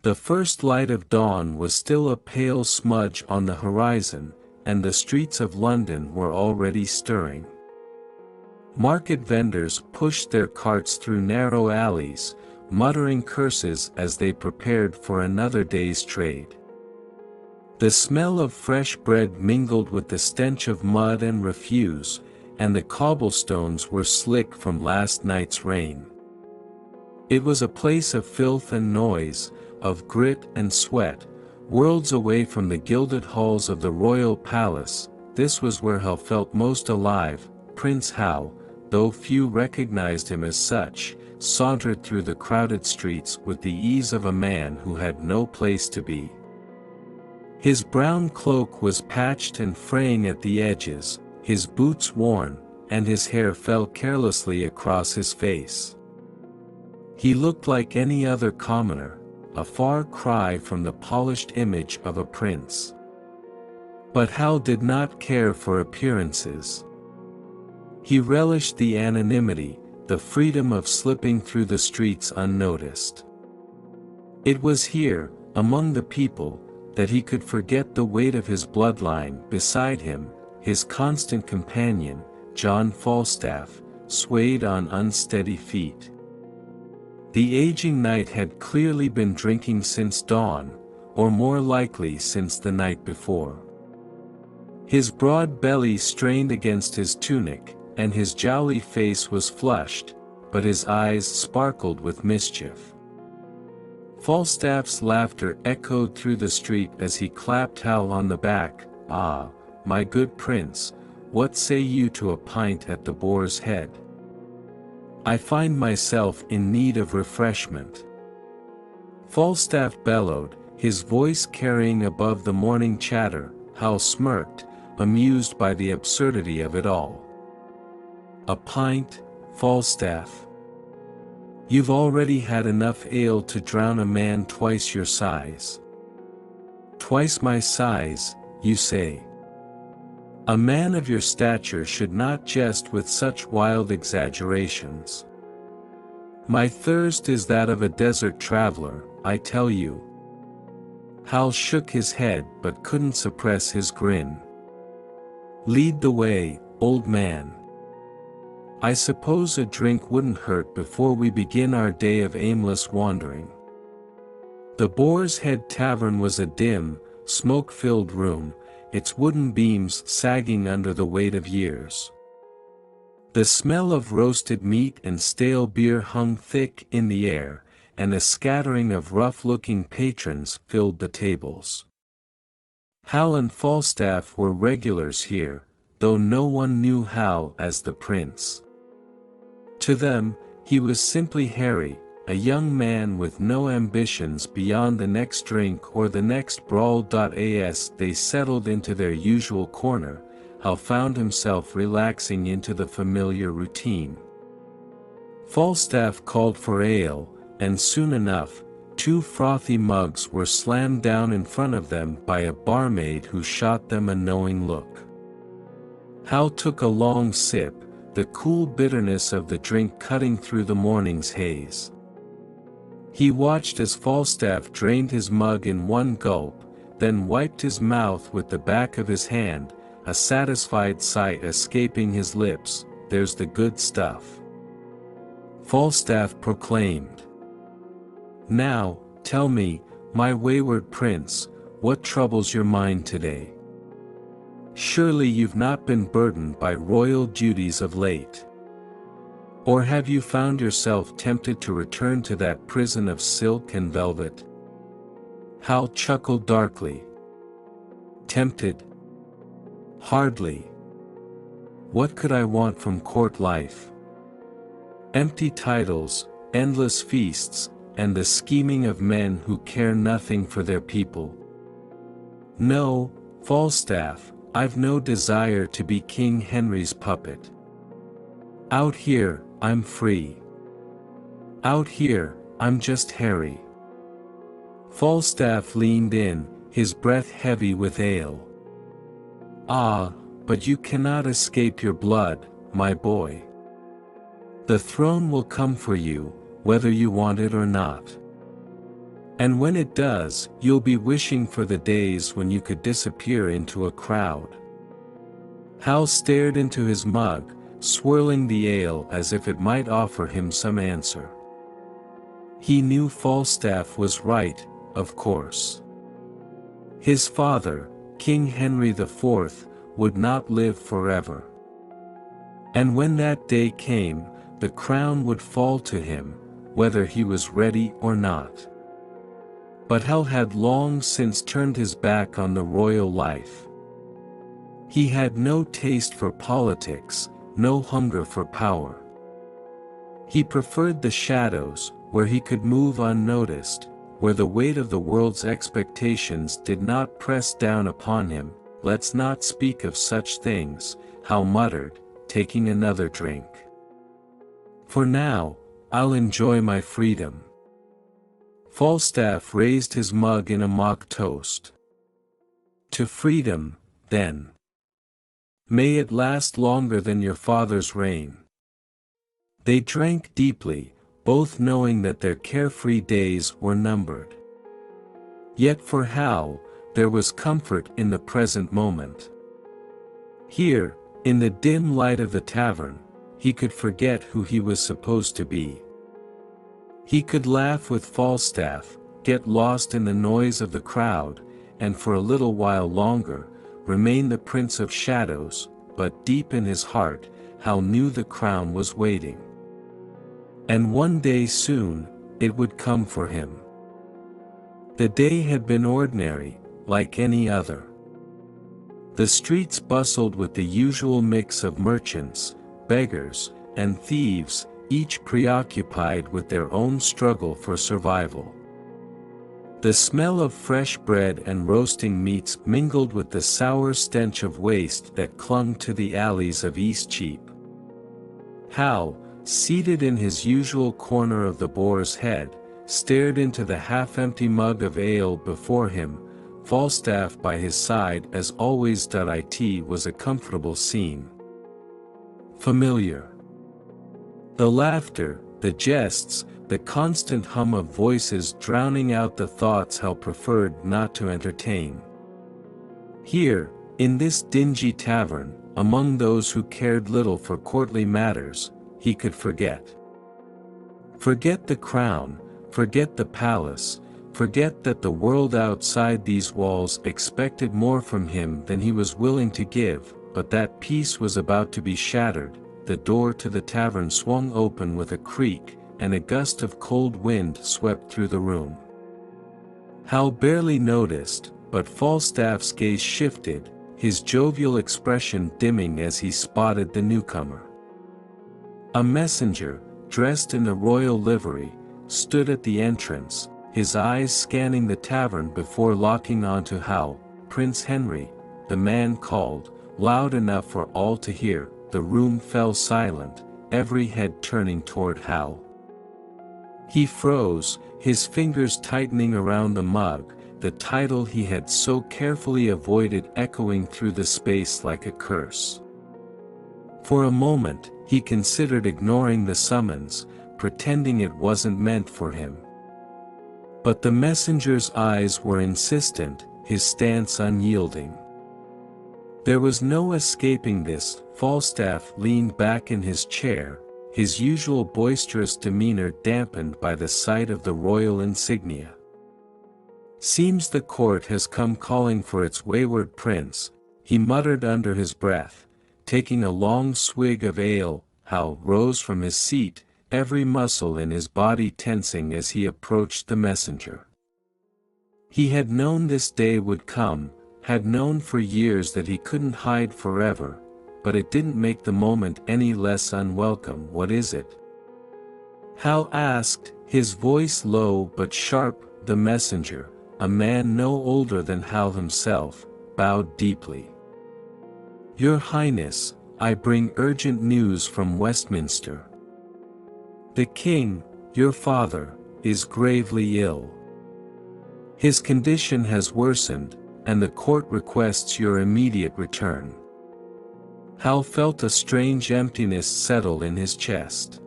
The first light of dawn was still a pale smudge on the horizon, and the streets of London were already stirring. Market vendors pushed their carts through narrow alleys, muttering curses as they prepared for another day's trade. The smell of fresh bread mingled with the stench of mud and refuse, and the cobblestones were slick from last night's rain. It was a place of filth and noise, of grit and sweat, worlds away from the gilded halls of the royal palace. This was where Hal felt most alive. Prince Hal, though few recognized him as such, sauntered through the crowded streets with the ease of a man who had no place to be. His brown cloak was patched and fraying at the edges, his boots worn, and his hair fell carelessly across his face. He looked like any other commoner, a far cry from the polished image of a prince. But Hal did not care for appearances. He relished the anonymity, the freedom of slipping through the streets unnoticed. It was here, among the people, that he could forget the weight of his bloodline. Beside him, his constant companion, John Falstaff, swayed on unsteady feet. The aging knight had clearly been drinking since dawn, or more likely since the night before. His broad belly strained against his tunic, and his jowly face was flushed, but his eyes sparkled with mischief. Falstaff's laughter echoed through the street as he clapped Hal on the back. "Ah, my good prince, what say you to a pint at the Boar's Head? I find myself in need of refreshment." Falstaff bellowed, his voice carrying above the morning chatter. Hal smirked, amused by the absurdity of it all. "A pint, Falstaff? You've already had enough ale to drown a man twice your size." "Twice my size, you say? A man of your stature should not jest with such wild exaggerations. My thirst is that of a desert traveler, I tell you." Hal shook his head but couldn't suppress his grin. "Lead the way, old man. I suppose a drink wouldn't hurt before we begin our day of aimless wandering." The Boar's Head Tavern was a dim, smoke-filled room, its wooden beams sagging under the weight of years. The smell of roasted meat and stale beer hung thick in the air, and a scattering of rough-looking patrons filled the tables. Hal and Falstaff were regulars here, though no one knew Hal as the prince. To them, he was simply Harry, a young man with no ambitions beyond the next drink or the next brawl. As they settled into their usual corner, Hal found himself relaxing into the familiar routine. Falstaff called for ale, and soon enough, 2 frothy mugs were slammed down in front of them by a barmaid who shot them a knowing look. Hal took a long sip, the cool bitterness of the drink cutting through the morning's haze. He watched as Falstaff drained his mug in one gulp, then wiped his mouth with the back of his hand, a satisfied sigh escaping his lips. "There's the good stuff," Falstaff proclaimed. "Now, tell me, my wayward prince, what troubles your mind today? Surely you've not been burdened by royal duties of late. Or have you found yourself tempted to return to that prison of silk and velvet?" Hal chuckled darkly. "Tempted? Hardly. What could I want from court life? Empty titles, endless feasts, and the scheming of men who care nothing for their people. No, Falstaff, I've no desire to be King Henry's puppet. Out here, I'm free. Out here, I'm just Harry." Falstaff leaned in, his breath heavy with ale. "Ah, but you cannot escape your blood, my boy. The throne will come for you, whether you want it or not. And when it does, you'll be wishing for the days when you could disappear into a crowd." Hal stared into his mug, swirling the ale as if it might offer him some answer. He knew Falstaff was right, of course. His father, King Henry IV, would not live forever. And when that day came, the crown would fall to him, whether he was ready or not. But Hal had long since turned his back on the royal life. He had no taste for politics, no hunger for power. He preferred the shadows, where he could move unnoticed, where the weight of the world's expectations did not press down upon him. "Let's not speak of such things," Hal muttered, taking another drink. "For now, I'll enjoy my freedom." Falstaff raised his mug in a mock toast. "To freedom, then. May it last longer than your father's reign." They drank deeply, both knowing that their carefree days were numbered. Yet for Hal, there was comfort in the present moment. Here, in the dim light of the tavern, he could forget who he was supposed to be. He could laugh with Falstaff, get lost in the noise of the crowd, and for a little while longer, remain the Prince of Shadows, but deep in his heart, Hal knew the crown was waiting. And one day soon, it would come for him. The day had been ordinary, like any other. The streets bustled with the usual mix of merchants, beggars, and thieves, each preoccupied with their own struggle for survival. The smell of fresh bread and roasting meats mingled with the sour stench of waste that clung to the alleys of Eastcheap. Hal, seated in his usual corner of the Boar's Head, stared into the half-empty mug of ale before him, Falstaff by his side as always. It was a comfortable scene. Familiar. The laughter, the jests, the constant hum of voices drowning out the thoughts Hal preferred not to entertain. Here, in this dingy tavern, among those who cared little for courtly matters, he could forget. Forget the crown, forget the palace, forget that the world outside these walls expected more from him than he was willing to give. But that peace was about to be shattered. The door to the tavern swung open with a creak, and a gust of cold wind swept through the room. Hal barely noticed, but Falstaff's gaze shifted, his jovial expression dimming as he spotted the newcomer. A messenger, dressed in the royal livery, stood at the entrance, his eyes scanning the tavern before locking onto Hal. "Prince Henry," the man called, loud enough for all to hear. The room fell silent, every head turning toward Hal. He froze, his fingers tightening around the mug, the title he had so carefully avoided echoing through the space like a curse. For a moment, he considered ignoring the summons, pretending it wasn't meant for him. But the messenger's eyes were insistent, his stance unyielding. There was no escaping this. Falstaff leaned back in his chair, his usual boisterous demeanor dampened by the sight of the royal insignia. "Seems the court has come calling for its wayward prince," he muttered under his breath, taking a long swig of ale. Hal rose from his seat, every muscle in his body tensing as he approached the messenger. He had known this day would come, had known for years that he couldn't hide forever, but it didn't make the moment any less unwelcome. "What is it?" Hal asked, his voice low but sharp. The messenger, a man no older than Hal himself, bowed deeply. "Your Highness, I bring urgent news from Westminster. The king, your father, is gravely ill. His condition has worsened, and the court requests your immediate return." Hal felt a strange emptiness settle in his chest.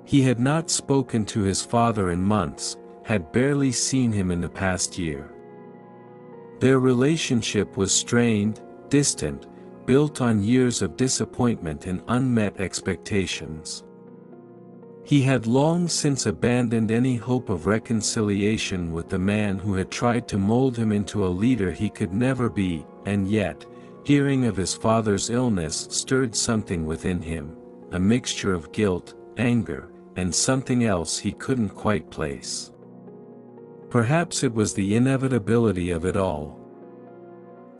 He had not spoken to his father in months, had barely seen him in the past year. Their relationship was strained, distant, built on years of disappointment and unmet expectations. He had long since abandoned any hope of reconciliation with the man who had tried to mold him into a leader he could never be, and yet, hearing of his father's illness stirred something within him, a mixture of guilt, anger, and something else he couldn't quite place. Perhaps it was the inevitability of it all.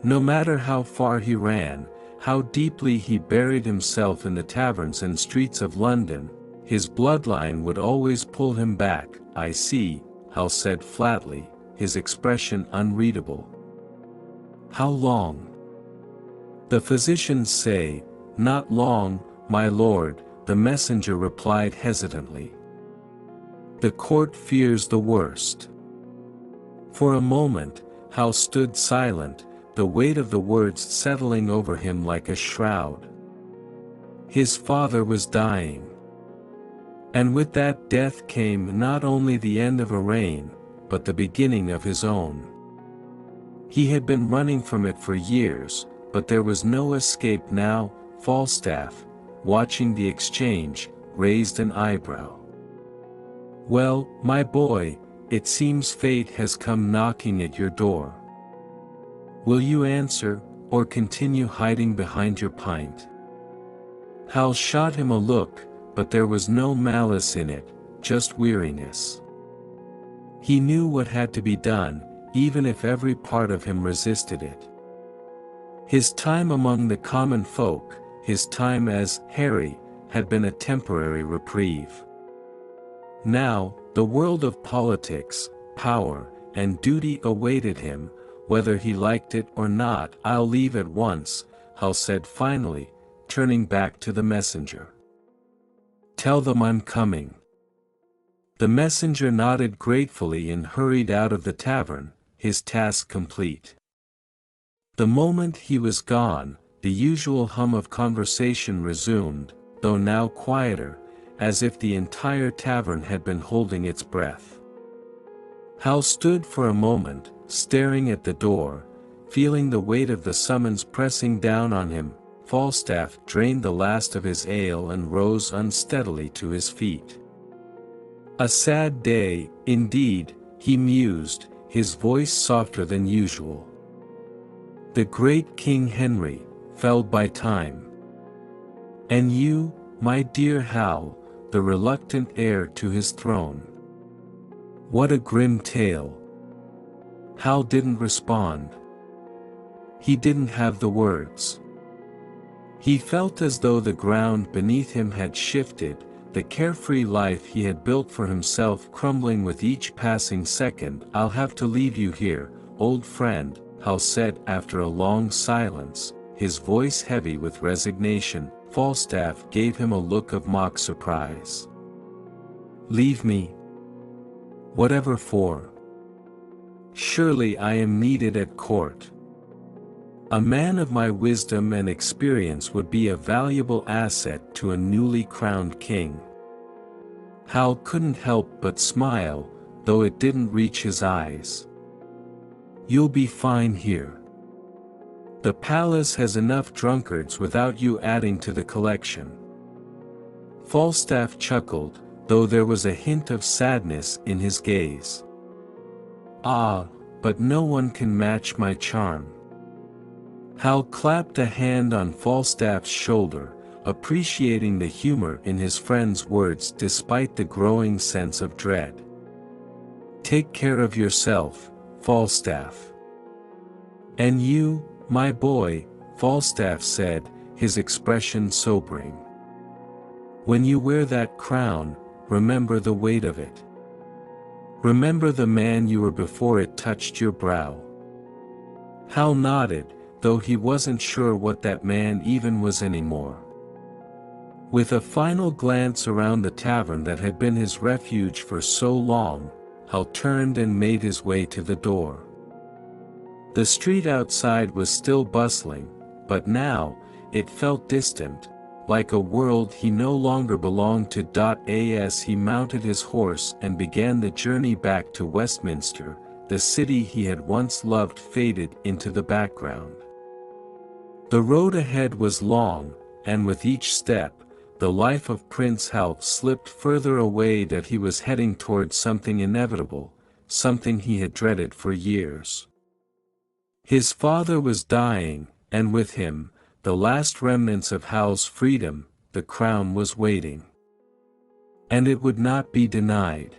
No matter how far he ran, how deeply he buried himself in the taverns and streets of London, his bloodline would always pull him back. "I see," Hal said flatly, his expression unreadable. "How long?" "The physicians say, not long, my lord," the messenger replied hesitantly. "The court fears the worst." For a moment, Hal stood silent, the weight of the words settling over him like a shroud. His father was dying. And with that death came not only the end of a reign, but the beginning of his own. He had been running from it for years, but there was no escape now. Falstaff, watching the exchange, raised an eyebrow. "Well, my boy, it seems fate has come knocking at your door. Will you answer, or continue hiding behind your pint?" Hal shot him a look, but there was no malice in it, just weariness. He knew what had to be done, even if every part of him resisted it. His time among the common folk, his time as Harry, had been a temporary reprieve. Now, the world of politics, power, and duty awaited him, whether he liked it or not. "I'll leave at once," Hal said finally, turning back to the messenger. "Tell them I'm coming." The messenger nodded gratefully and hurried out of the tavern, his task complete. The moment he was gone, the usual hum of conversation resumed, though now quieter, as if the entire tavern had been holding its breath. Hal stood for a moment, staring at the door, feeling the weight of the summons pressing down on him. Falstaff drained the last of his ale and rose unsteadily to his feet. "A sad day, indeed," he mused, his voice softer than usual. "The great King Henry, felled by time. And you, my dear Hal, the reluctant heir to his throne. What a grim tale." Hal didn't respond. He didn't have the words. He felt as though the ground beneath him had shifted, the carefree life he had built for himself crumbling with each passing second. "I'll have to leave you here, old friend," Hal said after a long silence, his voice heavy with resignation. Falstaff gave him a look of mock surprise. "Leave me? Whatever for? Surely I am needed at court. A man of my wisdom and experience would be a valuable asset to a newly crowned king." Hal couldn't help but smile, though it didn't reach his eyes. "You'll be fine here. The palace has enough drunkards without you adding to the collection." Falstaff chuckled, though there was a hint of sadness in his gaze. "Ah, but no one can match my charm." Hal clapped a hand on Falstaff's shoulder, appreciating the humor in his friend's words despite the growing sense of dread. "Take care of yourself, Falstaff." "And you, my boy," Falstaff said, his expression sobering. "When you wear that crown, remember the weight of it. Remember the man you were before it touched your brow." Hal nodded, though he wasn't sure what that man even was anymore. With a final glance around the tavern that had been his refuge for so long, Hal turned and made his way to the door. The street outside was still bustling, but now, it felt distant, like a world he no longer belonged to. As he mounted his horse and began the journey back to Westminster, the city he had once loved faded into the background. The road ahead was long, and with each step, the life of Prince Hal slipped further away. That he was heading towards something inevitable, something he had dreaded for years. His father was dying, and with him, the last remnants of Hal's freedom. The crown was waiting. And it would not be denied.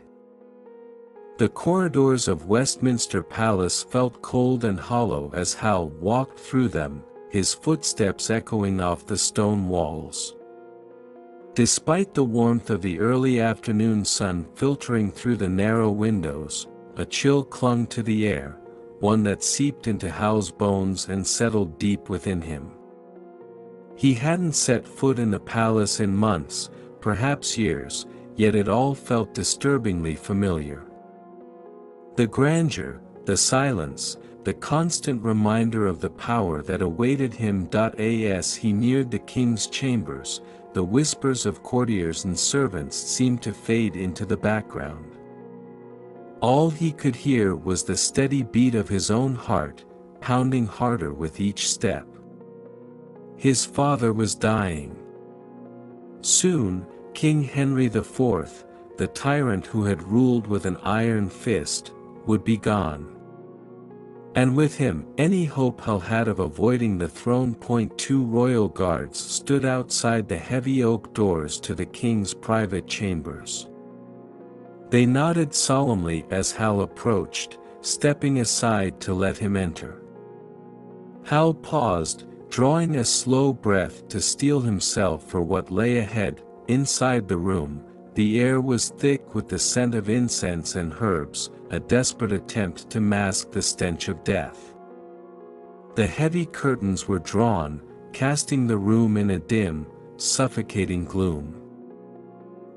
The corridors of Westminster Palace felt cold and hollow as Hal walked through them, his footsteps echoing off the stone walls. Despite the warmth of the early afternoon sun filtering through the narrow windows, a chill clung to the air, one that seeped into Hal's bones and settled deep within him. He hadn't set foot in the palace in months, perhaps years, yet it all felt disturbingly familiar. The grandeur, the silence, the constant reminder of the power that awaited him. As he neared the king's chambers, the whispers of courtiers and servants seemed to fade into the background. All he could hear was the steady beat of his own heart, pounding harder with each step. His father was dying. Soon, King Henry IV, the tyrant who had ruled with an iron fist, would be gone. And with him, any hope Hal had of avoiding the throne. Two royal guards stood outside the heavy oak doors to the king's private chambers. They nodded solemnly as Hal approached, stepping aside to let him enter. Hal paused, drawing a slow breath to steel himself for what lay ahead. Inside the room, the air was thick with the scent of incense and herbs, a desperate attempt to mask the stench of death. The heavy curtains were drawn, casting the room in a dim, suffocating gloom.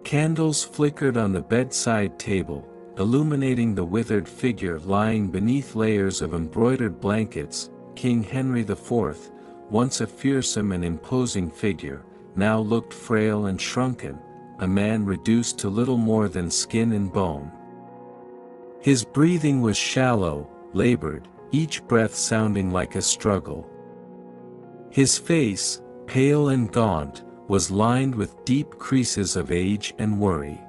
Candles flickered on the bedside table, illuminating the withered figure lying beneath layers of embroidered blankets. King Henry IV, once a fearsome and imposing figure, now looked frail and shrunken, a man reduced to little more than skin and bone. His breathing was shallow, labored, each breath sounding like a struggle. His face, pale and gaunt, was lined with deep creases of age and worry.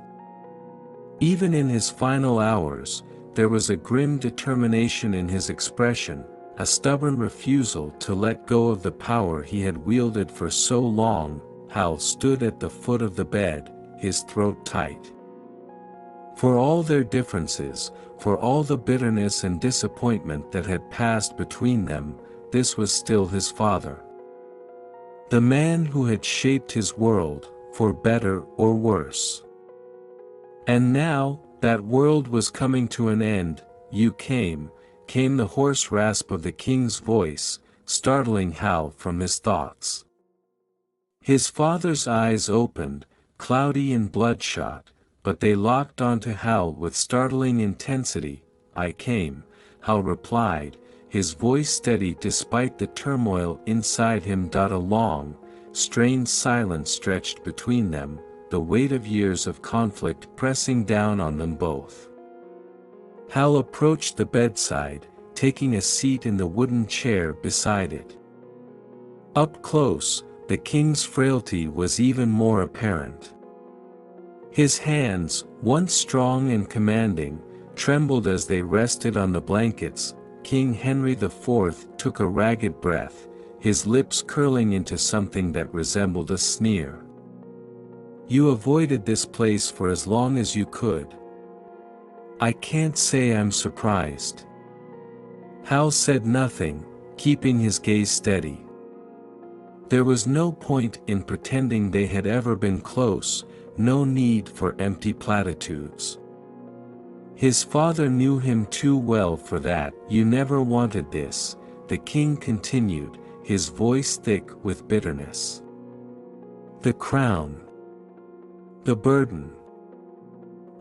Even in his final hours, there was a grim determination in his expression, a stubborn refusal to let go of the power he had wielded for so long. Hal stood at the foot of the bed, his throat tight. For all their differences, for all the bitterness and disappointment that had passed between them, this was still his father. The man who had shaped his world, for better or worse. And now, that world was coming to an end. Came the hoarse rasp of the king's voice, startling Hal from his thoughts. His father's eyes opened, cloudy and bloodshot, but they locked onto Hal with startling intensity. "I came," Hal replied, his voice steady despite the turmoil inside him. A long, strained silence stretched between them, the weight of years of conflict pressing down on them both. Hal approached the bedside, taking a seat in the wooden chair beside it. Up close, the king's frailty was even more apparent. His hands, once strong and commanding, trembled as they rested on the blankets. King Henry IV took a ragged breath, his lips curling into something that resembled a sneer. "You avoided this place for as long as you could." "I can't say I'm surprised." Hal said nothing, keeping his gaze steady. There was no point in pretending they had ever been close, no need for empty platitudes. His father knew him too well for that. "You never wanted this," the king continued, his voice thick with bitterness. "The crown. The burden.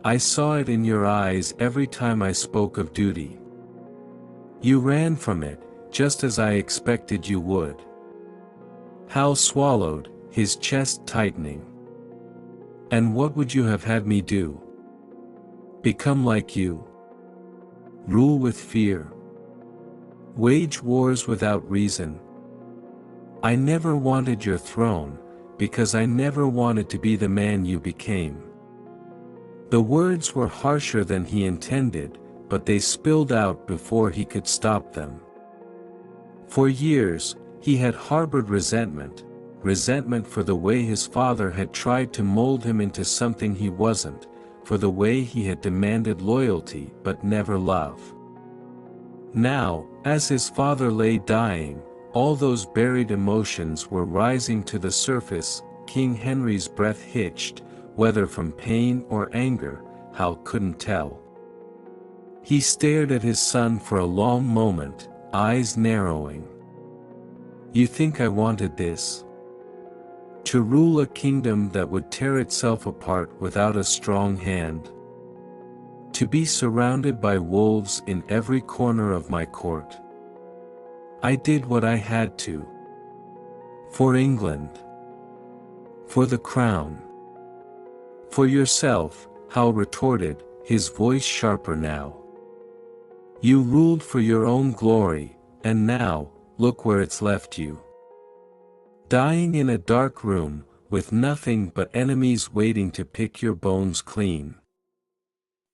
I saw it in your eyes every time I spoke of duty. You ran from it, just as I expected you would." Hal swallowed, his chest tightening. And what would you have had me do? Become like you? Rule with fear? Wage wars without reason? I never wanted your throne, because I never wanted to be the man you became. The words were harsher than he intended, but they spilled out before he could stop them. For years, he had harbored resentment for the way his father had tried to mold him into something he wasn't, for the way he had demanded loyalty but never love. Now, as his father lay dying, all those buried emotions were rising to the surface. King Henry's breath hitched, whether from pain or anger, Hal couldn't tell. He stared at his son for a long moment, eyes narrowing. You think I wanted this? To rule a kingdom that would tear itself apart without a strong hand? To be surrounded by wolves in every corner of my court? I did what I had to. For England. For the crown. For yourself, Hal retorted, his voice sharper now. You ruled for your own glory, and now, look where it's left you. Dying in a dark room, with nothing but enemies waiting to pick your bones clean.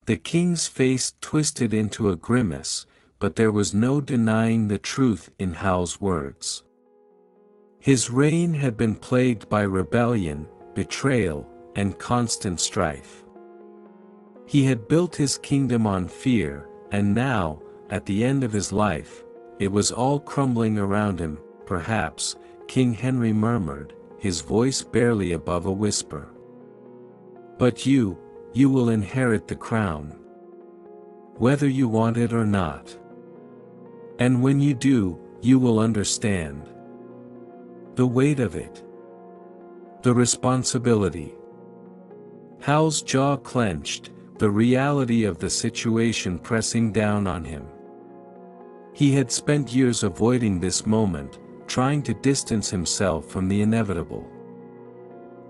The king's face twisted into a grimace, but there was no denying the truth in Hal's words. His reign had been plagued by rebellion, betrayal, and constant strife. He had built his kingdom on fear, and now, at the end of his life, it was all crumbling around him. Perhaps, King Henry murmured, his voice barely above a whisper. But you will inherit the crown. Whether you want it or not. And when you do, you will understand the weight of it. The responsibility. Hal's jaw clenched, the reality of the situation pressing down on him. He had spent years avoiding this moment, trying to distance himself from the inevitable.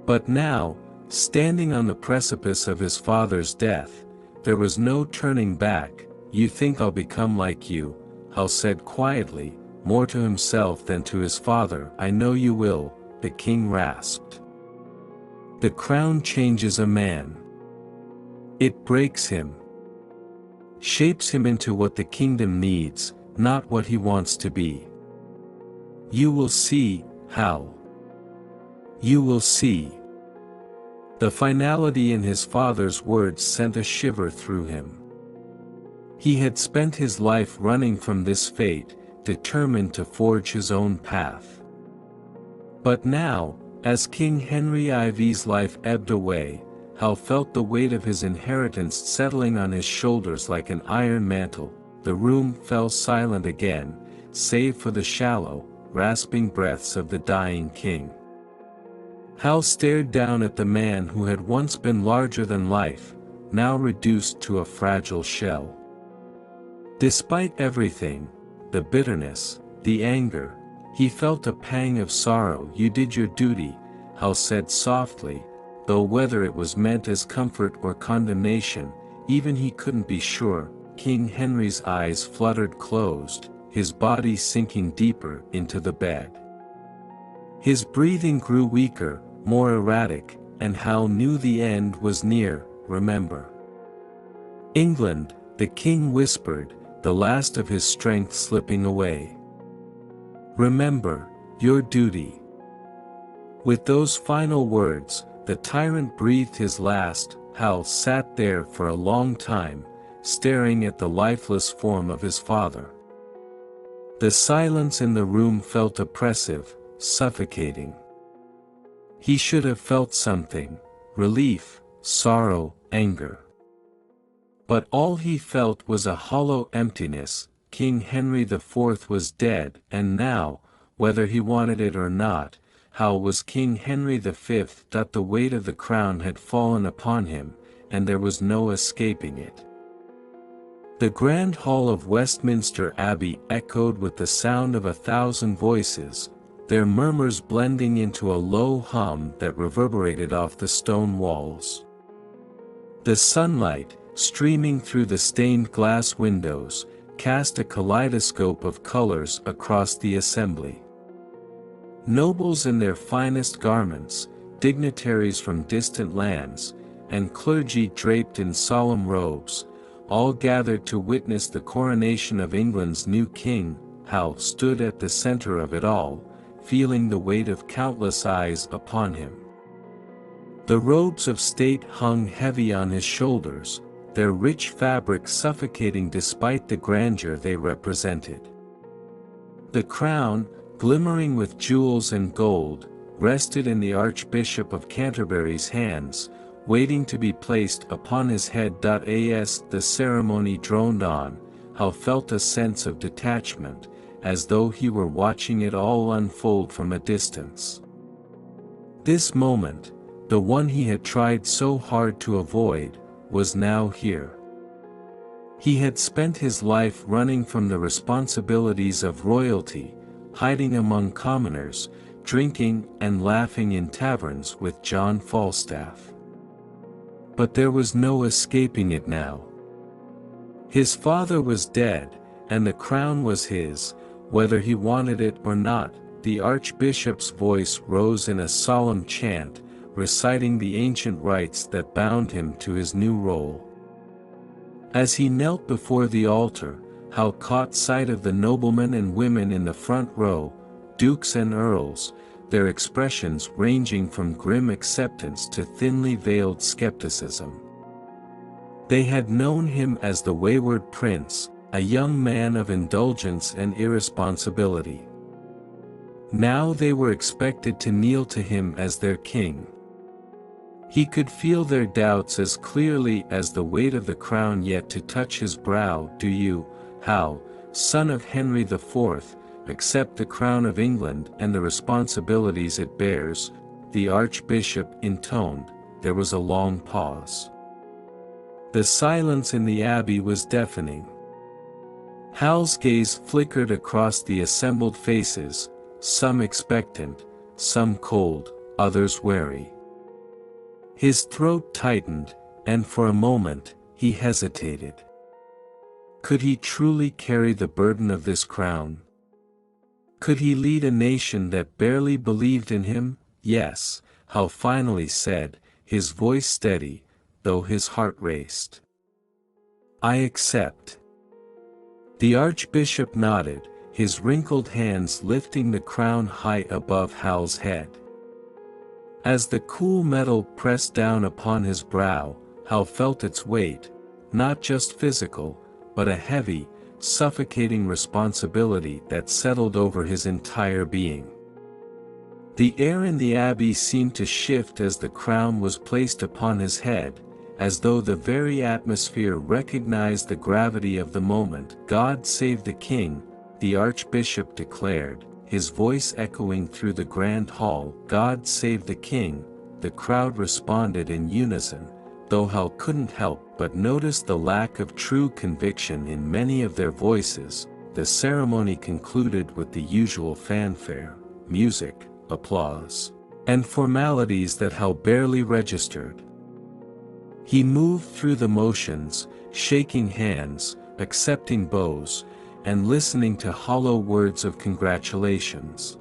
But now, standing on the precipice of his father's death, there was no turning back. You think I'll become like you, Hal said quietly, more to himself than to his father. I know you will, the king rasped. The crown changes a man. It breaks him. Shapes him into what the kingdom needs, not what he wants to be. You will see, Hal. You will see. The finality in his father's words sent a shiver through him. He had spent his life running from this fate, determined to forge his own path. But now, as King Henry IV's life ebbed away, Hal felt the weight of his inheritance settling on his shoulders like an iron mantle. The room fell silent again, save for the shallow, rasping breaths of the dying king. Hal stared down at the man who had once been larger than life, now reduced to a fragile shell. Despite everything, the bitterness, the anger, he felt a pang of sorrow. You did your duty, Hal said softly, though whether it was meant as comfort or condemnation, even he couldn't be sure. King Henry's eyes fluttered closed, his body sinking deeper into the bed. His breathing grew weaker, more erratic, and Hal knew the end was near. Remember. England, the king whispered, the last of his strength slipping away. Remember, your duty. With those final words, the tyrant breathed his last. Hal sat there for a long time, staring at the lifeless form of his father. The silence in the room felt oppressive, suffocating. He should have felt something: relief, sorrow, anger. But all he felt was a hollow emptiness. King Henry IV was dead, and now, whether he wanted it or not, Hal was King Henry V. The weight of the crown had fallen upon him, and there was no escaping it. The grand hall of Westminster Abbey echoed with the sound of 1,000 voices, their murmurs blending into a low hum that reverberated off the stone walls. The sunlight, streaming through the stained glass windows, cast a kaleidoscope of colors across the assembly. Nobles in their finest garments, dignitaries from distant lands, and clergy draped in solemn robes, all gathered to witness the coronation of England's new king. Hal stood at the center of it all, feeling the weight of countless eyes upon him. The robes of state hung heavy on his shoulders, their rich fabric suffocating despite the grandeur they represented. The crown, glimmering with jewels and gold, rested in the Archbishop of Canterbury's hands, waiting to be placed upon his head. As the ceremony droned on, Hal felt a sense of detachment, as though he were watching it all unfold from a distance. This moment, the one he had tried so hard to avoid, was now here. He had spent his life running from the responsibilities of royalty, hiding among commoners, drinking and laughing in taverns with John Falstaff. But there was no escaping it now. His father was dead, and the crown was his, whether he wanted it or not. The Archbishop's voice rose in a solemn chant, reciting the ancient rites that bound him to his new role. As he knelt before the altar, Hal caught sight of the noblemen and women in the front row, dukes and earls, their expressions ranging from grim acceptance to thinly veiled skepticism. They had known him as the wayward prince, a young man of indulgence and irresponsibility. Now they were expected to kneel to him as their king. He could feel their doubts as clearly as the weight of the crown yet to touch his brow. Do you, Hal, son of Henry IV, accept the crown of England and the responsibilities it bears? The Archbishop intoned. There was a long pause. The silence in the abbey was deafening. Hal's gaze flickered across the assembled faces, some expectant, some cold, others wary. His throat tightened, and for a moment, he hesitated. Could he truly carry the burden of this crown? Could he lead a nation that barely believed in him? Yes, Hal finally said, his voice steady, though his heart raced. I accept. The Archbishop nodded, his wrinkled hands lifting the crown high above Hal's head. As the cool metal pressed down upon his brow, Hal felt its weight, not just physical, but a heavy, suffocating responsibility that settled over his entire being. The air in the abbey seemed to shift as the crown was placed upon his head, as though the very atmosphere recognized the gravity of the moment. God save the king, the Archbishop declared, his voice echoing through the grand hall. God save the king, the crowd responded in unison, though Hal couldn't help but notice the lack of true conviction in many of their voices. The ceremony concluded with the usual fanfare, music, applause, and formalities that Hal barely registered. He moved through the motions, shaking hands, accepting bows, and listening to hollow words of congratulations.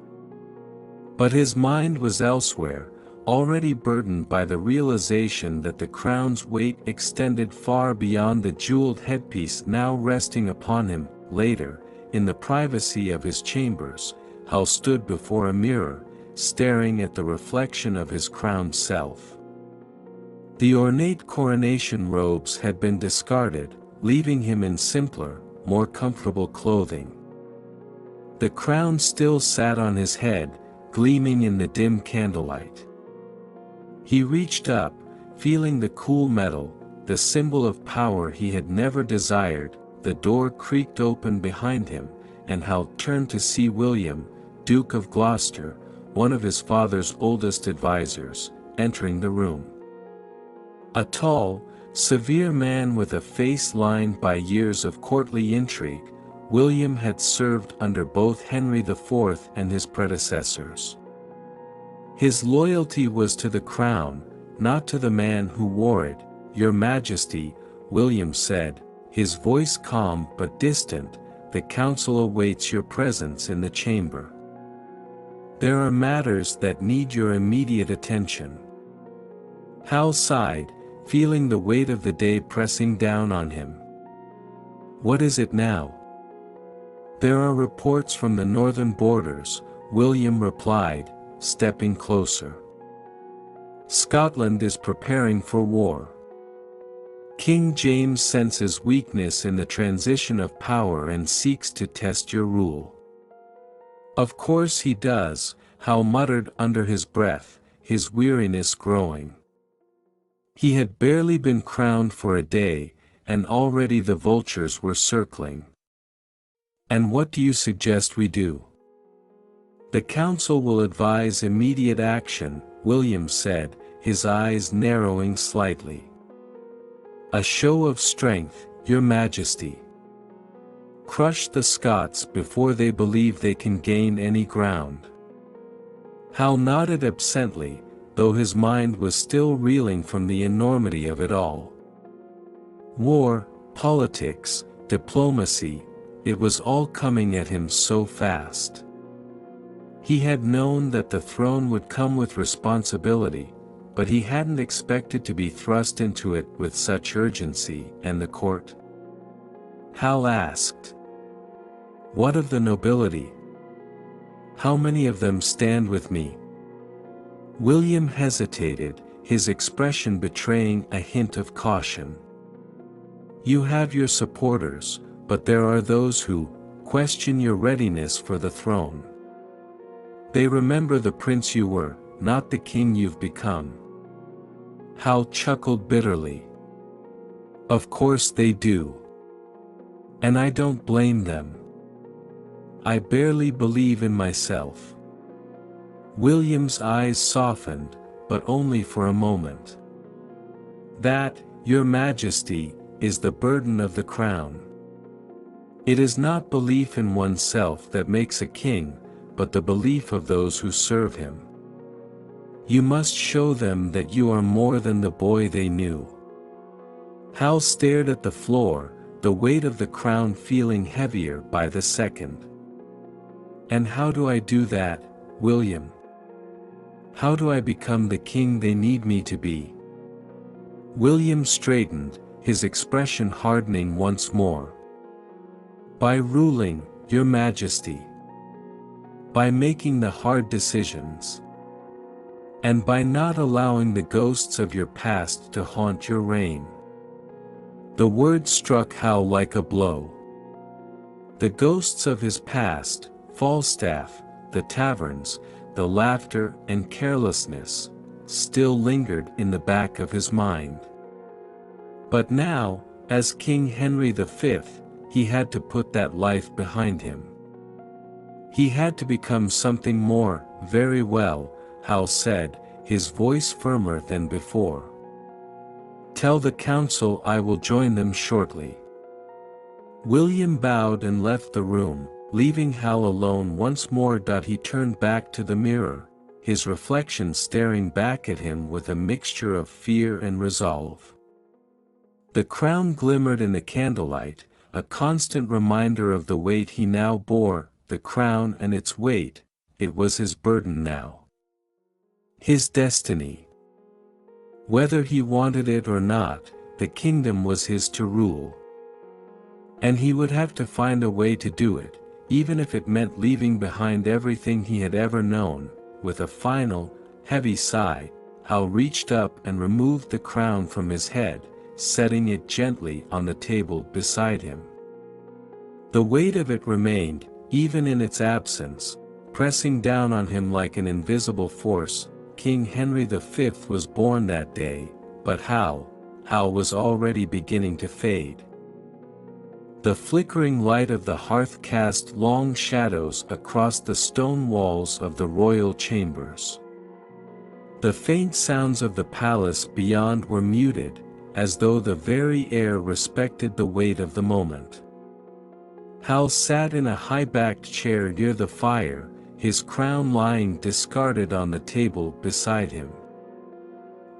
But his mind was elsewhere, already burdened by the realization that the crown's weight extended far beyond the jeweled headpiece now resting upon him. Later, in the privacy of his chambers, Hal stood before a mirror, staring at the reflection of his crowned self. The ornate coronation robes had been discarded, leaving him in simpler, more comfortable clothing. The crown still sat on his head, gleaming in the dim candlelight. He reached up, feeling the cool metal, the symbol of power he had never desired. The door creaked open behind him, and Hal turned to see William, Duke of Gloucester, one of his father's oldest advisors, entering the room. A tall, severe man with a face lined by years of courtly intrigue, William had served under both Henry IV and his predecessors. His loyalty was to the crown, not to the man who wore it. "Your Majesty," William said, his voice calm but distant, "the council awaits your presence in the chamber. There are matters that need your immediate attention." Hal sighed, feeling the weight of the day pressing down on him. "What is it now?" "There are reports from the northern borders," William replied, stepping closer. "Scotland is preparing for war. King James senses weakness in the transition of power and seeks to test your rule." "Of course he does," Hal muttered under his breath, his weariness growing. He had barely been crowned for a day, and already the vultures were circling. "And what do you suggest we do?" "The council will advise immediate action," William said, his eyes narrowing slightly. "A show of strength, Your Majesty. Crush the Scots before they believe they can gain any ground." Hal nodded absently, though his mind was still reeling from the enormity of it all. War, politics, diplomacy, it was all coming at him so fast. He had known that the throne would come with responsibility, but he hadn't expected to be thrust into it with such urgency. "And the court?" Hal asked. "What of the nobility? How many of them stand with me?" William hesitated, his expression betraying a hint of caution. "You have your supporters, but there are those who question your readiness for the throne. They remember the prince you were, not the king you've become." Hal chuckled bitterly. "Of course they do. And I don't blame them. I barely believe in myself." William's eyes softened, but only for a moment. "That, Your Majesty, is the burden of the crown. It is not belief in oneself that makes a king, but the belief of those who serve him. You must show them that you are more than the boy they knew." Hal stared at the floor, the weight of the crown feeling heavier by the second. "And how do I do that, William? How do I become the king they need me to be?" William straightened, his expression hardening once more. "By ruling, Your Majesty. By making the hard decisions. And by not allowing the ghosts of your past to haunt your reign." The word struck Hal like a blow. The ghosts of his past, Falstaff, the taverns, the laughter and carelessness, still lingered in the back of his mind. But now, as King Henry V, he had to put that life behind him. He had to become something more. "Very well," Hal said, his voice firmer than before. "Tell the council I will join them shortly." William bowed and left the room, leaving Hal alone once more. He turned back to the mirror, his reflection staring back at him with a mixture of fear and resolve. The crown glimmered in the candlelight, a constant reminder of the weight he now bore. The crown and its weight, it was his burden now. His destiny. Whether he wanted it or not, the kingdom was his to rule. And he would have to find a way to do it, even if it meant leaving behind everything he had ever known. With a final, heavy sigh, Hal reached up and removed the crown from his head, setting it gently on the table beside him. The weight of it remained, even in its absence, pressing down on him like an invisible force. King Henry V was born that day, but Hal was already beginning to fade. The flickering light of the hearth cast long shadows across the stone walls of the royal chambers. The faint sounds of the palace beyond were muted, as though the very air respected the weight of the moment. Hal sat in a high-backed chair near the fire, his crown lying discarded on the table beside him.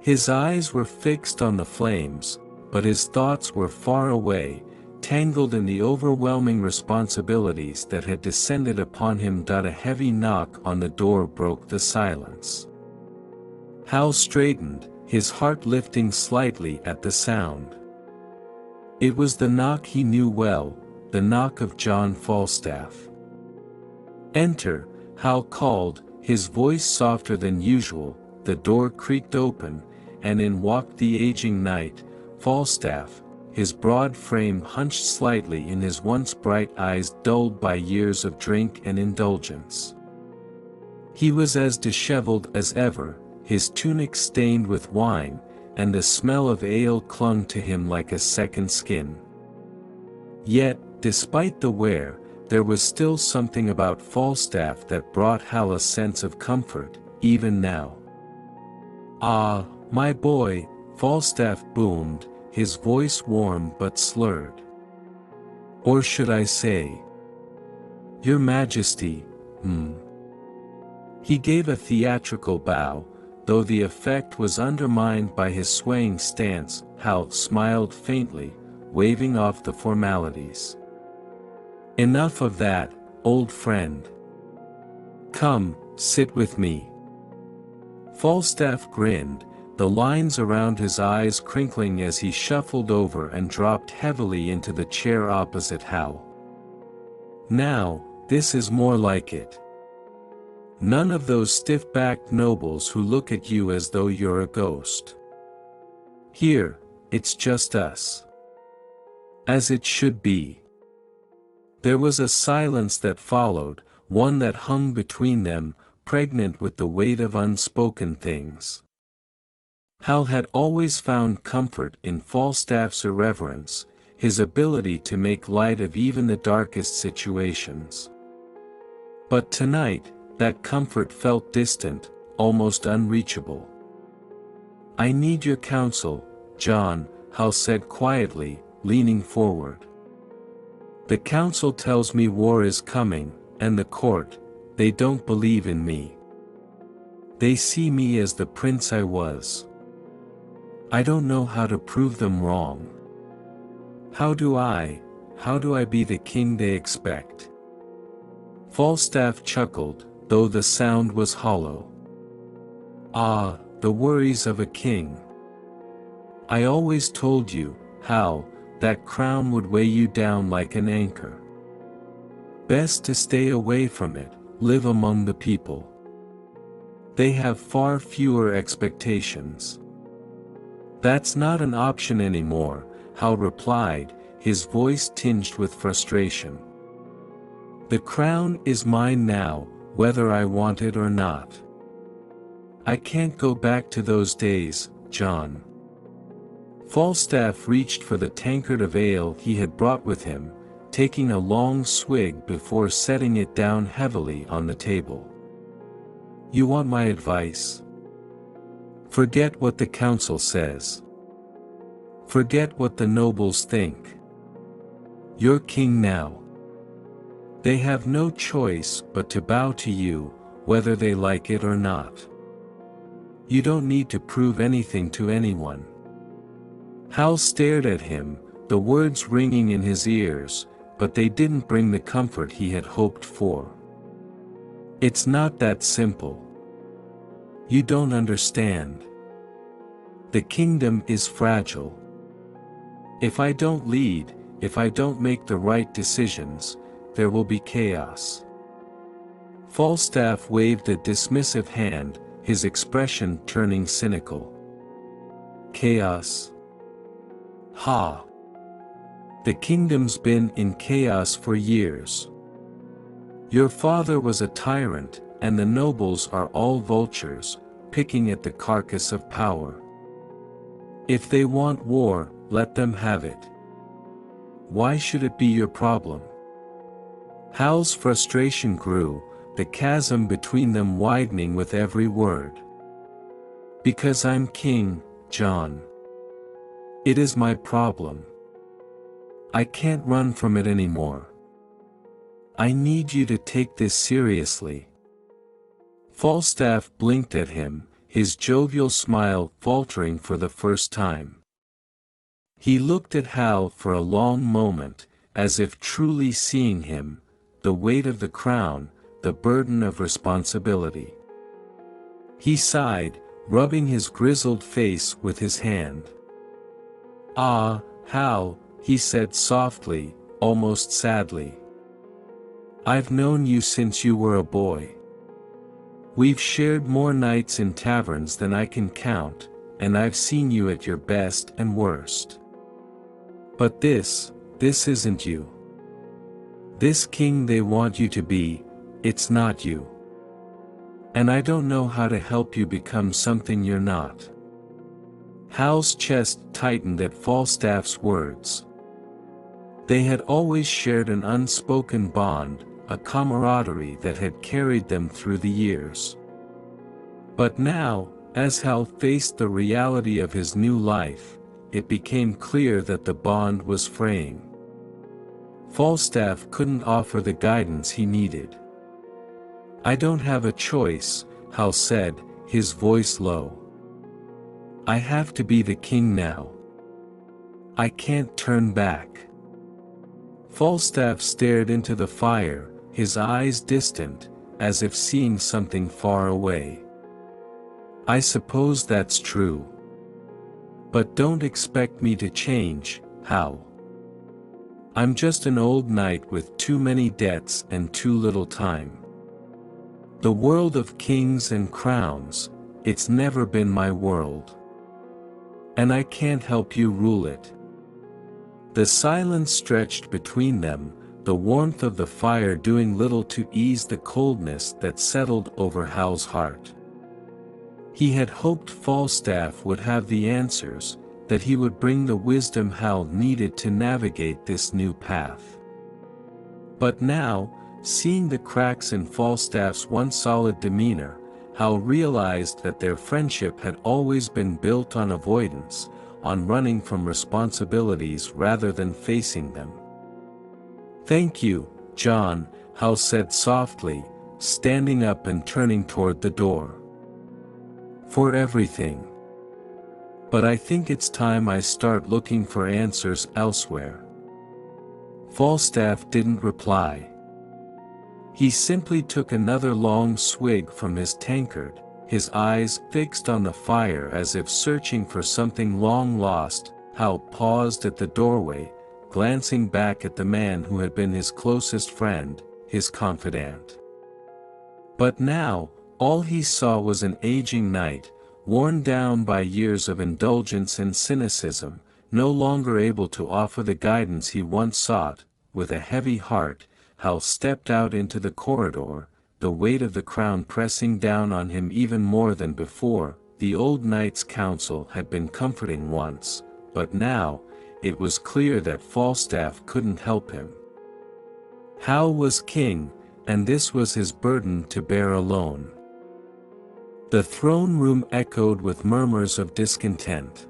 His eyes were fixed on the flames, but his thoughts were far away, tangled in the overwhelming responsibilities that had descended upon him. A heavy knock on the door broke the silence. Hal straightened, his heart lifting slightly at the sound. It was the knock he knew well, the knock of John Falstaff. "Enter," Hal called, his voice softer than usual. The door creaked open, and in walked the aging knight, Falstaff, his broad frame hunched slightly in his once bright eyes dulled by years of drink and indulgence. He was as disheveled as ever, his tunic stained with wine, and the smell of ale clung to him like a second skin. Yet, despite the wear, there was still something about Falstaff that brought Hal a sense of comfort, even now. "Ah, my boy," Falstaff boomed, his voice warm but slurred. "Or should I say, Your Majesty, He gave a theatrical bow, though the effect was undermined by his swaying stance. Hal smiled faintly, waving off the formalities. "Enough of that, old friend. Come, sit with me." Falstaff grinned, the lines around his eyes crinkling as he shuffled over and dropped heavily into the chair opposite Hal. "Now, this is more like it. None of those stiff-backed nobles who look at you as though you're a ghost. Here, it's just us. As it should be." There was a silence that followed, one that hung between them, pregnant with the weight of unspoken things. Hal had always found comfort in Falstaff's irreverence, his ability to make light of even the darkest situations. But tonight, that comfort felt distant, almost unreachable. "I need your counsel, John," Hal said quietly, leaning forward. "The council tells me war is coming, and the court, they don't believe in me. They see me as the prince I was. I don't know how to prove them wrong. How do I be the king they expect?" Falstaff chuckled, though the sound was hollow. "Ah, the worries of a king. I always told you, Hal, that crown would weigh you down like an anchor. Best to stay away from it, live among the people. They have far fewer expectations." "That's not an option anymore," Hal replied, his voice tinged with frustration. "The crown is mine now, whether I want it or not. I can't go back to those days, John." Falstaff reached for the tankard of ale he had brought with him, taking a long swig before setting it down heavily on the table. "You want my advice? Forget what the council says. Forget what the nobles think. You're king now. They have no choice but to bow to you, whether they like it or not. You don't need to prove anything to anyone." Hal stared at him, the words ringing in his ears, but they didn't bring the comfort he had hoped for. "It's not that simple. You don't understand. The kingdom is fragile. If I don't lead, if I don't make the right decisions, there will be chaos." Falstaff waved a dismissive hand, his expression turning cynical. "Chaos? Ha! The kingdom's been in chaos for years. Your father was a tyrant, and the nobles are all vultures, picking at the carcass of power. If they want war, let them have it. Why should it be your problem?" Hal's frustration grew, the chasm between them widening with every word. "Because I'm king, John. It is my problem. I can't run from it anymore. I need you to take this seriously." Falstaff blinked at him, his jovial smile faltering for the first time. He looked at Hal for a long moment, as if truly seeing him, the weight of the crown, the burden of responsibility. He sighed, rubbing his grizzled face with his hand. "Ah, Hal," he said softly, almost sadly. "I've known you since you were a boy. We've shared more nights in taverns than I can count, and I've seen you at your best and worst. But this isn't you. This king they want you to be, it's not you. And I don't know how to help you become something you're not." Hal's chest tightened at Falstaff's words. They had always shared an unspoken bond, a camaraderie that had carried them through the years. But now, as Hal faced the reality of his new life, it became clear that the bond was fraying. Falstaff couldn't offer the guidance he needed. "I don't have a choice," Hal said, his voice low. "I have to be the king now. I can't turn back." Falstaff stared into the fire, his eyes distant, as if seeing something far away. "I suppose that's true. But don't expect me to change, Hal. I'm just an old knight with too many debts and too little time. The world of kings and crowns, it's never been my world. And I can't help you rule it." The silence stretched between them, the warmth of the fire doing little to ease the coldness that settled over Hal's heart. He had hoped Falstaff would have the answers, that he would bring the wisdom Hal needed to navigate this new path. But now, seeing the cracks in Falstaff's once solid demeanor, Hal realized that their friendship had always been built on avoidance, on running from responsibilities rather than facing them. "Thank you, John," Hal said softly, standing up and turning toward the door. "For everything. But I think it's time I start looking for answers elsewhere." Falstaff didn't reply. He simply took another long swig from his tankard, his eyes fixed on the fire as if searching for something long lost. Hal paused at the doorway, glancing back at the man who had been his closest friend, his confidant. But now, all he saw was an aging knight, worn down by years of indulgence and cynicism, no longer able to offer the guidance he once sought. With a heavy heart, Hal stepped out into the corridor, the weight of the crown pressing down on him even more than before. The old knight's counsel had been comforting once, but now, it was clear that Falstaff couldn't help him. Hal was king, and this was his burden to bear alone. The throne room echoed with murmurs of discontent.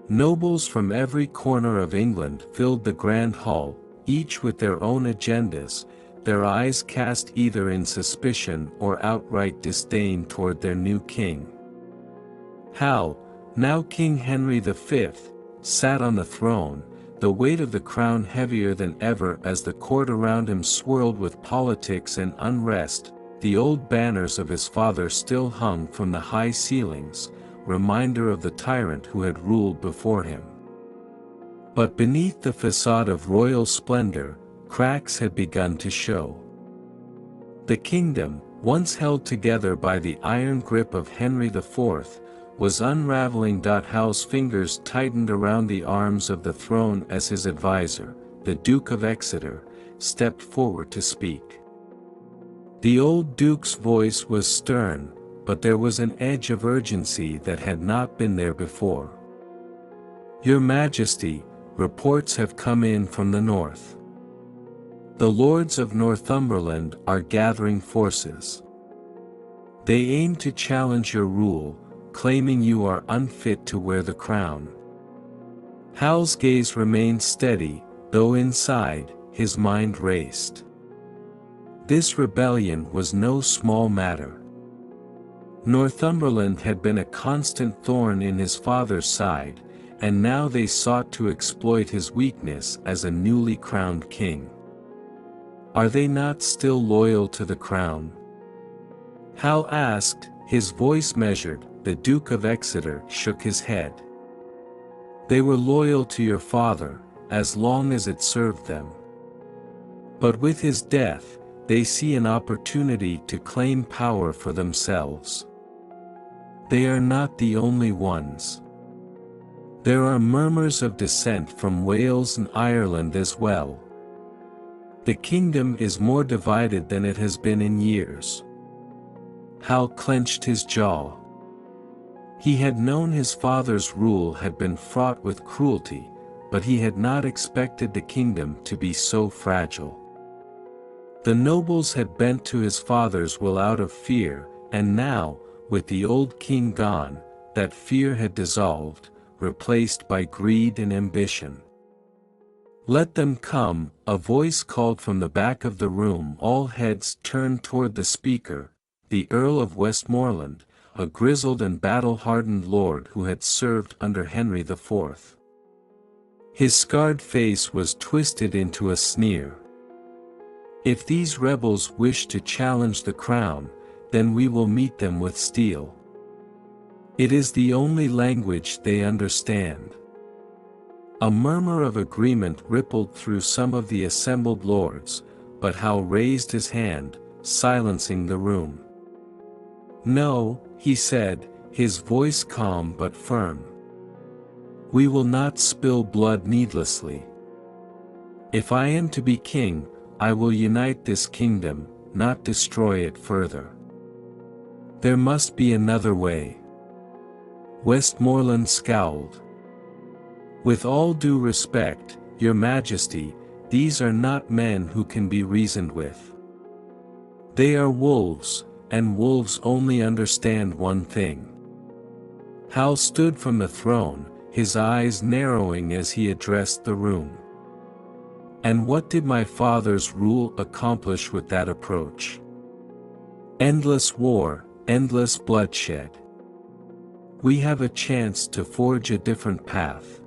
Nobles from every corner of England filled the grand hall, each with their own agendas, their eyes cast either in suspicion or outright disdain toward their new king. Hal, now King Henry V, sat on the throne, the weight of the crown heavier than ever as the court around him swirled with politics and unrest. The old banners of his father still hung from the high ceilings, reminder of the tyrant who had ruled before him. But beneath the facade of royal splendor, cracks had begun to show. The kingdom, once held together by the iron grip of Henry IV, was unraveling. Hal's fingers tightened around the arms of the throne as his advisor, the Duke of Exeter, stepped forward to speak. The old duke's voice was stern, but there was an edge of urgency that had not been there before. "Your Majesty, reports have come in from the north. The lords of Northumberland are gathering forces. They aim to challenge your rule, claiming you are unfit to wear the crown." Hal's gaze remained steady, though inside, his mind raced. This rebellion was no small matter. Northumberland had been a constant thorn in his father's side, and now they sought to exploit his weakness as a newly crowned king. Are they not still loyal to the crown? Hal asked, his voice measured. The Duke of Exeter shook his head. They were loyal to your father, as long as it served them. But with his death, they see an opportunity to claim power for themselves. They are not the only ones. There are murmurs of dissent from Wales and Ireland as well. The kingdom is more divided than it has been in years. Hal clenched his jaw. He had known his father's rule had been fraught with cruelty, but he had not expected the kingdom to be so fragile. The nobles had bent to his father's will out of fear, and now, with the old king gone, that fear had dissolved, replaced by greed and ambition. "Let them come," a voice called from the back of the room. All heads turned toward the speaker, the Earl of Westmoreland, a grizzled and battle-hardened lord who had served under Henry IV. His scarred face was twisted into a sneer. "If these rebels wish to challenge the crown, then we will meet them with steel. It is the only language they understand." A murmur of agreement rippled through some of the assembled lords, but Hal raised his hand, silencing the room. "No," he said, his voice calm but firm. "We will not spill blood needlessly. If I am to be king, I will unite this kingdom, not destroy it further. There must be another way." Westmoreland scowled. "With all due respect, Your Majesty, these are not men who can be reasoned with. They are wolves, and wolves only understand one thing." Hal stood from the throne, his eyes narrowing as he addressed the room. "And what did my father's rule accomplish with that approach? Endless war, endless bloodshed. We have a chance to forge a different path.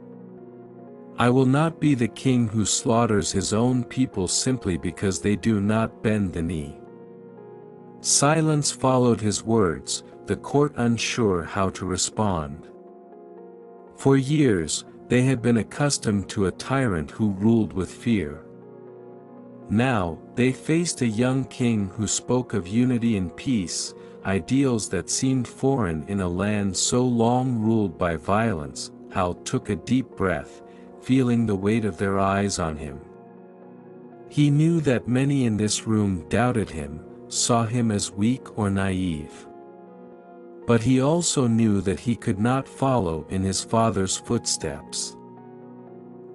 I will not be the king who slaughters his own people simply because they do not bend the knee." Silence followed his words, the court unsure how to respond. For years, they had been accustomed to a tyrant who ruled with fear. Now, they faced a young king who spoke of unity and peace, ideals that seemed foreign in a land so long ruled by violence. Hal took a deep breath, feeling the weight of their eyes on him. He knew that many in this room doubted him, saw him as weak or naive. But he also knew that he could not follow in his father's footsteps.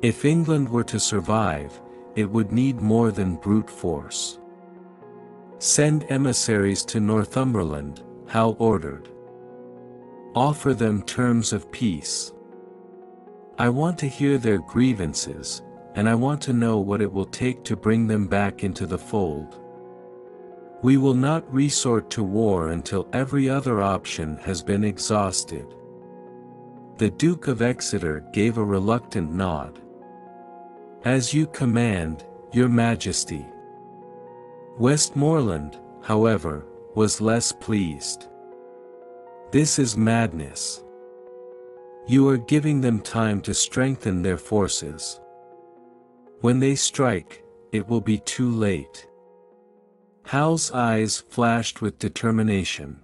If England were to survive, it would need more than brute force. "Send emissaries to Northumberland," Hal ordered. "Offer them terms of peace. I want to hear their grievances, and I want to know what it will take to bring them back into the fold. We will not resort to war until every other option has been exhausted." The Duke of Exeter gave a reluctant nod. "As you command, Your Majesty." Westmoreland, however, was less pleased. "This is madness. You are giving them time to strengthen their forces. When they strike, it will be too late." Hal's eyes flashed with determination.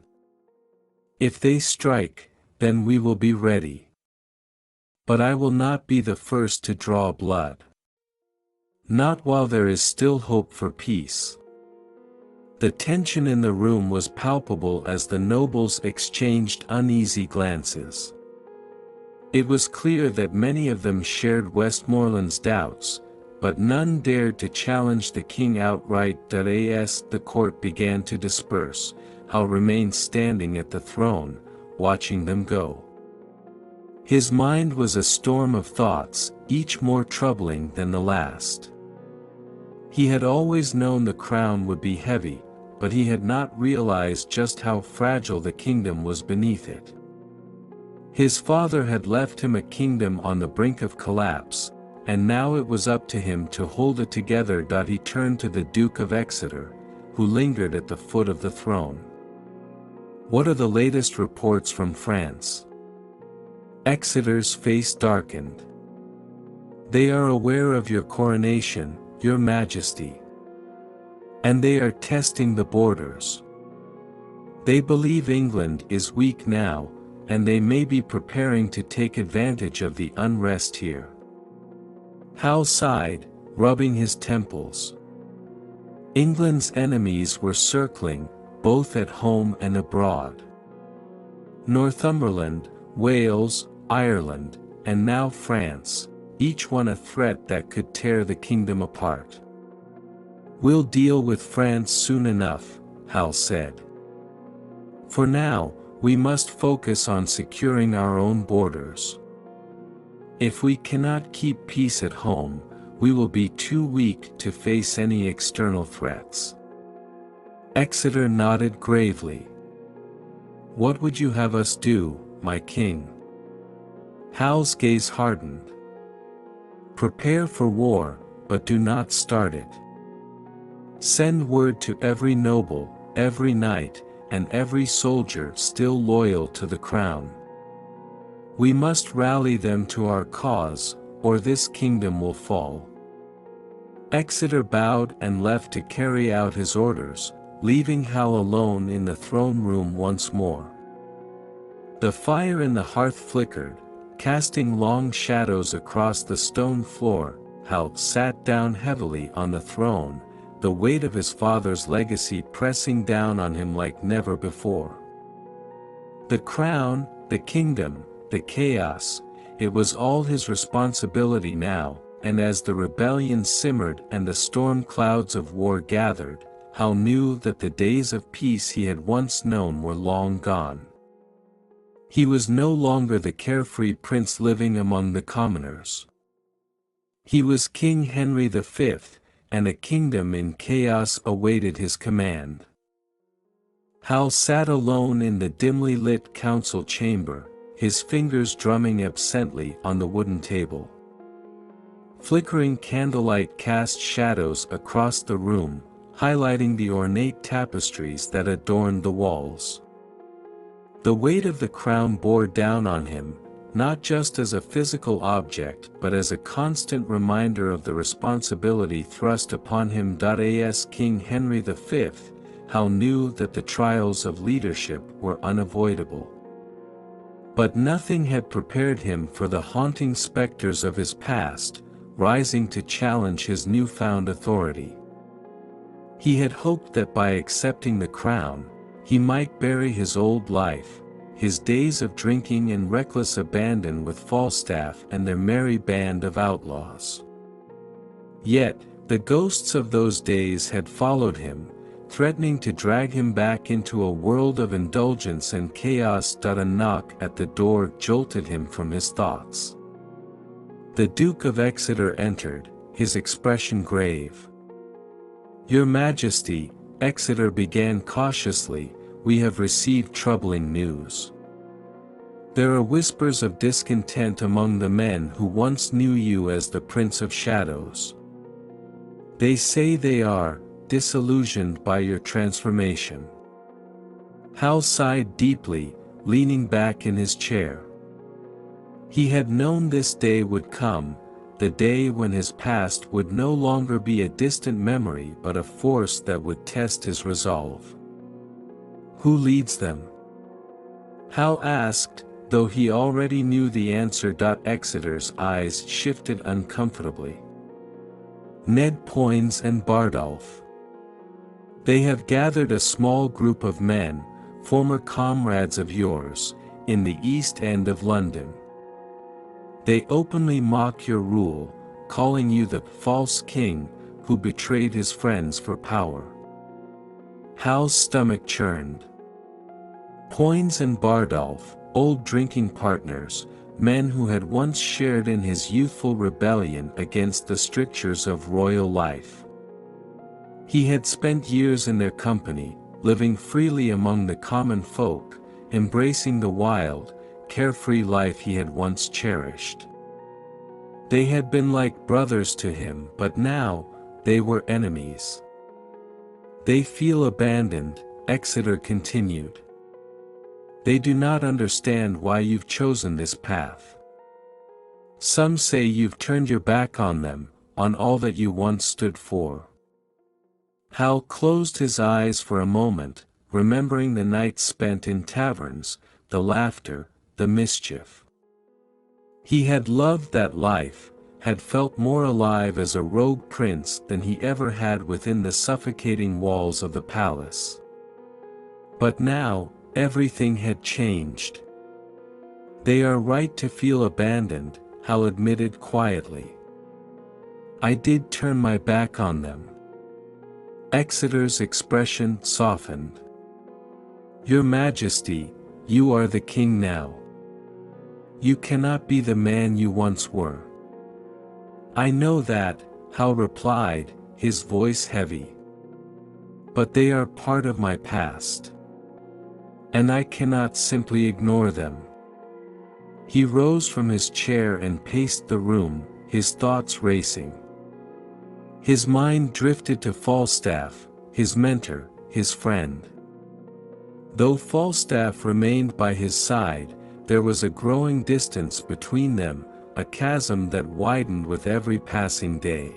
"If they strike, then we will be ready. But I will not be the first to draw blood. Not while there is still hope for peace." The tension in the room was palpable as the nobles exchanged uneasy glances. It was clear that many of them shared Westmoreland's doubts, but none dared to challenge the king outright. As the court began to disperse, Hal remained standing at the throne, watching them go. His mind was a storm of thoughts, each more troubling than the last. He had always known the crown would be heavy, but he had not realized just how fragile the kingdom was beneath it. His father had left him a kingdom on the brink of collapse, and now it was up to him to hold it together. He turned to the Duke of Exeter, who lingered at the foot of the throne. "What are the latest reports from France?" Exeter's face darkened. "They are aware of your coronation, Your Majesty. And they are testing the borders. They believe England is weak now, and they may be preparing to take advantage of the unrest here." Hal sighed, rubbing his temples. England's enemies were circling, both at home and abroad. Northumberland, Wales, Ireland, and now France, each one a threat that could tear the kingdom apart. "We'll deal with France soon enough," Hal said. "For now, we must focus on securing our own borders. If we cannot keep peace at home, we will be too weak to face any external threats." Exeter nodded gravely. "What would you have us do, my king?" Hal's gaze hardened. "Prepare for war, but do not start it. Send word to every noble, every knight, and every soldier still loyal to the crown. We must rally them to our cause, or this kingdom will fall." Exeter bowed and left to carry out his orders, leaving Hal alone in the throne room once more. The fire in the hearth flickered, casting long shadows across the stone floor. Hal sat down heavily on the throne, the weight of his father's legacy pressing down on him like never before. The crown, the kingdom, the chaos, it was all his responsibility now, and as the rebellion simmered and the storm clouds of war gathered, Hal knew that the days of peace he had once known were long gone. He was no longer the carefree prince living among the commoners. He was King Henry V, and a kingdom in chaos awaited his command. Hal sat alone in the dimly lit council chamber, his fingers drumming absently on the wooden table. Flickering candlelight cast shadows across the room, highlighting the ornate tapestries that adorned the walls. The weight of the crown bore down on him, not just as a physical object but as a constant reminder of the responsibility thrust upon him. As King Henry V, Hal knew that the trials of leadership were unavoidable. But nothing had prepared him for the haunting specters of his past, rising to challenge his newfound authority. He had hoped that by accepting the crown, he might bury his old life, his days of drinking and reckless abandon with Falstaff and their merry band of outlaws. Yet, the ghosts of those days had followed him, threatening to drag him back into a world of indulgence and chaos. A knock at the door jolted him from his thoughts. The Duke of Exeter entered, his expression grave. "Your Majesty," Exeter began cautiously, "we have received troubling news. There are whispers of discontent among the men who once knew you as the Prince of Shadows. They say they are disillusioned by your transformation." Hal sighed deeply, leaning back in his chair. He had known this day would come, the day when his past would no longer be a distant memory but a force that would test his resolve. "Who leads them?" Hal asked, though he already knew the answer. Exeter's eyes shifted uncomfortably. "Ned Poins and Bardolph. They have gathered a small group of men, former comrades of yours, in the East End of London. They openly mock your rule, calling you the false king who betrayed his friends for power." Hal's stomach churned. Poins and Bardolph, old drinking partners, men who had once shared in his youthful rebellion against the strictures of royal life. He had spent years in their company, living freely among the common folk, embracing the wild, carefree life he had once cherished. They had been like brothers to him, but now, they were enemies. They feel abandoned, Exeter continued. They do not understand why you've chosen this path. Some say you've turned your back on them, on all that you once stood for. Hal closed his eyes for a moment, remembering the nights spent in taverns, the laughter, the mischief. He had loved that life, had felt more alive as a rogue prince than he ever had within the suffocating walls of the palace. But now, everything had changed. They are right to feel abandoned, Hal admitted quietly. I did turn my back on them. Exeter's expression softened. Your Majesty, you are the king now. You cannot be the man you once were. I know that, Hal replied, his voice heavy. But they are part of my past. And I cannot simply ignore them. He rose from his chair and paced the room, his thoughts racing. His mind drifted to Falstaff, his mentor, his friend. Though Falstaff remained by his side, there was a growing distance between them, a chasm that widened with every passing day.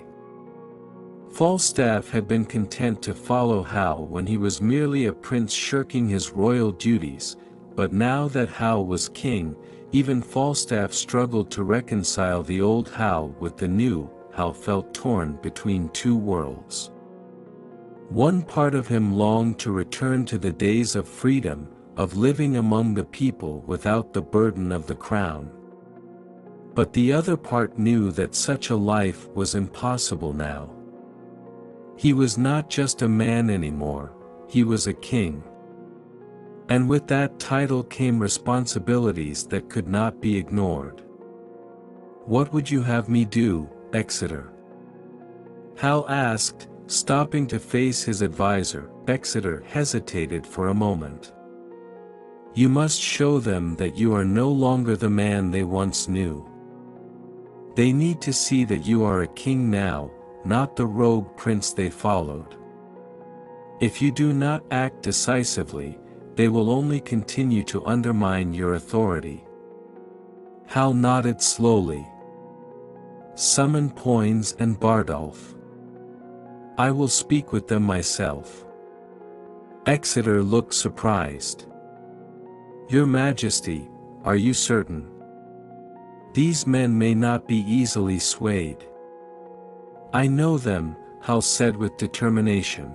Falstaff had been content to follow Hal when he was merely a prince shirking his royal duties, but now that Hal was king, even Falstaff struggled to reconcile the old Hal with the new. Hal felt torn between two worlds. One part of him longed to return to the days of freedom, of living among the people without the burden of the crown. But the other part knew that such a life was impossible now. He was not just a man anymore, he was a king. And with that title came responsibilities that could not be ignored. What would you have me do, Exeter? Hal asked, stopping to face his advisor. Exeter hesitated for a moment. You must show them that you are no longer the man they once knew. They need to see that you are a king now, not the rogue prince they followed. If you do not act decisively, they will only continue to undermine your authority. Hal nodded slowly. Summon Poins and Bardolph. I will speak with them myself. Exeter looked surprised. Your Majesty, are you certain? These men may not be easily swayed. I know them, Hal said with determination.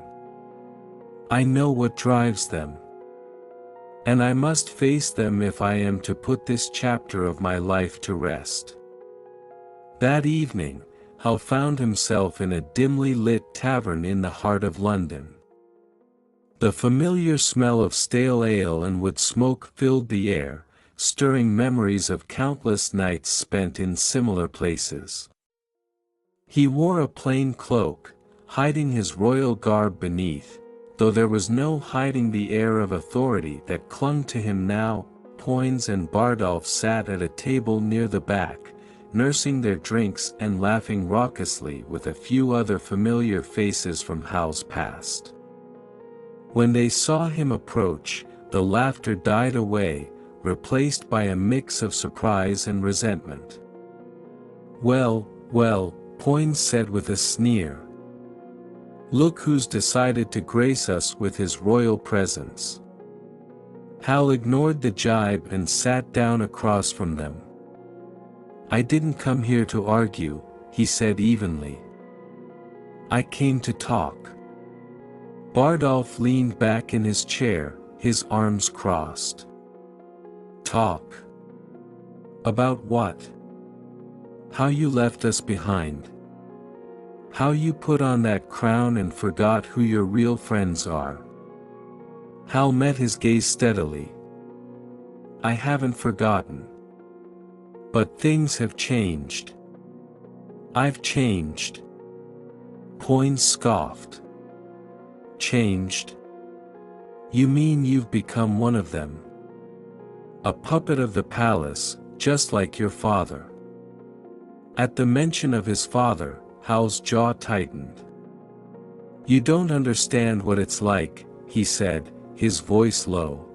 I know what drives them. And I must face them if I am to put this chapter of my life to rest. That evening, Hal found himself in a dimly lit tavern in the heart of London. The familiar smell of stale ale and wood smoke filled the air, stirring memories of countless nights spent in similar places. He wore a plain cloak, hiding his royal garb beneath, though there was no hiding the air of authority that clung to him now. Poins and Bardolph sat at a table near the back, nursing their drinks and laughing raucously with a few other familiar faces from Hal's past. When they saw him approach, the laughter died away, replaced by a mix of surprise and resentment. Well, well, Poins said with a sneer. Look who's decided to grace us with his royal presence. Hal ignored the jibe and sat down across from them. I didn't come here to argue, he said evenly. I came to talk. Bardolph leaned back in his chair, his arms crossed. Talk? About what? How you left us behind. How you put on that crown and forgot who your real friends are. Hal met his gaze steadily. I haven't forgotten. But things have changed. I've changed. Poins scoffed. changed? You mean you've become one of them? A puppet of the palace, just like your father. At the mention of his father, Hal's jaw tightened. You don't understand what it's like, he said, his voice low.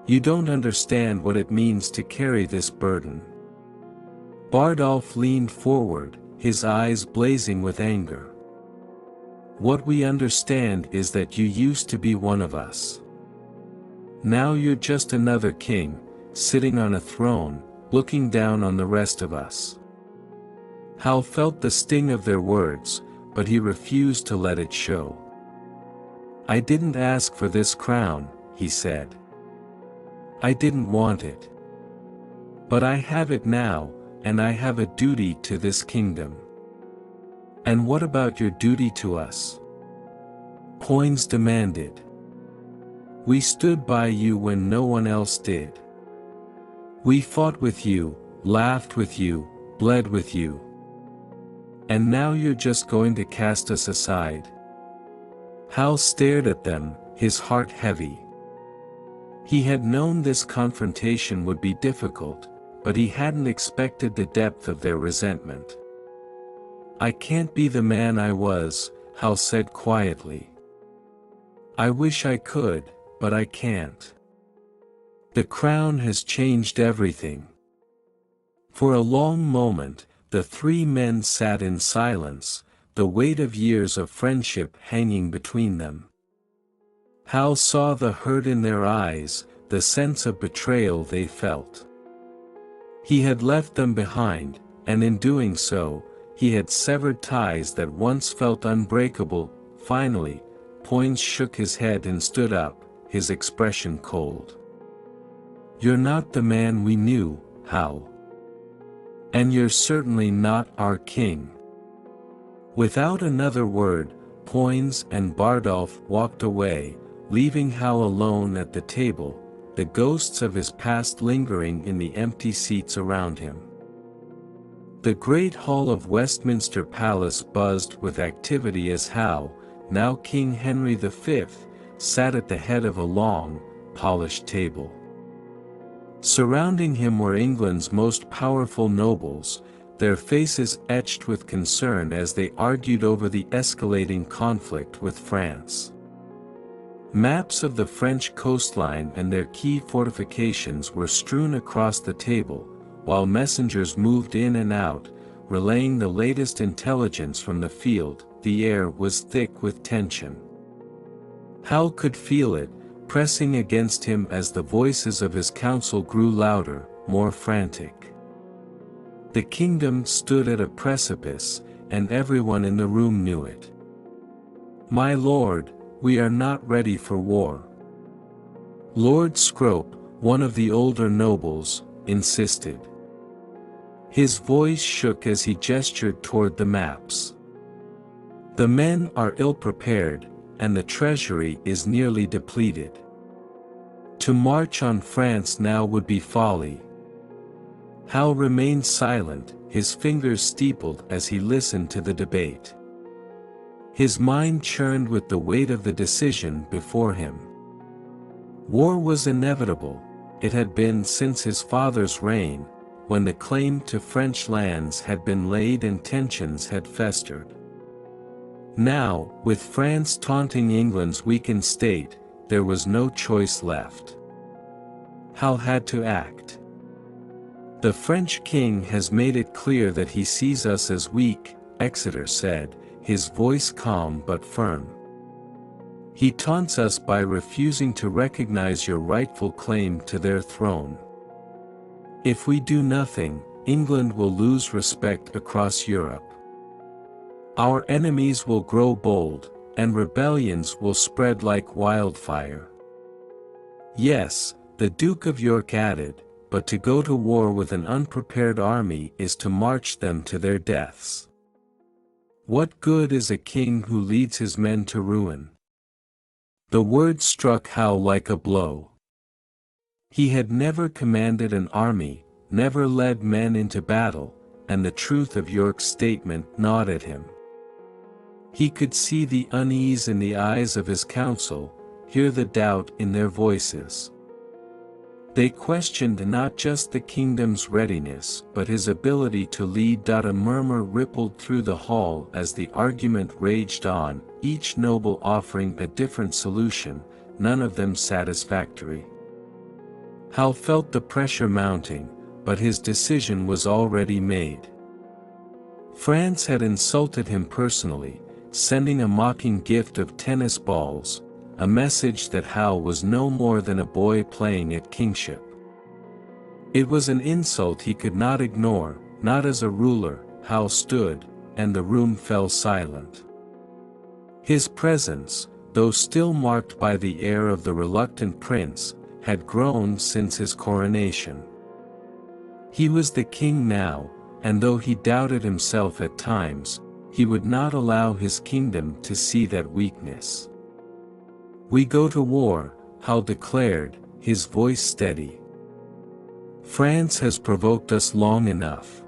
You don't understand what it means to carry this burden. Bardolph leaned forward, his eyes blazing with anger. What we understand is that you used to be one of us. Now you're just another king, sitting on a throne, looking down on the rest of us. Hal felt the sting of their words, but he refused to let it show. I didn't ask for this crown, he said. I didn't want it. But I have it now, and I have a duty to this kingdom. And what about your duty to us? Poins demanded. We stood by you when no one else did. We fought with you, laughed with you, bled with you. And now you're just going to cast us aside? Hal stared at them, his heart heavy. He had known this confrontation would be difficult, but he hadn't expected the depth of their resentment. I can't be the man I was, Hal said quietly. I wish I could, but I can't. The crown has changed everything. For a long moment, the three men sat in silence, the weight of years of friendship hanging between them. Hal saw the hurt in their eyes, the sense of betrayal they felt. He had left them behind, and in doing so, he had severed ties that once felt unbreakable. Finally, Poins shook his head and stood up, his expression cold. You're not the man we knew, Hal. And you're certainly not our king. Without another word, Poins and Bardolph walked away, leaving Hal alone at the table, the ghosts of his past lingering in the empty seats around him. The great hall of Westminster Palace buzzed with activity as Hal, now King Henry V, sat at the head of a long, polished table. Surrounding him were England's most powerful nobles, their faces etched with concern as they argued over the escalating conflict with France. Maps of the French coastline and their key fortifications were strewn across the table, while messengers moved in and out, relaying the latest intelligence from the field. The air was thick with tension. Hal could feel it, pressing against him as the voices of his council grew louder, more frantic. The kingdom stood at a precipice, and everyone in the room knew it. My lord, we are not ready for war. Lord Scrope, one of the older nobles, insisted. His voice shook as he gestured toward the maps. The men are ill-prepared, and the treasury is nearly depleted. To march on France now would be folly. Hal remained silent, his fingers steepled as he listened to the debate. His mind churned with the weight of the decision before him. War was inevitable. It had been since his father's reign, when the claim to French lands had been laid and tensions had festered. Now, with France taunting England's weakened state, there was no choice left. Hal had to act. The French king has made it clear that he sees us as weak, Exeter said, his voice calm but firm. He taunts us by refusing to recognize your rightful claim to their throne. If we do nothing, England will lose respect across Europe. Our enemies will grow bold, and rebellions will spread like wildfire. Yes, the Duke of York added, but to go to war with an unprepared army is to march them to their deaths. What good is a king who leads his men to ruin? The word struck Hal like a blow. He had never commanded an army, never led men into battle, and the truth of York's statement gnawed at him. He could see the unease in the eyes of his council, hear the doubt in their voices. They questioned not just the kingdom's readiness but his ability to lead. A murmur rippled through the hall as the argument raged on, each noble offering a different solution, none of them satisfactory. Hal felt the pressure mounting, but his decision was already made. France had insulted him personally, sending a mocking gift of tennis balls, a message that Hal was no more than a boy playing at kingship. It was an insult he could not ignore. Not as a ruler. Hal stood, and the room fell silent. His presence, though still marked by the air of the reluctant prince, had grown since his coronation. He was the king now, and though he doubted himself at times, he would not allow his kingdom to see that weakness. "We go to war," Hal declared, his voice steady. "France has provoked us long enough.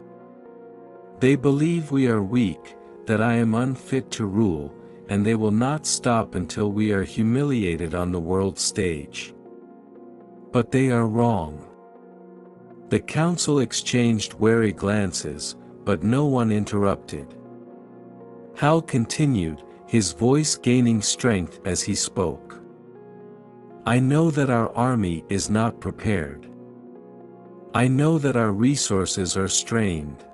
They believe we are weak, that I am unfit to rule, and they will not stop until we are humiliated on the world stage. But they are wrong." The council exchanged wary glances, but no one interrupted. Hal continued, his voice gaining strength as he spoke. "I know that our army is not prepared. I know that our resources are strained.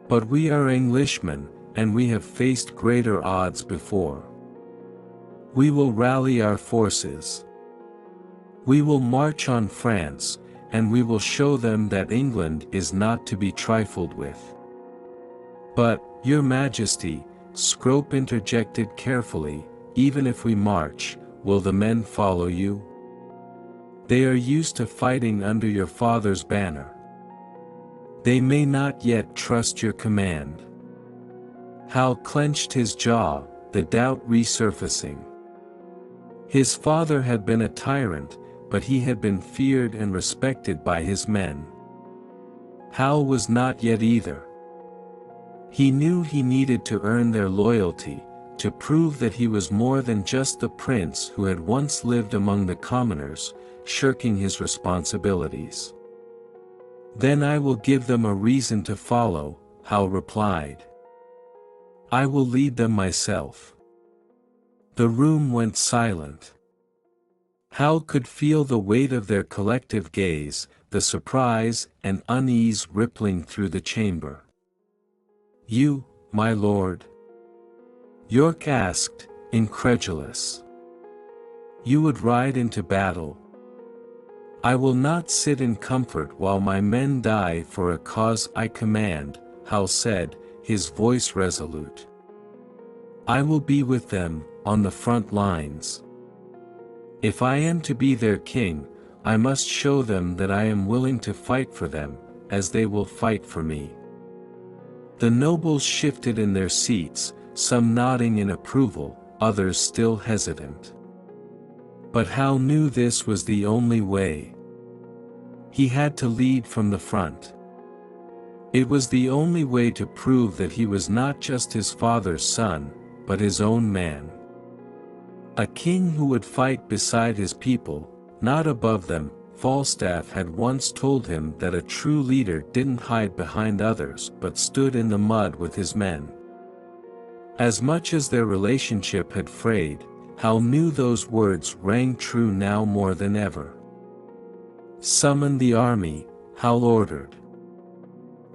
But we are Englishmen, and we have faced greater odds before. We will rally our forces. We will march on France, and we will show them that England is not to be trifled with." "But, Your Majesty," Scrope interjected carefully, "even if we march, will the men follow you? They are used to fighting under your father's banner. They may not yet trust your command." Hal clenched his jaw, the doubt resurfacing. His father had been a tyrant, but he had been feared and respected by his men. Hal was not yet either. He knew he needed to earn their loyalty, to prove that he was more than just the prince who had once lived among the commoners, shirking his responsibilities. "Then I will give them a reason to follow," Hal replied. "I will lead them myself." The room went silent. Hal could feel the weight of their collective gaze, the surprise and unease rippling through the chamber. "You, my lord?" York asked, incredulous. "You would ride into battle?" "I will not sit in comfort while my men die for a cause I command," Hal said, his voice resolute. "I will be with them, on the front lines. If I am to be their king, I must show them that I am willing to fight for them, as they will fight for me." The nobles shifted in their seats, some nodding in approval, others still hesitant. But Hal knew this was the only way. He had to lead from the front. It was the only way to prove that he was not just his father's son, but his own man. A king who would fight beside his people, not above them. Falstaff had once told him that a true leader didn't hide behind others but stood in the mud with his men. As much as their relationship had frayed, Hal knew those words rang true now more than ever. "Summon the army," Hal ordered.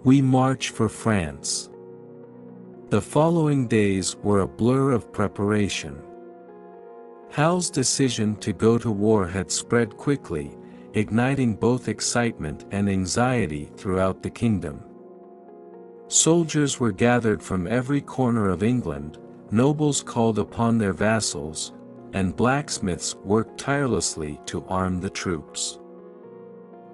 "We march for France." The following days were a blur of preparation. Hal's decision to go to war had spread quickly, igniting both excitement and anxiety throughout the kingdom. Soldiers were gathered from every corner of England, nobles called upon their vassals, and blacksmiths worked tirelessly to arm the troops.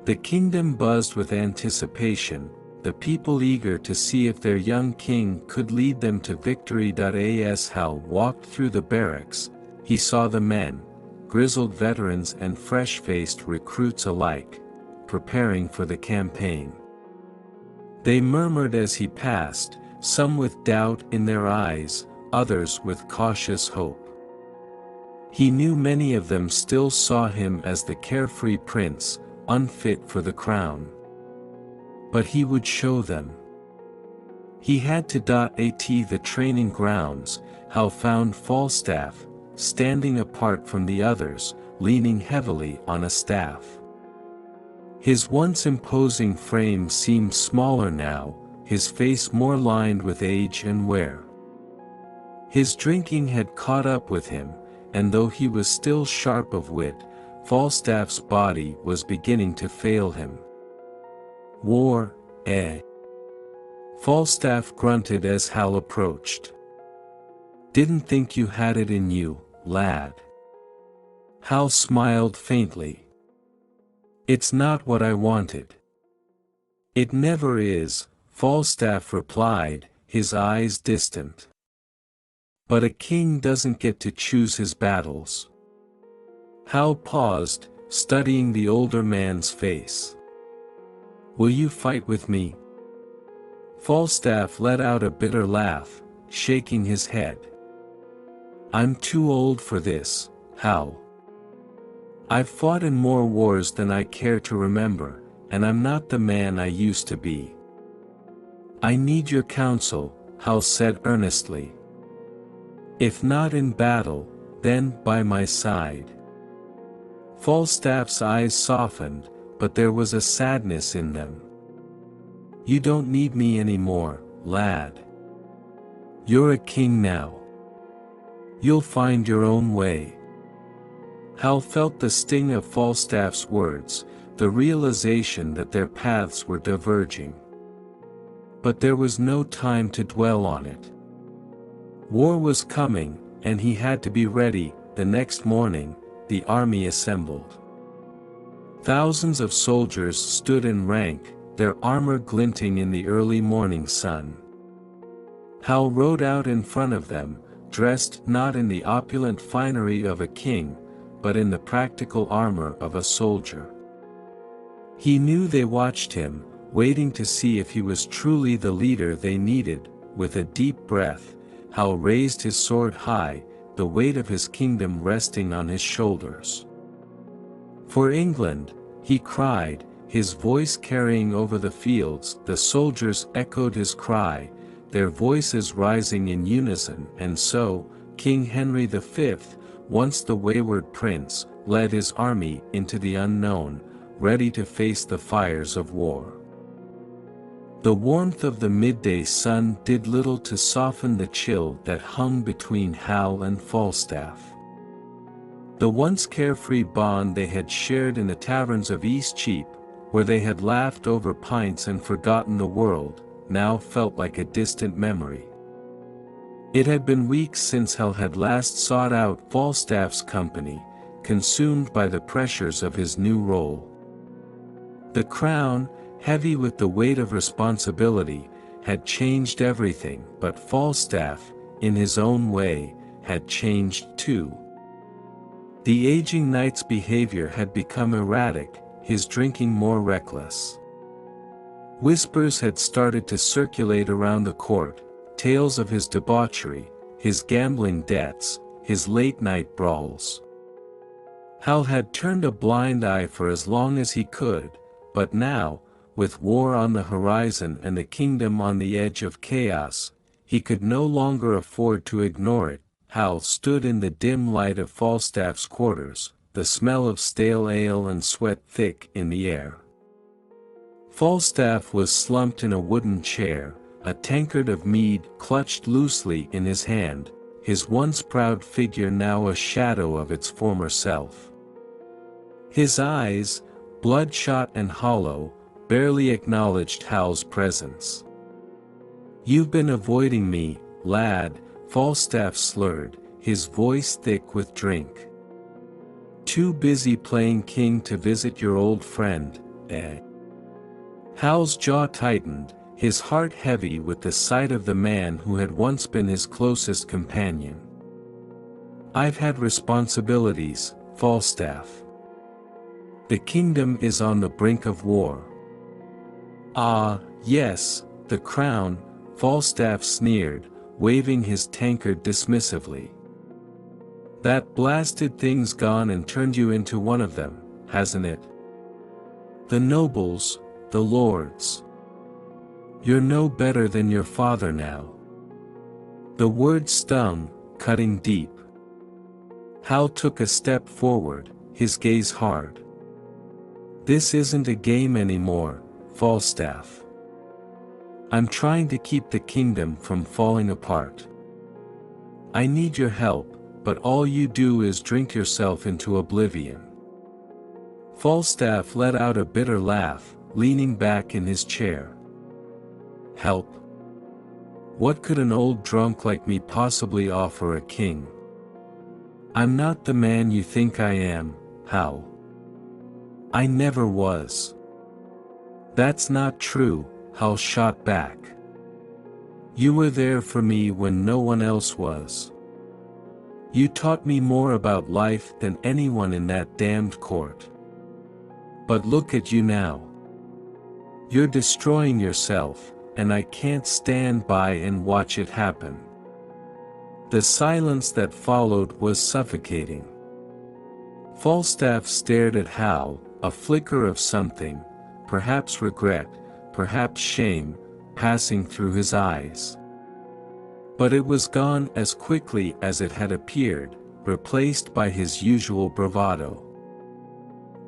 The kingdom buzzed with anticipation, the people eager to see if their young king could lead them to victory. As Hal walked through the barracks, he saw the men, grizzled veterans and fresh-faced recruits alike, preparing for the campaign. They murmured as he passed, some with doubt in their eyes, others with cautious hope. He knew many of them still saw him as the carefree prince, unfit for the crown. But he would show them. He had to the training grounds. Hal found Falstaff, standing apart from the others, leaning heavily on a staff. His once imposing frame seemed smaller now, his face more lined with age and wear. His drinking had caught up with him, and though he was still sharp of wit, Falstaff's body was beginning to fail him. "War, eh?" Falstaff grunted as Hal approached. "Didn't think you had it in you, lad." Hal smiled faintly. "It's not what I wanted." "It never is," Falstaff replied, his eyes distant. "But a king doesn't get to choose his battles." Hal paused, studying the older man's face. "Will you fight with me?" Falstaff let out a bitter laugh, shaking his head. "I'm too old for this, Hal. I've fought in more wars than I care to remember, and I'm not the man I used to be." "I need your counsel," Hal said earnestly. "If not in battle, then by my side." Falstaff's eyes softened, but there was a sadness in them. "You don't need me anymore, lad. You're a king now. You'll find your own way." Hal felt the sting of Falstaff's words, the realization that their paths were diverging. But there was no time to dwell on it. War was coming, and he had to be ready. The next morning, the army assembled. Thousands of soldiers stood in rank, their armor glinting in the early morning sun. Hal rode out in front of them, dressed not in the opulent finery of a king, but in the practical armor of a soldier. He knew they watched him, waiting to see if he was truly the leader they needed. With a deep breath, Hal raised his sword high, the weight of his kingdom resting on his shoulders. "For England," he cried, his voice carrying over the fields. The soldiers echoed his cry, their voices rising in unison. And so, King Henry V, once the wayward prince, led his army into the unknown, ready to face the fires of war. The warmth of the midday sun did little to soften the chill that hung between Hal and Falstaff. The once carefree bond they had shared in the taverns of Eastcheap, where they had laughed over pints and forgotten the world, now felt like a distant memory. It had been weeks since Hal had last sought out Falstaff's company, consumed by the pressures of his new role. The crown, heavy with the weight of responsibility, had changed everything, but Falstaff, in his own way, had changed too. The aging knight's behavior had become erratic, his drinking more reckless. Whispers had started to circulate around the court, tales of his debauchery, his gambling debts, his late-night brawls. Hal had turned a blind eye for as long as he could, but now, with war on the horizon and the kingdom on the edge of chaos, he could no longer afford to ignore it. Hal stood in the dim light of Falstaff's quarters, the smell of stale ale and sweat thick in the air. Falstaff was slumped in a wooden chair, a tankard of mead clutched loosely in his hand, his once proud figure now a shadow of its former self. His eyes, bloodshot and hollow, barely acknowledged Hal's presence. "You've been avoiding me, lad," Falstaff slurred, his voice thick with drink. "Too busy playing king to visit your old friend, eh?" Hal's jaw tightened, his heart heavy with the sight of the man who had once been his closest companion. "I've had responsibilities, Falstaff. The kingdom is on the brink of war." "Ah, yes, the crown," Falstaff sneered, waving his tankard dismissively. That blasted thing's gone and turned you into one of them, hasn't it? The nobles, the lords. You're no better than your father now. The word stung, cutting deep. Hal took a step forward, his gaze hard. This isn't a game anymore, Falstaff. I'm trying to keep the kingdom from falling apart. I need your help, but all you do is drink yourself into oblivion. Falstaff let out a bitter laugh, leaning back in his chair. Help? What could an old drunk like me possibly offer a king? I'm not the man you think I am, Hal. I never was. That's not true, Hal shot back. You were there for me when no one else was. You taught me more about life than anyone in that damned court. But look at you now. You're destroying yourself, and I can't stand by and watch it happen. The silence that followed was suffocating. Falstaff stared at Hal, a flicker of something, perhaps regret, perhaps shame, passing through his eyes. But it was gone as quickly as it had appeared, replaced by his usual bravado.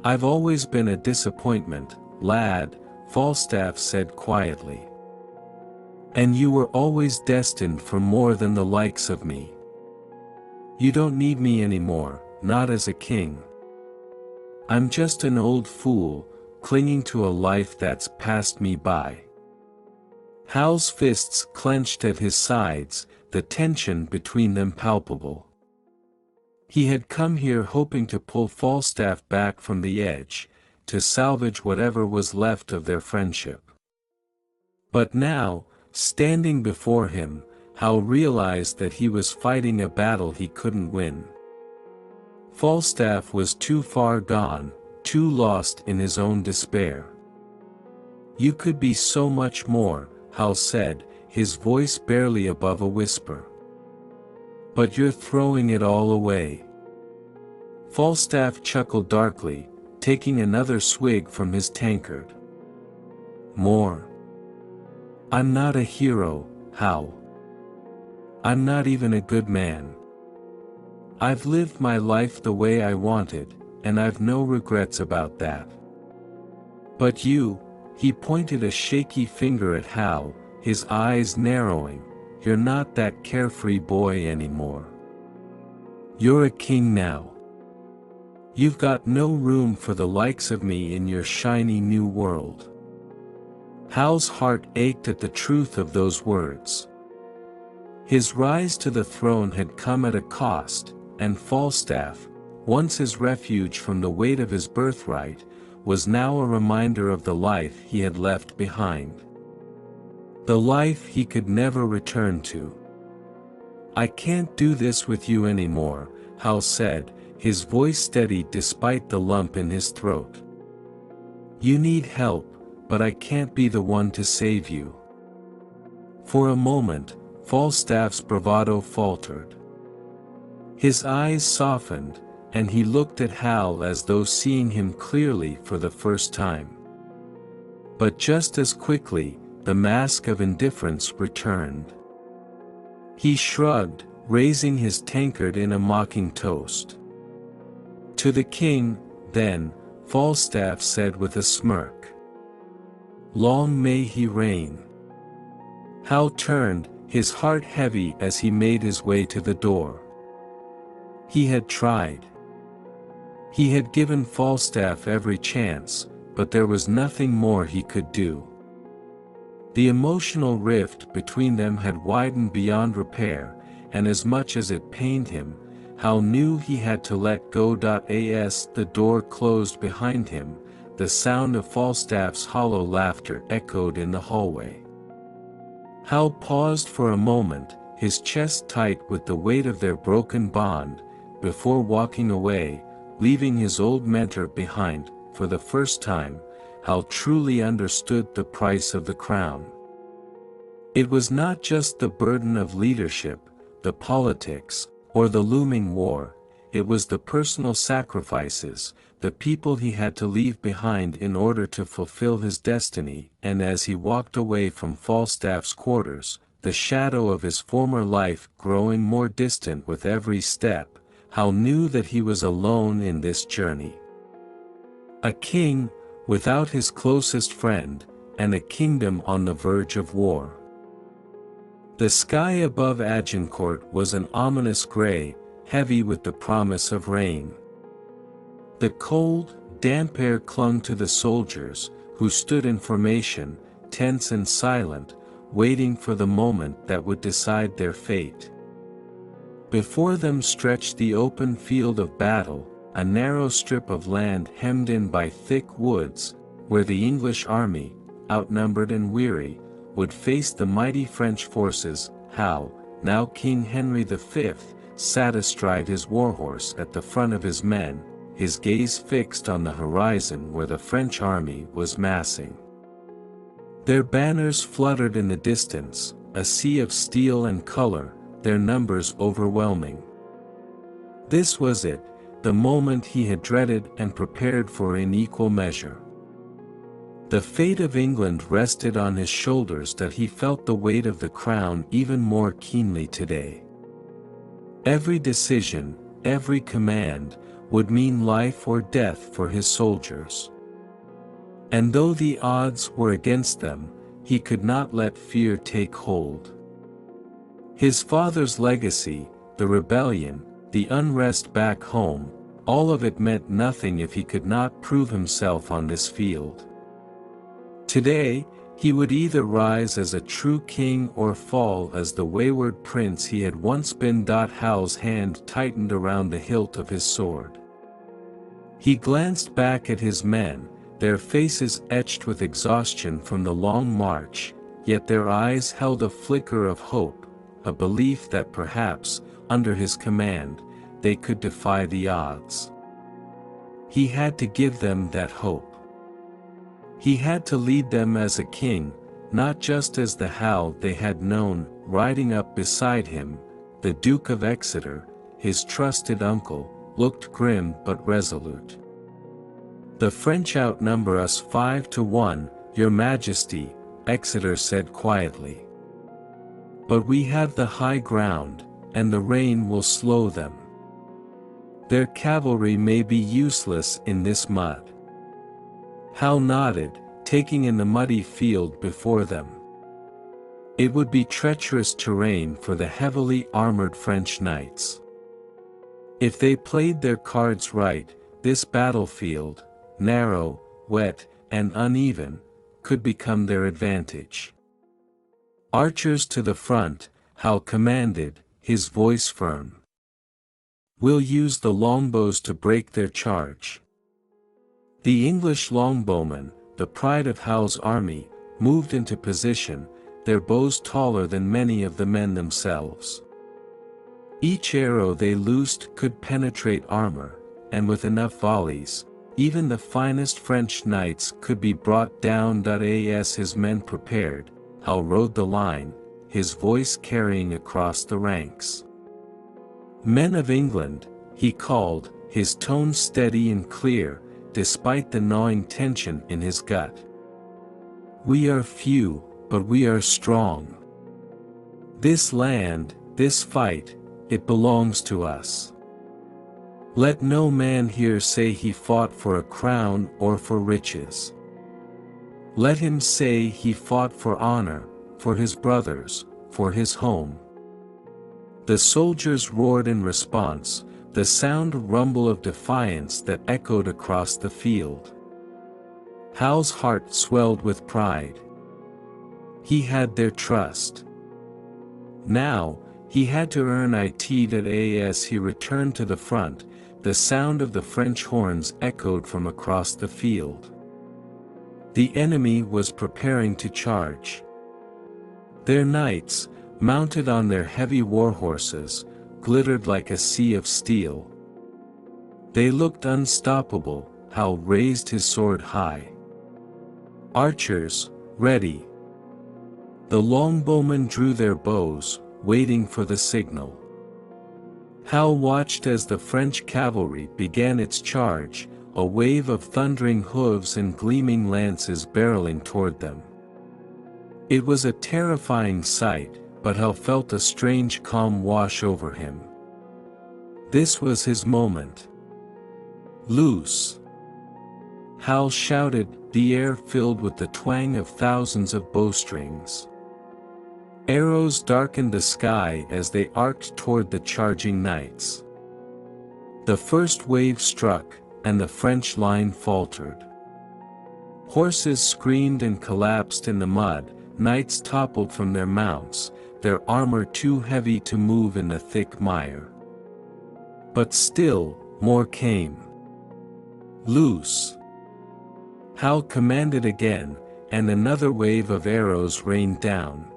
I've always been a disappointment, lad, Falstaff said quietly. And you were always destined for more than the likes of me. You don't need me anymore, not as a king. I'm just an old fool, clinging to a life that's passed me by. Hal's fists clenched at his sides, the tension between them palpable. He had come here hoping to pull Falstaff back from the edge, to salvage whatever was left of their friendship. But now, standing before him, Hal realized that he was fighting a battle he couldn't win. Falstaff was too far gone, too lost in his own despair. You could be so much more, Hal said, his voice barely above a whisper. But you're throwing it all away. Falstaff chuckled darkly, taking another swig from his tankard. More. I'm not a hero, Hal. I'm not even a good man. I've lived my life the way I wanted, and I've no regrets about that. But you, he pointed a shaky finger at Hal, his eyes narrowing, you're not that carefree boy anymore. You're a king now. You've got no room for the likes of me in your shiny new world. Hal's heart ached at the truth of those words. His rise to the throne had come at a cost, and Falstaff, once his refuge from the weight of his birthright, was now a reminder of the life he had left behind. The life he could never return to. I can't do this with you anymore, Hal said, his voice steady despite the lump in his throat. You need help, but I can't be the one to save you. For a moment, Falstaff's bravado faltered. His eyes softened, and he looked at Hal as though seeing him clearly for the first time. But just as quickly, the mask of indifference returned. He shrugged, raising his tankard in a mocking toast. To the king, then, Falstaff said with a smirk. Long may he reign. Hal turned, his heart heavy as he made his way to the door. He had tried. He had given Falstaff every chance, but there was nothing more he could do. The emotional rift between them had widened beyond repair, and as much as it pained him, Hal knew he had to let go. As the door closed behind him, the sound of Falstaff's hollow laughter echoed in the hallway. Hal paused for a moment, his chest tight with the weight of their broken bond, before walking away, leaving his old mentor behind. For the first time, Hal truly understood the price of the crown. It was not just the burden of leadership, the politics, or the looming war, it was the personal sacrifices, the people he had to leave behind in order to fulfill his destiny, and as he walked away from Falstaff's quarters, the shadow of his former life growing more distant with every step, Hal knew that he was alone in this journey. A king, without his closest friend, and a kingdom on the verge of war. The sky above Agincourt was an ominous gray, heavy with the promise of rain. The cold, damp air clung to the soldiers, who stood in formation, tense and silent, waiting for the moment that would decide their fate. Before them stretched the open field of battle, a narrow strip of land hemmed in by thick woods, where the English army, outnumbered and weary, would face the mighty French forces. Hal, now King Henry V, sat astride his warhorse at the front of his men, his gaze fixed on the horizon where the French army was massing. Their banners fluttered in the distance, a sea of steel and color, their numbers overwhelming. This was it, the moment he had dreaded and prepared for in equal measure. The fate of England rested on his shoulders, that he felt the weight of the crown even more keenly today. Every decision, every command, would mean life or death for his soldiers. And though the odds were against them, he could not let fear take hold. His father's legacy, the rebellion, the unrest back home, all of it meant nothing if he could not prove himself on this field. Today, he would either rise as a true king or fall as the wayward prince he had once been. Hal's hand tightened around the hilt of his sword. He glanced back at his men, their faces etched with exhaustion from the long march, yet their eyes held a flicker of hope, a belief that perhaps, under his command, they could defy the odds. He had to give them that hope. He had to lead them as a king, not just as the Hal they had known. Riding up beside him, the Duke of Exeter, his trusted uncle, looked grim but resolute. "The French outnumber us 5-1, Your Majesty," Exeter said quietly. "But we have the high ground, and the rain will slow them. Their cavalry may be useless in this mud." Hal nodded, taking in the muddy field before them. It would be treacherous terrain for the heavily armored French knights. If they played their cards right, this battlefield, narrow, wet, and uneven, could become their advantage. "Archers to the front," Hal commanded, his voice firm. "We'll use the longbows to break their charge." The English longbowmen, the pride of Hal's army, moved into position, their bows taller than many of the men themselves. Each arrow they loosed could penetrate armor, and with enough volleys, even the finest French knights could be brought down. As his men prepared, Hal rode the line, his voice carrying across the ranks. "Men of England," he called, his tone steady and clear, despite the gnawing tension in his gut. "We are few, but we are strong. This land, this fight, it belongs to us. Let no man here say he fought for a crown or for riches. Let him say he fought for honor, for his brothers, for his home." The soldiers roared in response, the sound rumble of defiance that echoed across the field. Hal's heart swelled with pride. He had their trust. Now, he had to earn it. As he returned to the front, the sound of the French horns echoed from across the field. The enemy was preparing to charge. Their knights, mounted on their heavy war horses, glittered like a sea of steel. They looked unstoppable. Hal raised his sword high. "Archers, ready." The longbowmen drew their bows, waiting for the signal. Hal watched as the French cavalry began its charge, a wave of thundering hooves and gleaming lances barreling toward them. It was a terrifying sight, but Hal felt a strange calm wash over him. This was his moment. "Loose!" Hal shouted, the air filled with the twang of thousands of bowstrings. Arrows darkened the sky as they arced toward the charging knights. The first wave struck, and the French line faltered. Horses screamed and collapsed in the mud, knights toppled from their mounts, their armor too heavy to move in the thick mire. But still, more came. "Loose!" Hal commanded again, and another wave of arrows rained down.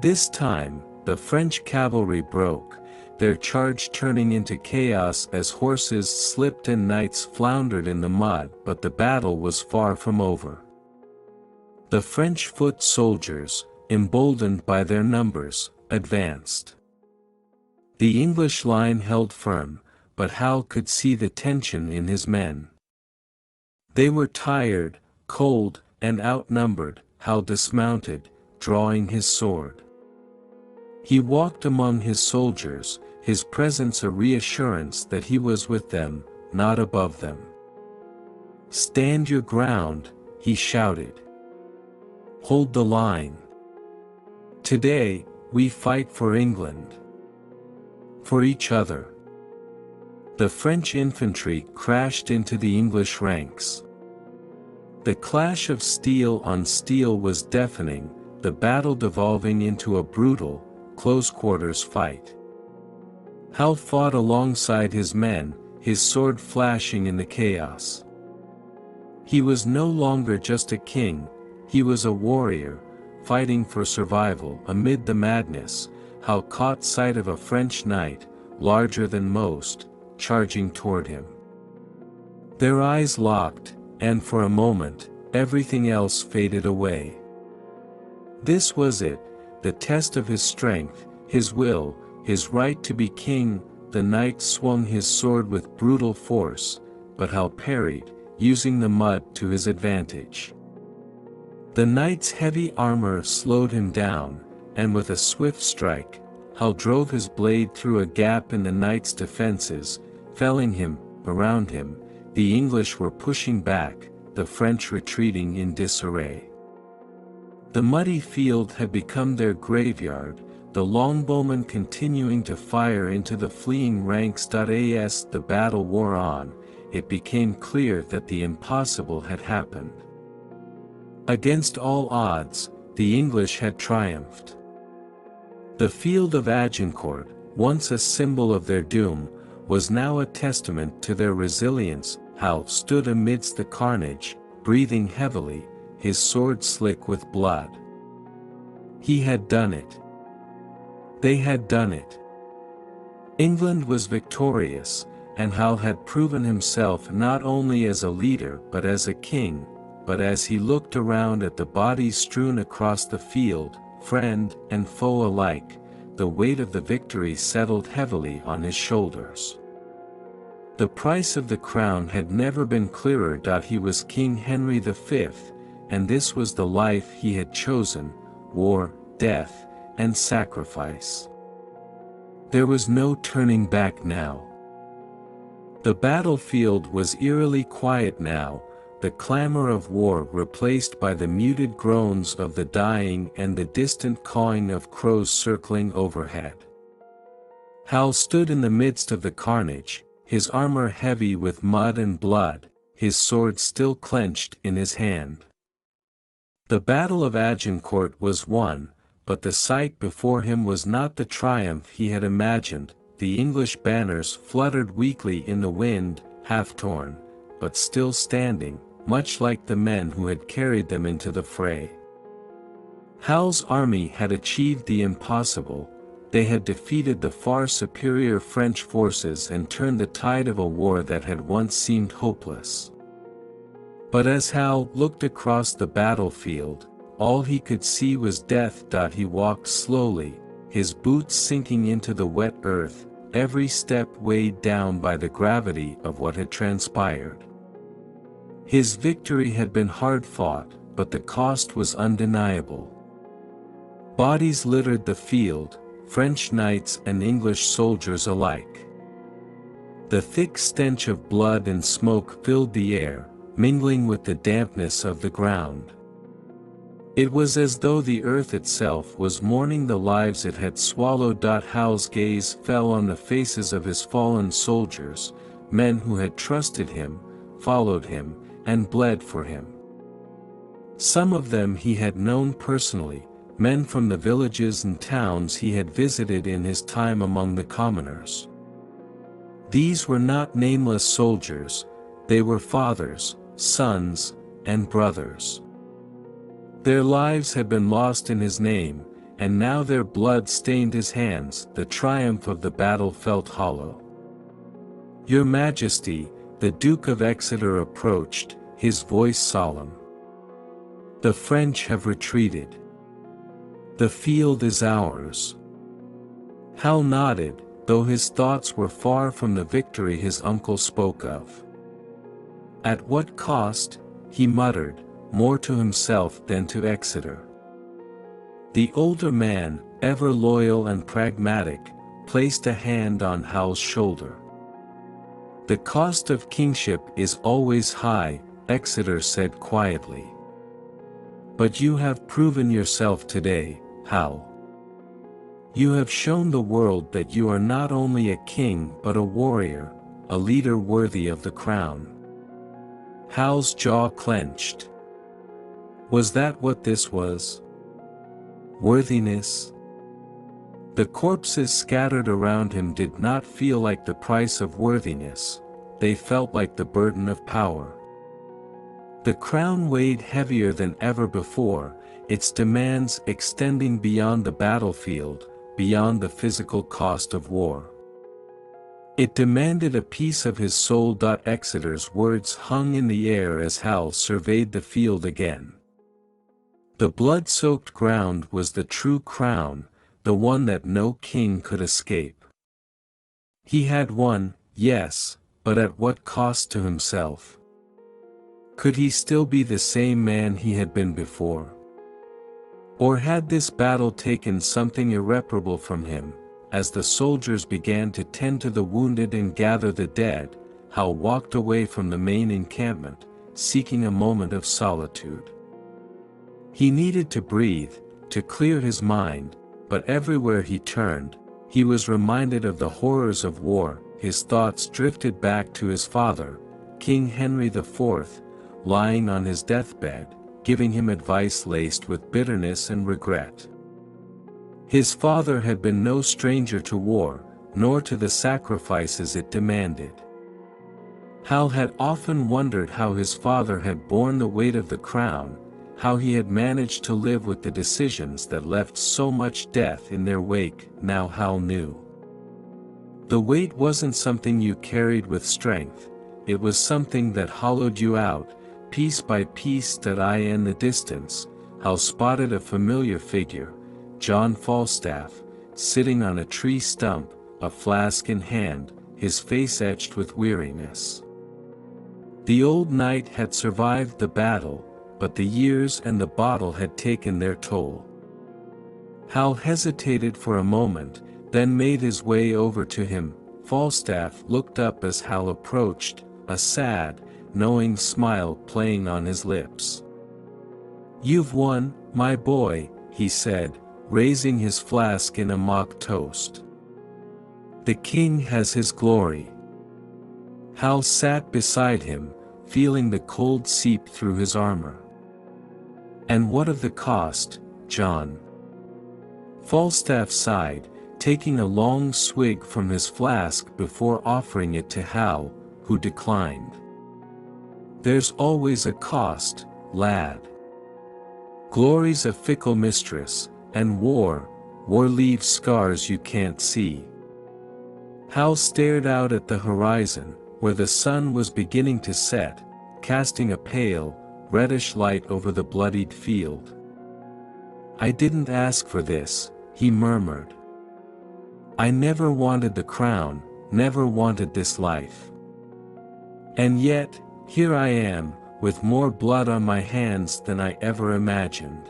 This time, the French cavalry broke, their charge turning into chaos as horses slipped and knights floundered in the mud, but the battle was far from over. The French foot soldiers, emboldened by their numbers, advanced. The English line held firm, but Hal could see the tension in his men. They were tired, cold, and outnumbered. Hal dismounted, drawing his sword. He walked among his soldiers, his presence a reassurance that he was with them, not above them. "Stand your ground," he shouted. "Hold the line. Today, we fight for England. For each other." The French infantry crashed into the English ranks. The clash of steel on steel was deafening, the battle devolving into a brutal, close-quarters fight. Hal fought alongside his men, his sword flashing in the chaos. He was no longer just a king, he was a warrior, fighting for survival amid the madness. Hal caught sight of a French knight, larger than most, charging toward him. Their eyes locked, and for a moment, everything else faded away. This was it, the test of his strength, his will, his right to be king. The knight swung his sword with brutal force, but Hal parried, using the mud to his advantage. The knight's heavy armor slowed him down, and with a swift strike, Hal drove his blade through a gap in the knight's defenses, felling him. Around him, the English were pushing back, the French retreating in disarray. The muddy field had become their graveyard, the longbowmen continuing to fire into the fleeing ranks. As the battle wore on, it became clear that the impossible had happened. Against all odds, the English had triumphed. The field of Agincourt, once a symbol of their doom, was now a testament to their resilience. Hal stood amidst the carnage, breathing heavily, his sword slick with blood. He had done it. They had done it. England was victorious, and Hal had proven himself not only as a leader but as a king. But as he looked around at the bodies strewn across the field, friend and foe alike, the weight of the victory settled heavily on his shoulders. The price of the crown had never been clearer. He was King Henry V, and this was the life he had chosen: war, death, and sacrifice. There was no turning back now. The battlefield was eerily quiet now, the clamor of war replaced by the muted groans of the dying and the distant cawing of crows circling overhead. Hal stood in the midst of the carnage, his armor heavy with mud and blood, his sword still clenched in his hand. The Battle of Agincourt was won, but the sight before him was not the triumph he had imagined. The English banners fluttered weakly in the wind, half torn, but still standing, much like the men who had carried them into the fray. Hal's army had achieved the impossible. They had defeated the far superior French forces and turned the tide of a war that had once seemed hopeless. But as Hal looked across the battlefield, All he could see was death. He walked slowly, his boots sinking into the wet earth, every step weighed down by the gravity of what had transpired. His victory had been hard fought, but the cost was undeniable. Bodies littered the field, French knights and English soldiers alike. The thick stench of blood and smoke filled the air, mingling with the dampness of the ground. It was as though the earth itself was mourning the lives it had swallowed. Hal's gaze fell on the faces of his fallen soldiers, men who had trusted him, followed him, and bled for him. Some of them he had known personally, men from the villages and towns he had visited in his time among the commoners. These were not nameless soldiers, they were fathers, sons, and brothers. Their lives had been lost in his name, and now their blood stained his hands. The triumph of the battle felt hollow. "Your Majesty," the Duke of Exeter approached, his voice solemn. "The French have retreated. The field is ours." Hal nodded, though his thoughts were far from the victory his uncle spoke of. "At what cost?" he muttered, more to himself than to Exeter. The older man, ever loyal and pragmatic, placed a hand on Hal's shoulder. "The cost of kingship is always high," Exeter said quietly. "But you have proven yourself today, Hal. You have shown the world that you are not only a king but a warrior, a leader worthy of the crown." Hal's jaw clenched. Was that what this was? Worthiness? The corpses scattered around him did not feel like the price of worthiness, they felt like the burden of power. The crown weighed heavier than ever before, its demands extending beyond the battlefield, beyond the physical cost of war. It demanded a piece of his soul. Exeter's words hung in the air as Hal surveyed the field again. The blood-soaked ground was the true crown, the one that no king could escape. He had won, yes, but at what cost to himself? Could he still be the same man he had been before? Or had this battle taken something irreparable from him? As the soldiers began to tend to the wounded and gather the dead, Hal walked away from the main encampment, seeking a moment of solitude. He needed to breathe, to clear his mind, but everywhere he turned, he was reminded of the horrors of war. His thoughts drifted back to his father, King Henry IV, lying on his deathbed, giving him advice laced with bitterness and regret. His father had been no stranger to war, nor to the sacrifices it demanded. Hal had often wondered how his father had borne the weight of the crown, how he had managed to live with the decisions that left so much death in their wake. Now Hal knew. The weight wasn't something you carried with strength, it was something that hollowed you out, piece by piece. In the distance, Hal spotted a familiar figure, John Falstaff, sitting on a tree stump, a flask in hand, his face etched with weariness. The old knight had survived the battle, but the years and the bottle had taken their toll. Hal hesitated for a moment, then made his way over to him. Falstaff looked up as Hal approached, a sad, knowing smile playing on his lips. "You've won, my boy," he said, raising his flask in a mock toast. "The king has his glory." Hal sat beside him, feeling the cold seep through his armor. "And what of the cost, John?" Falstaff sighed, taking a long swig from his flask before offering it to Hal, who declined. "There's always a cost, lad. Glory's a fickle mistress, and war leaves scars you can't see." Hal stared out at the horizon, where the sun was beginning to set, casting a pale, reddish light over the bloodied field. I didn't ask for this, he murmured. I never wanted the crown, never wanted this life. And yet, here I am, with more blood on my hands than I ever imagined.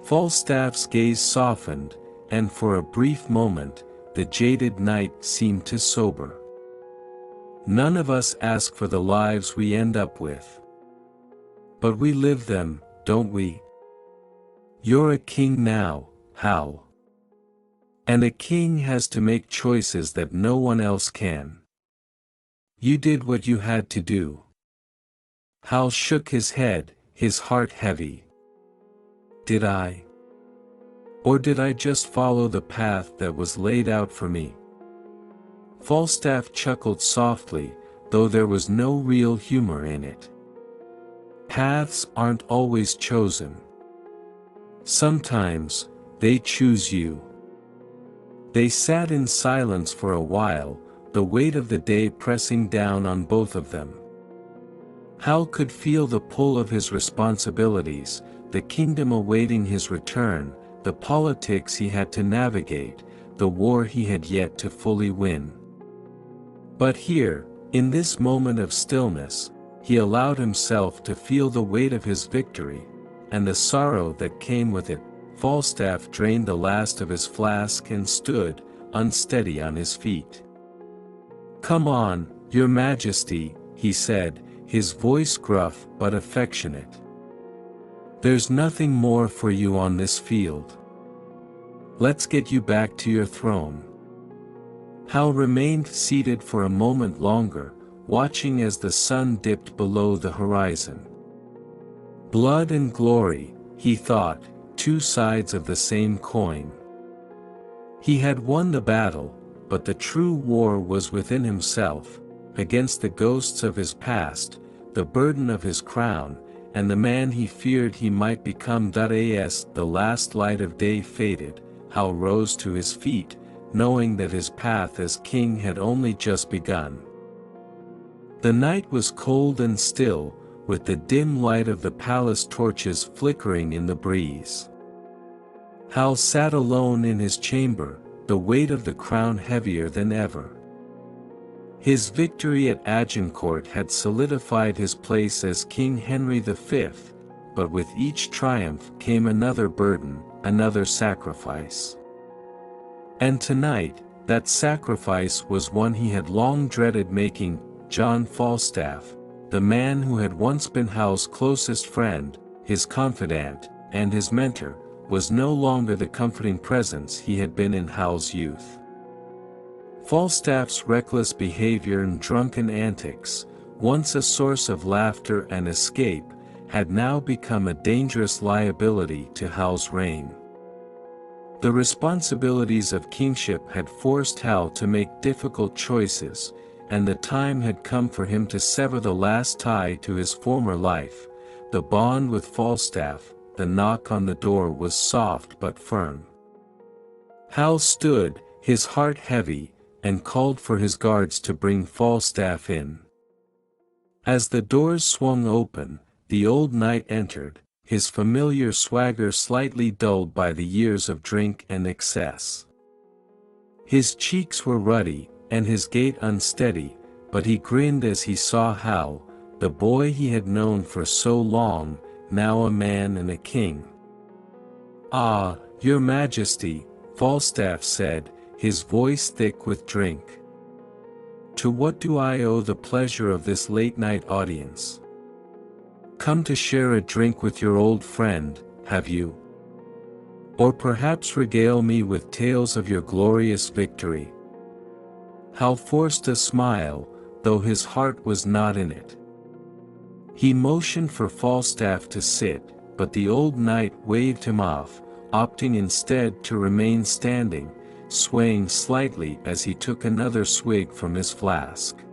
Falstaff's gaze softened, and for a brief moment, the jaded knight seemed to sober. None of us ask for the lives we end up with. But we live them, don't we? You're a king now, Hal. And a king has to make choices that no one else can. You did what you had to do. Hal shook his head, his heart heavy. Did I? Or did I just follow the path that was laid out for me? Falstaff chuckled softly, though there was no real humor in it. Paths aren't always chosen. Sometimes, they choose you. They sat in silence for a while, the weight of the day pressing down on both of them. Hal could feel the pull of his responsibilities, the kingdom awaiting his return, the politics he had to navigate, the war he had yet to fully win. But here, in this moment of stillness, he allowed himself to feel the weight of his victory, and the sorrow that came with it. Falstaff drained the last of his flask and stood, unsteady on his feet. "Come on, Your Majesty," he said, his voice gruff but affectionate. "There's nothing more for you on this field. Let's get you back to your throne." Hal remained seated for a moment longer, watching as the sun dipped below the horizon. Blood and glory, he thought, two sides of the same coin. He had won the battle, but the true war was within himself, against the ghosts of his past, the burden of his crown, and the man he feared he might become. As the last light of day faded, Hal rose to his feet, knowing that his path as king had only just begun. The night was cold and still, with the dim light of the palace torches flickering in the breeze. Hal sat alone in his chamber, the weight of the crown heavier than ever. His victory at Agincourt had solidified his place as King Henry V, but with each triumph came another burden, another sacrifice. And tonight, that sacrifice was one he had long dreaded making. John Falstaff, the man who had once been Hal's closest friend, his confidant, and his mentor, was no longer the comforting presence he had been in Hal's youth. Falstaff's reckless behavior and drunken antics, once a source of laughter and escape, had now become a dangerous liability to Hal's reign. The responsibilities of kingship had forced Hal to make difficult choices, and the time had come for him to sever the last tie to his former life, the bond with Falstaff. The knock on the door was soft but firm. Hal stood, his heart heavy, and called for his guards to bring Falstaff in. As the doors swung open, the old knight entered, his familiar swagger slightly dulled by the years of drink and excess. His cheeks were ruddy, and his gait unsteady, but he grinned as he saw Hal, the boy he had known for so long, now a man and a king. "Ah, Your Majesty," Falstaff said, his voice thick with drink. "To what do I owe the pleasure of this late-night audience? Come to share a drink with your old friend, have you? Or perhaps regale me with tales of your glorious victory?" Hal forced a smile, though his heart was not in it. He motioned for Falstaff to sit, but the old knight waved him off, opting instead to remain standing, swaying slightly as he took another swig from his flask.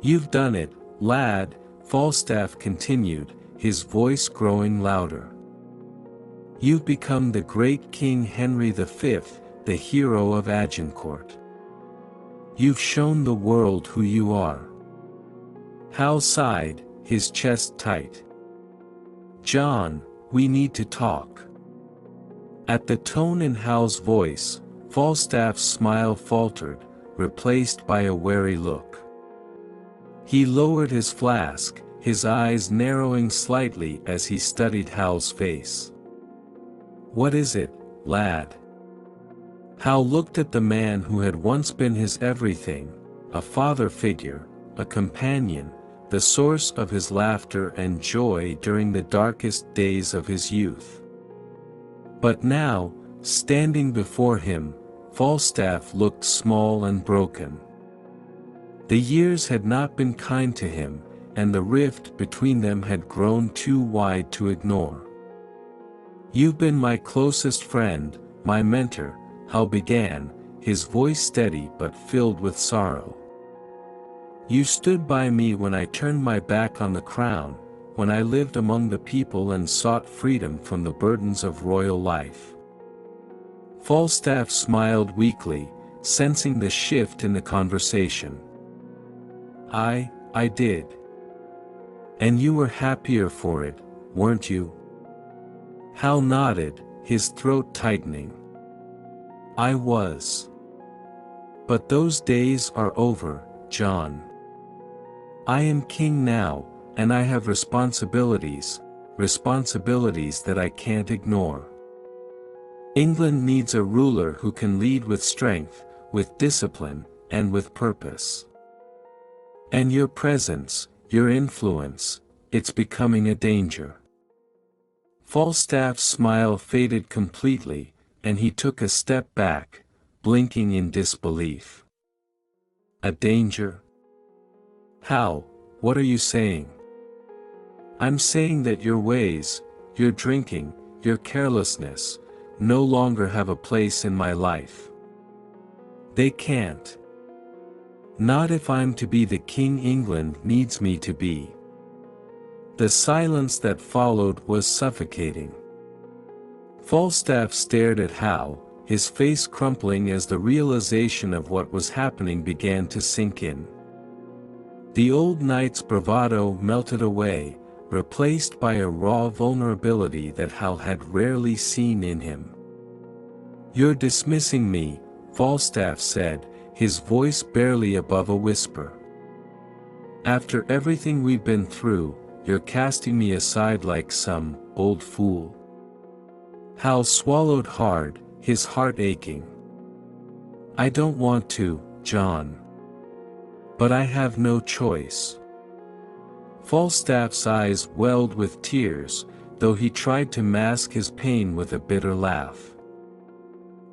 "You've done it, lad," Falstaff continued, his voice growing louder. "You've become the great King Henry V, the hero of Agincourt. You've shown the world who you are." Hal sighed, his chest tight. "John, we need to talk." At the tone in Hal's voice, Falstaff's smile faltered, replaced by a wary look. He lowered his flask, his eyes narrowing slightly as he studied Hal's face. "What is it, lad?" Hal looked at the man who had once been his everything, a father figure, a companion, the source of his laughter and joy during the darkest days of his youth. But now, standing before him, Falstaff looked small and broken. The years had not been kind to him, and the rift between them had grown too wide to ignore. "You've been my closest friend, my mentor," Hal began, his voice steady but filled with sorrow. "You stood by me when I turned my back on the crown, when I lived among the people and sought freedom from the burdens of royal life." Falstaff smiled weakly, sensing the shift in the conversation. I did. And you were happier for it, weren't you?" Hal nodded, his throat tightening. "I was. But those days are over, John. I am king now, and I have responsibilities that I can't ignore. England needs a ruler who can lead with strength, with discipline, and with purpose. And your presence, your influence, it's becoming a danger." Falstaff's smile faded completely, and he took a step back, blinking in disbelief. "A danger? How? What are you saying?" "I'm saying that your ways, your drinking, your carelessness, no longer have a place in my life. They can't. Not if I'm to be the king England needs me to be." The silence that followed was suffocating. Falstaff stared at Hal, his face crumpling as the realization of what was happening began to sink in. The old knight's bravado melted away, replaced by a raw vulnerability that Hal had rarely seen in him. "You're dismissing me," Falstaff said, his voice barely above a whisper. "After everything we've been through, you're casting me aside like some old fool." Hal swallowed hard, his heart aching. "I don't want to, John. But I have no choice." Falstaff's eyes welled with tears, though he tried to mask his pain with a bitter laugh.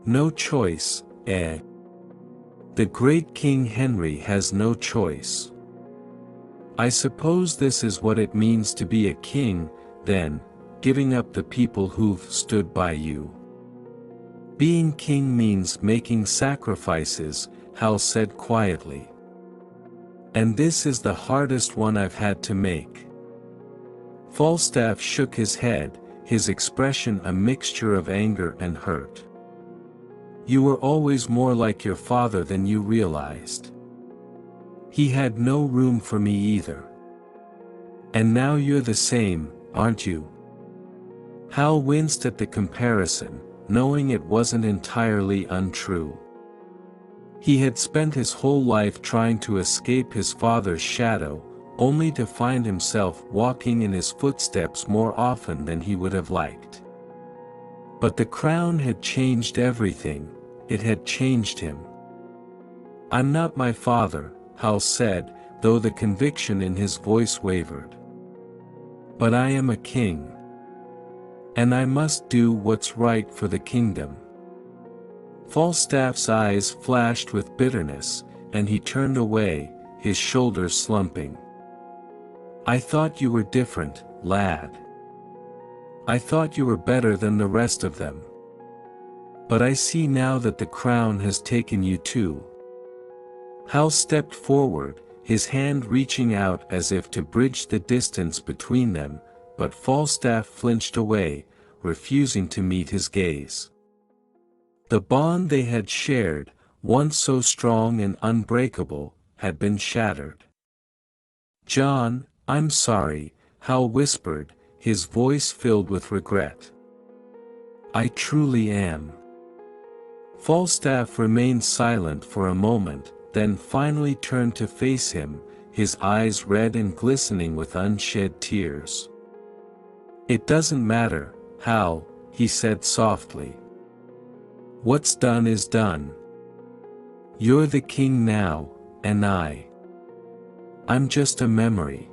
"No choice, eh? The great King Henry has no choice. I suppose this is what it means to be a king, then, giving up the people who've stood by you." "Being king means making sacrifices," Hal said quietly. "And this is the hardest one I've had to make." Falstaff shook his head, his expression a mixture of anger and hurt. "You were always more like your father than you realized. He had no room for me either. And now you're the same, aren't you?" Hal winced at the comparison, knowing it wasn't entirely untrue. He had spent his whole life trying to escape his father's shadow, only to find himself walking in his footsteps more often than he would have liked. But the crown had changed everything, it had changed him. "I'm not my father," Hal said, though the conviction in his voice wavered. "But I am a king. And I must do what's right for the kingdom." Falstaff's eyes flashed with bitterness, and he turned away, his shoulders slumping. "I thought you were different, lad. I thought you were better than the rest of them. But I see now that the crown has taken you too." Hal stepped forward, his hand reaching out as if to bridge the distance between them, but Falstaff flinched away, refusing to meet his gaze. The bond they had shared, once so strong and unbreakable, had been shattered. "John, I'm sorry," Hal whispered, his voice filled with regret. I truly am. Falstaff remained silent for a moment, then finally turned to face him, his eyes red and glistening with unshed tears. "It doesn't matter, Hal," he said softly. "What's done is done. You're the king now, and I'm just a memory."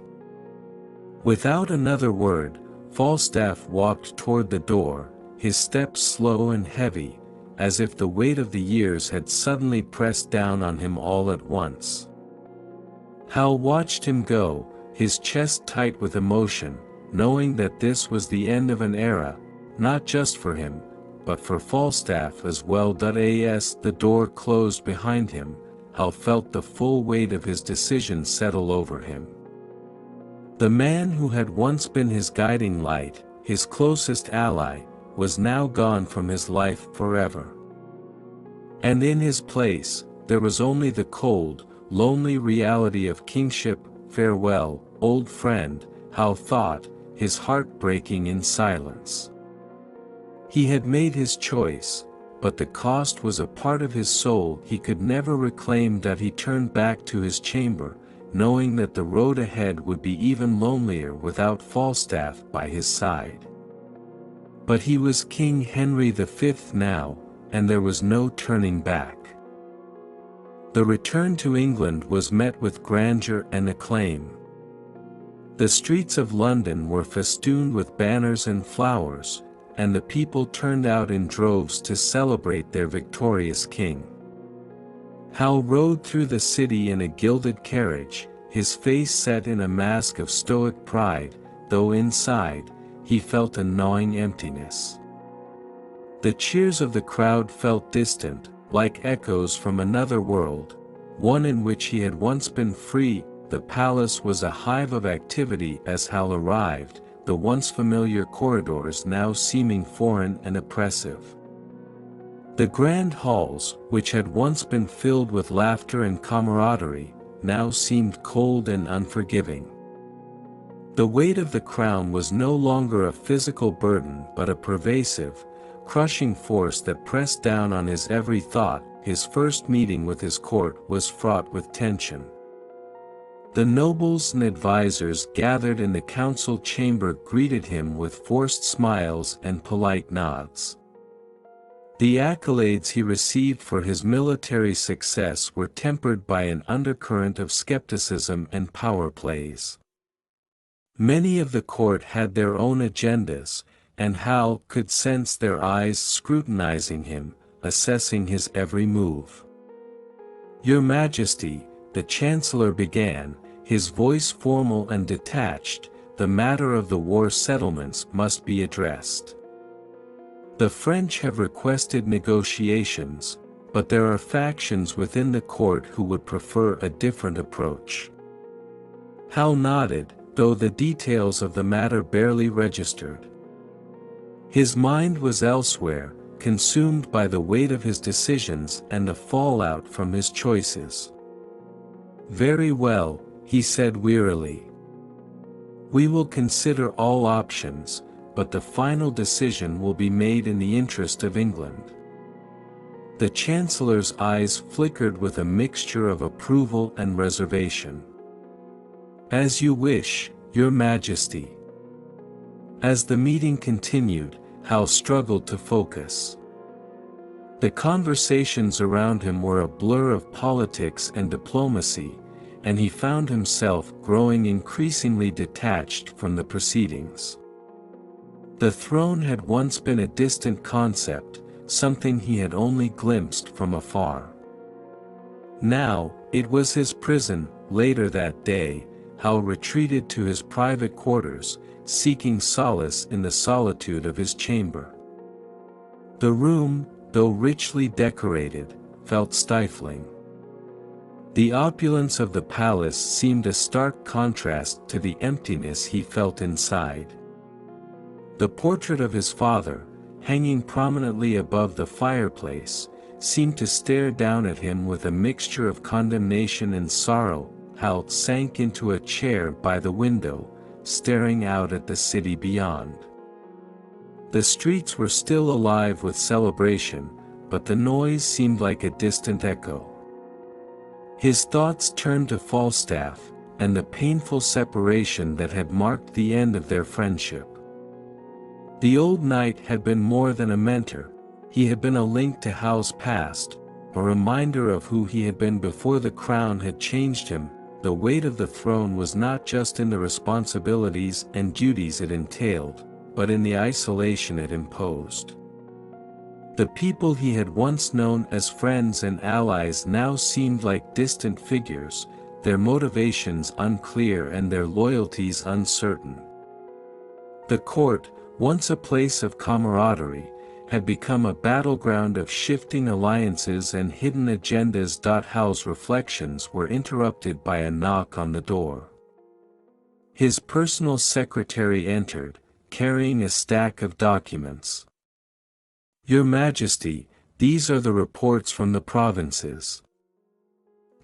Without another word, Falstaff walked toward the door, his steps slow and heavy, as if the weight of the years had suddenly pressed down on him all at once. Hal watched him go, his chest tight with emotion, knowing that this was the end of an era, not just for him, but for Falstaff as well. As the door closed behind him, Hal felt the full weight of his decision settle over him. The man who had once been his guiding light, his closest ally, was now gone from his life forever. And in his place, there was only the cold, lonely reality of kingship. "Farewell, old friend," Hal thought, his heart breaking in silence. He had made his choice, but the cost was a part of his soul he could never reclaim. He turned back to his chamber, knowing that the road ahead would be even lonelier without Falstaff by his side. But he was King Henry V now, and there was no turning back. The return to England was met with grandeur and acclaim. The streets of London were festooned with banners and flowers, and the people turned out in droves to celebrate their victorious king. Hal rode through the city in a gilded carriage, his face set in a mask of stoic pride, though inside, he felt a gnawing emptiness. The cheers of the crowd felt distant, like echoes from another world, one in which he had once been free. The palace was a hive of activity as Hal arrived, the once familiar corridors now seeming foreign and oppressive. The grand halls, which had once been filled with laughter and camaraderie, now seemed cold and unforgiving. The weight of the crown was no longer a physical burden but a pervasive, crushing force that pressed down on his every thought. His first meeting with his court was fraught with tension. The nobles and advisers gathered in the council chamber greeted him with forced smiles and polite nods. The accolades he received for his military success were tempered by an undercurrent of skepticism and power plays. Many of the court had their own agendas, and Hal could sense their eyes scrutinizing him, assessing his every move. "Your Majesty," the Chancellor began, his voice formal and detached, "the matter of the war settlements must be addressed. The French have requested negotiations, but there are factions within the court who would prefer a different approach." Hal nodded, though the details of the matter barely registered. His mind was elsewhere, consumed by the weight of his decisions and the fallout from his choices. "Very well," he said wearily. "We will consider all options, but the final decision will be made in the interest of England." The Chancellor's eyes flickered with a mixture of approval and reservation. "As you wish, Your Majesty." As the meeting continued, Hal struggled to focus. The conversations around him were a blur of politics and diplomacy, and he found himself growing increasingly detached from the proceedings. The throne had once been a distant concept, something he had only glimpsed from afar. Now, it was his prison. Later that day, Hal retreated to his private quarters, seeking solace in the solitude of his chamber. The room, though richly decorated, felt stifling. The opulence of the palace seemed a stark contrast to the emptiness he felt inside. The portrait of his father, hanging prominently above the fireplace, seemed to stare down at him with a mixture of condemnation and sorrow. Hal sank into a chair by the window, staring out at the city beyond. The streets were still alive with celebration, but the noise seemed like a distant echo. His thoughts turned to Falstaff, and the painful separation that had marked the end of their friendship. The old knight had been more than a mentor, he had been a link to Hal's past, a reminder of who he had been before the crown had changed him. The weight of the throne was not just in the responsibilities and duties it entailed, but in the isolation it imposed. The people he had once known as friends and allies now seemed like distant figures, their motivations unclear and their loyalties uncertain. The court, once a place of camaraderie, had become a battleground of shifting alliances and hidden agendas. Hal's reflections were interrupted by a knock on the door. His personal secretary entered, carrying a stack of documents. "Your Majesty, these are the reports from the provinces.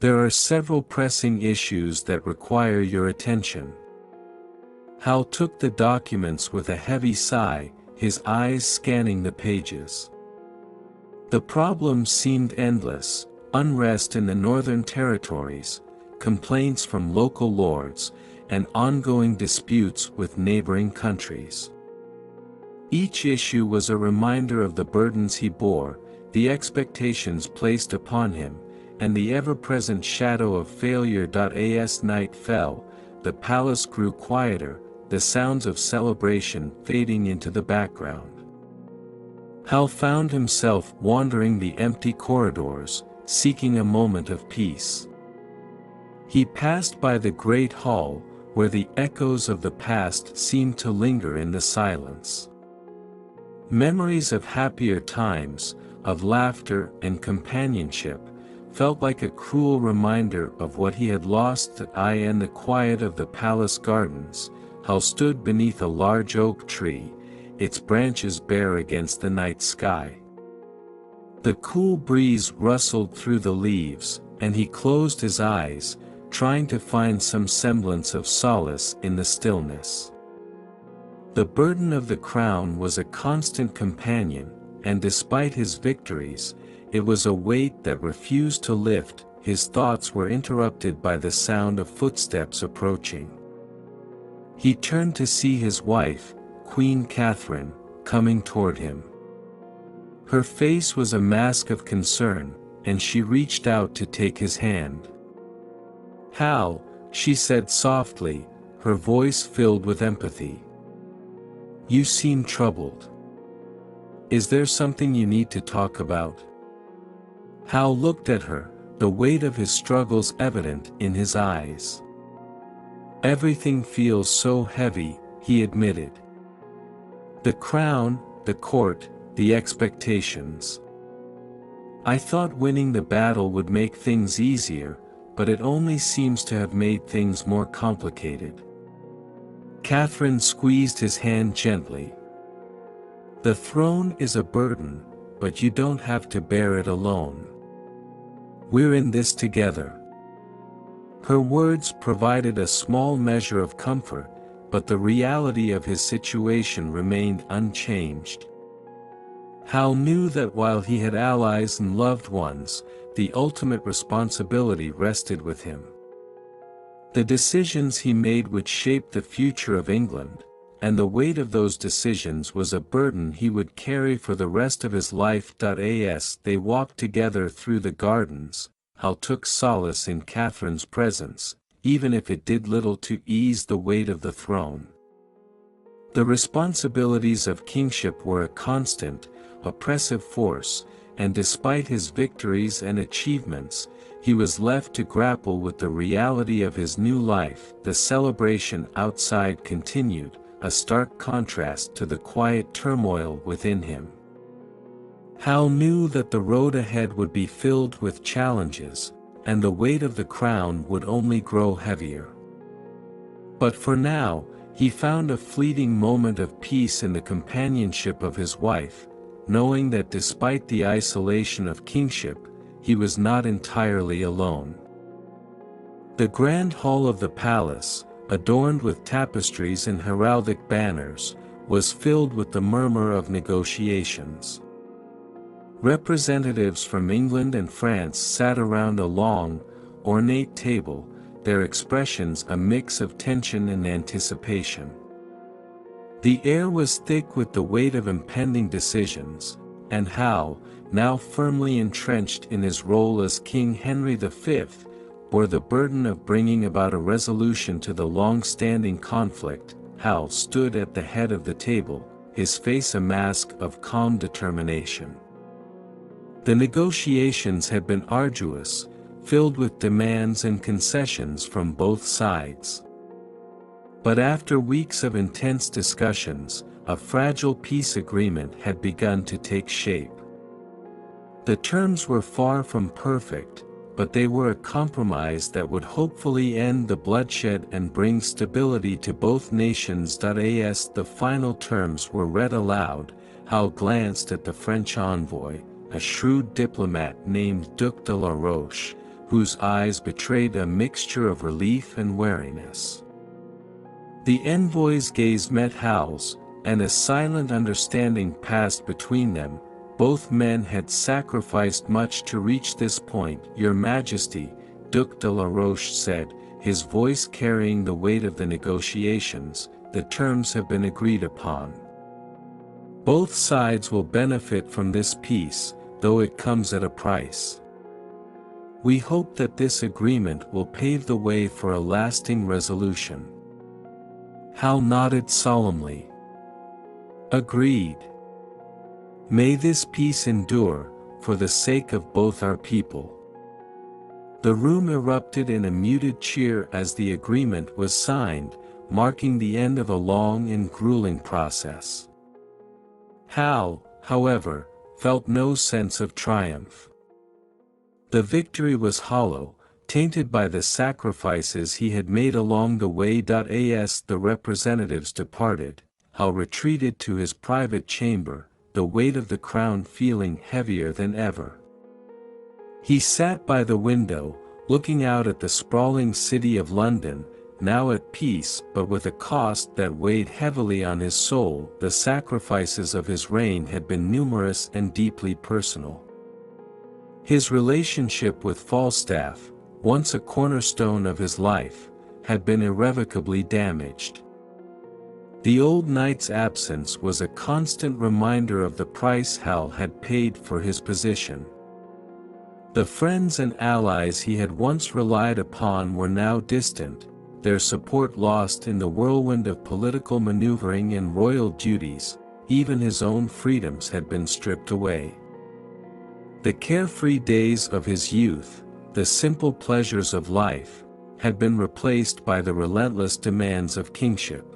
There are several pressing issues that require your attention." Hal took the documents with a heavy sigh, his eyes scanning the pages. The problems seemed endless: unrest in the northern territories, complaints from local lords, and ongoing disputes with neighboring countries. Each issue was a reminder of the burdens he bore, the expectations placed upon him, and the ever-present shadow of failure. As night fell, the palace grew quieter, the sounds of celebration fading into the background. Hal found himself wandering the empty corridors, seeking a moment of peace. He passed by the great hall, where the echoes of the past seemed to linger in the silence. Memories of happier times, of laughter and companionship, felt like a cruel reminder of what he had lost. In the quiet of the palace gardens, Hal stood beneath a large oak tree, its branches bare against the night sky. The cool breeze rustled through the leaves, and he closed his eyes, trying to find some semblance of solace in the stillness. The burden of the crown was a constant companion, and despite his victories, it was a weight that refused to lift. His thoughts were interrupted by the sound of footsteps approaching. He turned to see his wife, Queen Catherine, coming toward him. Her face was a mask of concern, and she reached out to take his hand. "Hal," she said softly, her voice filled with empathy. "You seem troubled. Is there something you need to talk about?" Hal looked at her, the weight of his struggles evident in his eyes. "Everything feels so heavy," he admitted. "The crown, the court, the expectations. I thought winning the battle would make things easier, but it only seems to have made things more complicated." Catherine squeezed his hand gently. "The throne is a burden, but you don't have to bear it alone. We're in this together." Her words provided a small measure of comfort, but the reality of his situation remained unchanged. Hal knew that while he had allies and loved ones, the ultimate responsibility rested with him. The decisions he made would shape the future of England, and the weight of those decisions was a burden he would carry for the rest of his life. As they walked together through the gardens, Hal took solace in Catherine's presence, even if it did little to ease the weight of the throne. The responsibilities of kingship were a constant, oppressive force, and despite his victories and achievements, he was left to grapple with the reality of his new life. The celebration outside continued, a stark contrast to the quiet turmoil within him. Hal knew that the road ahead would be filled with challenges, and the weight of the crown would only grow heavier. But for now, he found a fleeting moment of peace in the companionship of his wife, knowing that despite the isolation of kingship, he was not entirely alone. The grand hall of the palace, adorned with tapestries and heraldic banners, was filled with the murmur of negotiations. Representatives from England and France sat around a long, ornate table, their expressions a mix of tension and anticipation. The air was thick with the weight of impending decisions, and Hal, now firmly entrenched in his role as King Henry V, bore the burden of bringing about a resolution to the long-standing conflict. Hal stood at the head of the table, his face a mask of calm determination. The negotiations had been arduous, filled with demands and concessions from both sides. But after weeks of intense discussions, a fragile peace agreement had begun to take shape. The terms were far from perfect, but they were a compromise that would hopefully end the bloodshed and bring stability to both nations. As the final terms were read aloud, Hal glanced at the French envoy, a shrewd diplomat named Duc de la Roche, whose eyes betrayed a mixture of relief and wariness. The envoy's gaze met Hal's, and a silent understanding passed between them. Both men had sacrificed much to reach this point. "Your Majesty," Duc de la Roche said, his voice carrying the weight of the negotiations, "the terms have been agreed upon. Both sides will benefit from this peace, though it comes at a price. We hope that this agreement will pave the way for a lasting resolution." Hal nodded solemnly. "Agreed. May this peace endure, for the sake of both our people." The room erupted in a muted cheer as the agreement was signed, marking the end of a long and grueling process. Hal, however, felt no sense of triumph. The victory was hollow, tainted by the sacrifices he had made along the way. As the representatives departed, Hal retreated to his private chamber, the weight of the crown feeling heavier than ever. He sat by the window, looking out at the sprawling city of London, now at peace but with a cost that weighed heavily on his soul. The sacrifices of his reign had been numerous and deeply personal. His relationship with Falstaff, once a cornerstone of his life, had been irrevocably damaged. The old knight's absence was a constant reminder of the price Hal had paid for his position. The friends and allies he had once relied upon were now distant, their support lost in the whirlwind of political maneuvering and royal duties. Even his own freedoms had been stripped away. The carefree days of his youth, the simple pleasures of life, had been replaced by the relentless demands of kingship.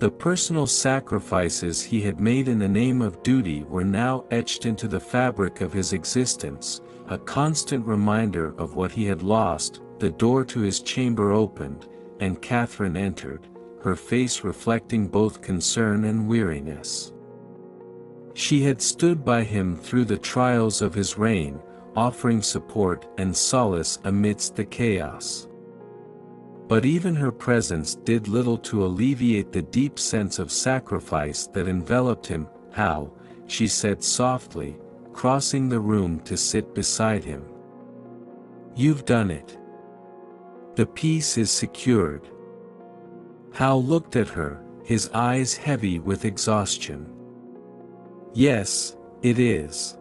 The personal sacrifices he had made in the name of duty were now etched into the fabric of his existence, a constant reminder of what he had lost. The door to his chamber opened, and Catherine entered, her face reflecting both concern and weariness. She had stood by him through the trials of his reign, offering support and solace amidst the chaos. But even her presence did little to alleviate the deep sense of sacrifice that enveloped him. "Hal," she said softly, crossing the room to sit beside him. "You've done it. The peace is secured." Hal looked at her, his eyes heavy with exhaustion. "Yes, it is.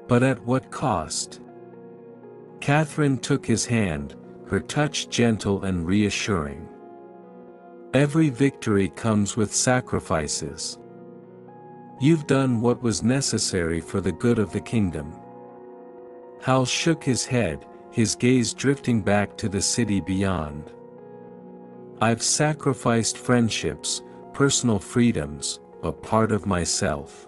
But at what cost?" Catherine took his hand, her touch gentle and reassuring. "Every victory comes with sacrifices. You've done what was necessary for the good of the kingdom." Hal shook his head, his gaze drifting back to the city beyond. "I've sacrificed friendships, personal freedoms, a part of myself.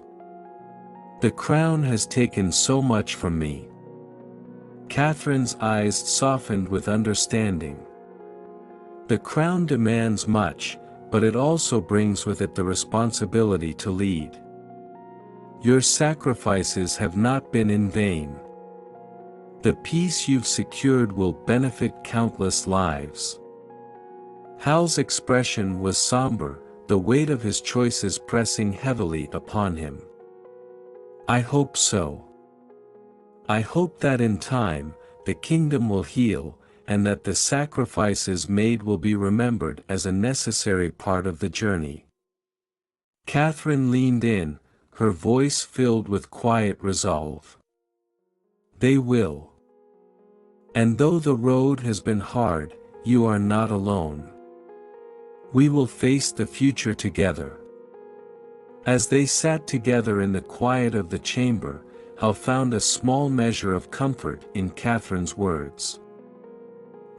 The crown has taken so much from me." Catherine's eyes softened with understanding. "The crown demands much, but it also brings with it the responsibility to lead. Your sacrifices have not been in vain. The peace you've secured will benefit countless lives." Hal's expression was somber, the weight of his choices pressing heavily upon him. I hope so. I hope that in time, the kingdom will heal, and that the sacrifices made will be remembered as a necessary part of the journey. Catherine leaned in, her voice filled with quiet resolve. They will. And though the road has been hard, you are not alone. We will face the future together. As they sat together in the quiet of the chamber, Hal found a small measure of comfort in Catherine's words.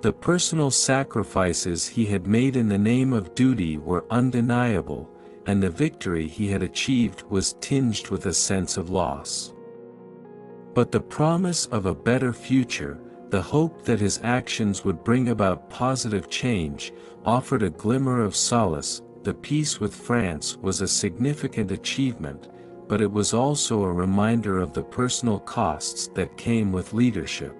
The personal sacrifices he had made in the name of duty were undeniable, and the victory he had achieved was tinged with a sense of loss. But the promise of a better future, the hope that his actions would bring about positive change, offered a glimmer of solace. The peace with France was a significant achievement, but it was also a reminder of the personal costs that came with leadership.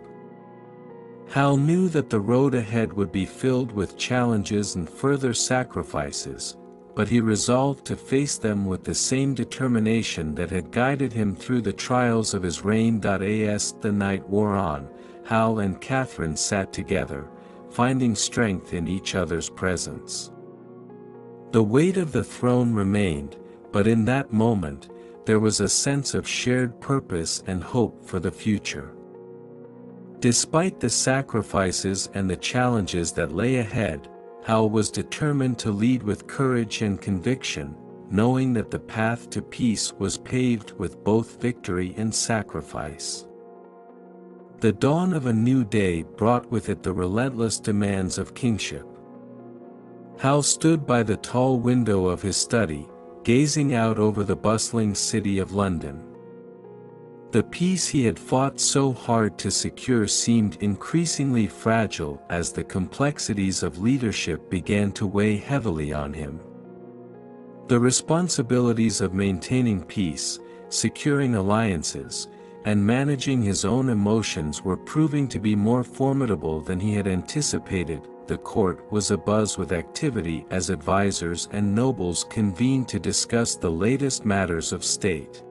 Hal knew that the road ahead would be filled with challenges and further sacrifices, but he resolved to face them with the same determination that had guided him through the trials of his reign. As the night wore on, Hal and Catherine sat together, finding strength in each other's presence. The weight of the throne remained, but in that moment, there was a sense of shared purpose and hope for the future. Despite the sacrifices and the challenges that lay ahead, Hal was determined to lead with courage and conviction, knowing that the path to peace was paved with both victory and sacrifice. The dawn of a new day brought with it the relentless demands of kingship. Hal stood by the tall window of his study, gazing out over the bustling city of London. The peace he had fought so hard to secure seemed increasingly fragile as the complexities of leadership began to weigh heavily on him. The responsibilities of maintaining peace, securing alliances, and managing his own emotions were proving to be more formidable than he had anticipated. The court was abuzz with activity as advisors and nobles convened to discuss the latest matters of state.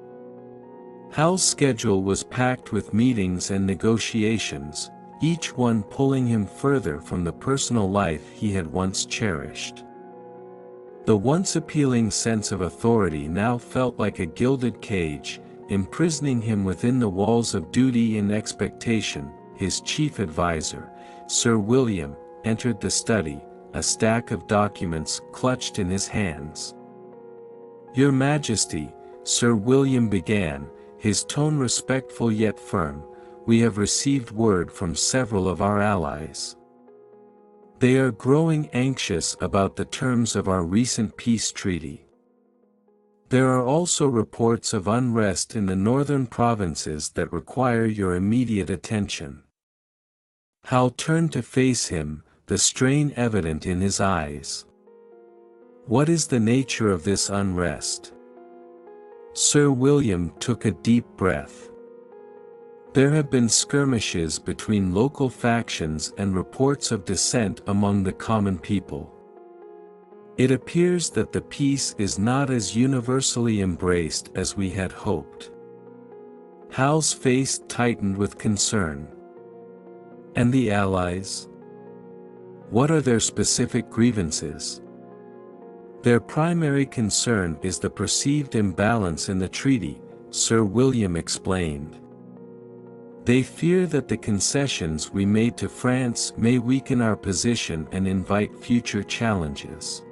Hal's schedule was packed with meetings and negotiations, each one pulling him further from the personal life he had once cherished. The once appealing sense of authority now felt like a gilded cage, imprisoning him within the walls of duty and expectation. His chief advisor, Sir William, entered the study, a stack of documents clutched in his hands. "Your Majesty," Sir William began, his tone respectful yet firm, "we have received word from several of our allies. They are growing anxious about the terms of our recent peace treaty. There are also reports of unrest in the northern provinces that require your immediate attention." Hal turned to face him, the strain evident in his eyes. "What is the nature of this unrest?" Sir William took a deep breath. "There have been skirmishes between local factions and reports of dissent among the common people. It appears that the peace is not as universally embraced as we had hoped." Hal's face tightened with concern. "And the Allies? What are their specific grievances?" "Their primary concern is the perceived imbalance in the treaty," Sir William explained. "They fear that the concessions we made to France may weaken our position and invite future challenges.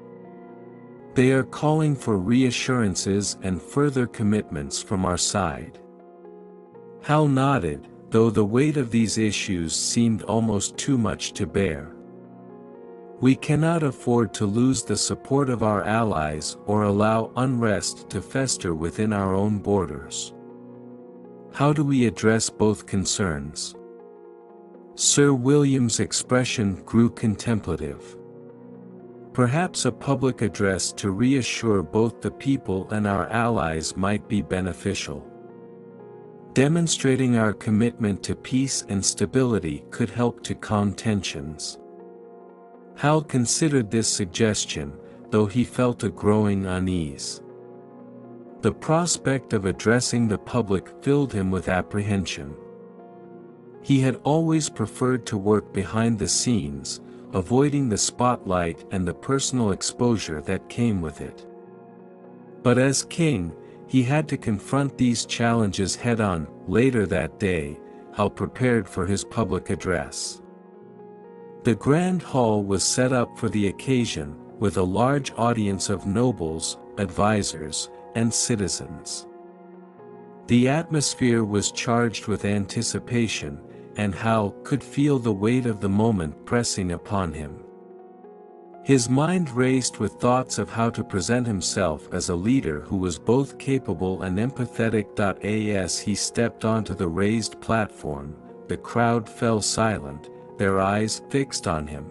They are calling for reassurances and further commitments from our side." Hal nodded, though the weight of these issues seemed almost too much to bear. "We cannot afford to lose the support of our allies or allow unrest to fester within our own borders. How do we address both concerns?" Sir William's expression grew contemplative. "Perhaps a public address to reassure both the people and our allies might be beneficial. Demonstrating our commitment to peace and stability could help to calm tensions." Hal considered this suggestion, though he felt a growing unease. The prospect of addressing the public filled him with apprehension. He had always preferred to work behind the scenes, avoiding the spotlight and the personal exposure that came with it. But as king, he had to confront these challenges head-on. Later that day, Hal prepared for his public address. The grand hall was set up for the occasion, with a large audience of nobles, advisors, and citizens. The atmosphere was charged with anticipation, and Hal could feel the weight of the moment pressing upon him. His mind raced with thoughts of how to present himself as a leader who was both capable and empathetic. As he stepped onto the raised platform, the crowd fell silent, their eyes fixed on him.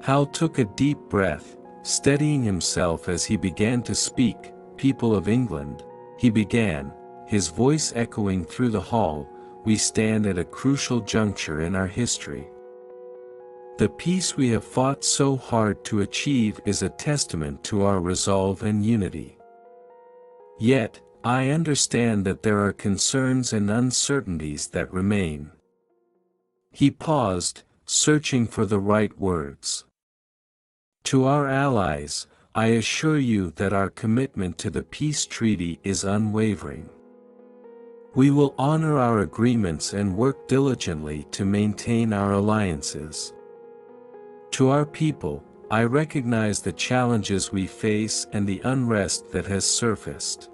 Hal took a deep breath, steadying himself as he began to speak. "People of England," he began, his voice echoing through the hall, "we stand at a crucial juncture in our history. The peace we have fought so hard to achieve is a testament to our resolve and unity. Yet, I understand that there are concerns and uncertainties that remain." He paused, searching for the right words. "To our allies, I assure you that our commitment to the peace treaty is unwavering. We will honor our agreements and work diligently to maintain our alliances. To our people, I recognize the challenges we face and the unrest that has surfaced.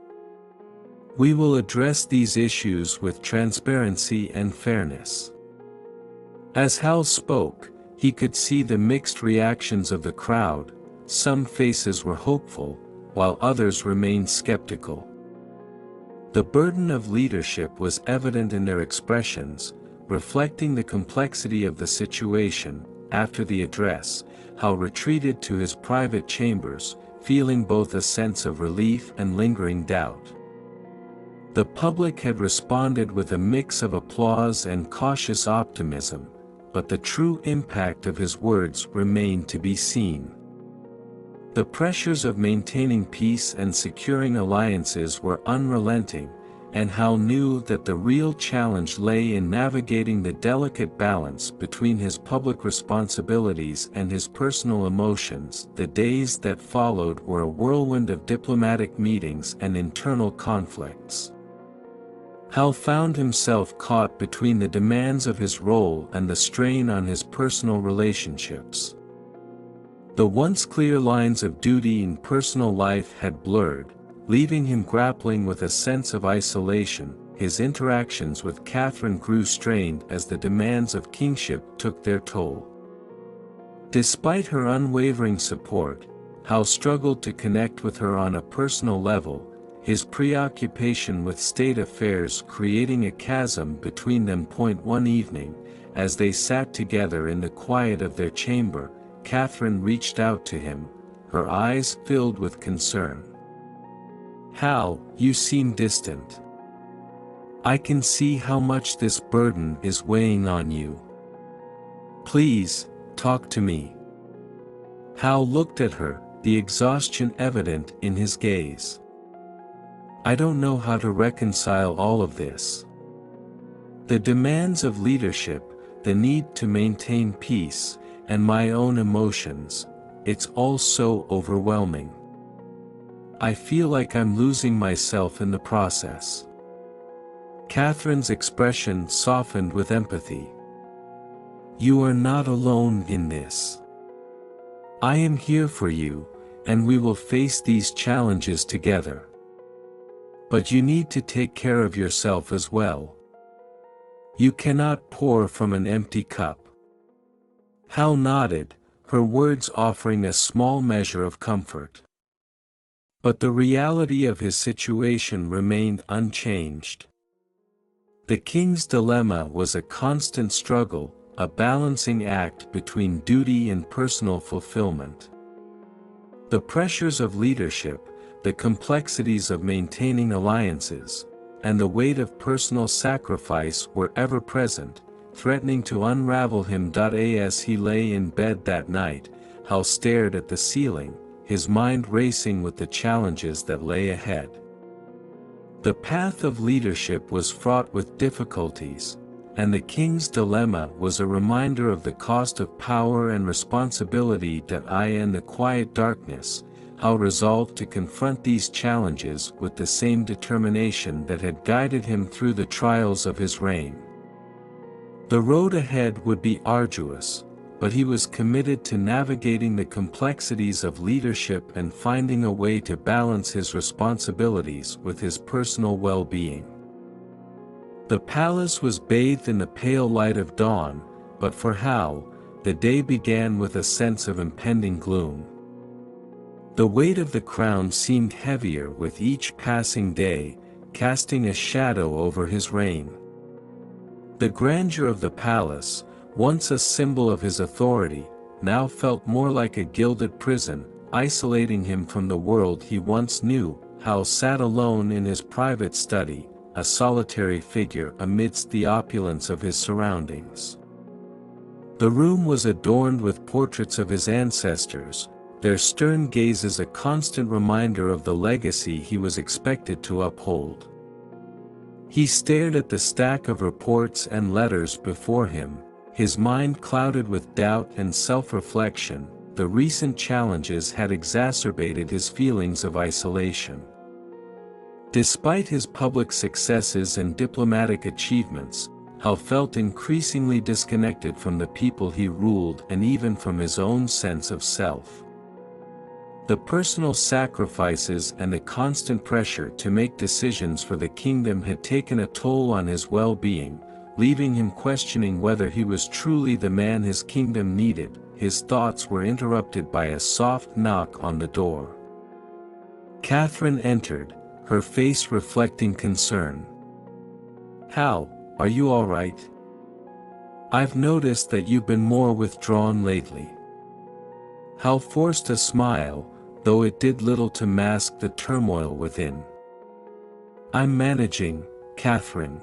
We will address these issues with transparency and fairness." As Hal spoke, he could see the mixed reactions of the crowd. Some faces were hopeful, while others remained skeptical. The burden of leadership was evident in their expressions, reflecting the complexity of the situation. After the address, Hal retreated to his private chambers, feeling both a sense of relief and lingering doubt. The public had responded with a mix of applause and cautious optimism, but the true impact of his words remained to be seen. The pressures of maintaining peace and securing alliances were unrelenting, and Hal knew that the real challenge lay in navigating the delicate balance between his public responsibilities and his personal emotions. The days that followed were a whirlwind of diplomatic meetings and internal conflicts. Hal found himself caught between the demands of his role and the strain on his personal relationships. The once clear lines of duty and personal life had blurred, leaving him grappling with a sense of isolation. His interactions with Catherine grew strained as the demands of kingship took their toll. Despite her unwavering support, Hal struggled to connect with her on a personal level, his preoccupation with state affairs creating a chasm between them. One evening, as they sat together in the quiet of their chamber, Catherine reached out to him, her eyes filled with concern. "Hal, you seem distant. I can see how much this burden is weighing on you. Please, talk to me." Hal looked at her, the exhaustion evident in his gaze. "I don't know how to reconcile all of this. The demands of leadership, the need to maintain peace, and my own emotions, it's all so overwhelming. I feel like I'm losing myself in the process." Catherine's expression softened with empathy. "You are not alone in this. I am here for you, and we will face these challenges together. But you need to take care of yourself as well. You cannot pour from an empty cup." Hal nodded, her words offering a small measure of comfort. But the reality of his situation remained unchanged. The king's dilemma was a constant struggle, a balancing act between duty and personal fulfillment. The pressures of leadership, the complexities of maintaining alliances, and the weight of personal sacrifice were ever present, threatening to unravel him. As he lay in bed that night, Hal stared at the ceiling, his mind racing with the challenges that lay ahead. The path of leadership was fraught with difficulties, and the king's dilemma was a reminder of the cost of power and responsibility. In the quiet darkness, Hal resolved to confront these challenges with the same determination that had guided him through the trials of his reign. The road ahead would be arduous, but he was committed to navigating the complexities of leadership and finding a way to balance his responsibilities with his personal well-being. The palace was bathed in the pale light of dawn, but for Hal, the day began with a sense of impending gloom. The weight of the crown seemed heavier with each passing day, casting a shadow over his reign. The grandeur of the palace, once a symbol of his authority, now felt more like a gilded prison, isolating him from the world he once knew. Hal sat alone in his private study, a solitary figure amidst the opulence of his surroundings. The room was adorned with portraits of his ancestors, their stern gazes a constant reminder of the legacy he was expected to uphold. He stared at the stack of reports and letters before him, his mind clouded with doubt and self-reflection. The recent challenges had exacerbated his feelings of isolation. Despite his public successes and diplomatic achievements, Hal felt increasingly disconnected from the people he ruled and even from his own sense of self. The personal sacrifices and the constant pressure to make decisions for the kingdom had taken a toll on his well-being, leaving him questioning whether he was truly the man his kingdom needed. His thoughts were interrupted by a soft knock on the door. Catherine entered, her face reflecting concern. "Hal, are you all right? I've noticed that you've been more withdrawn lately." Hal forced a smile, though it did little to mask the turmoil within. "I'm managing, Catherine.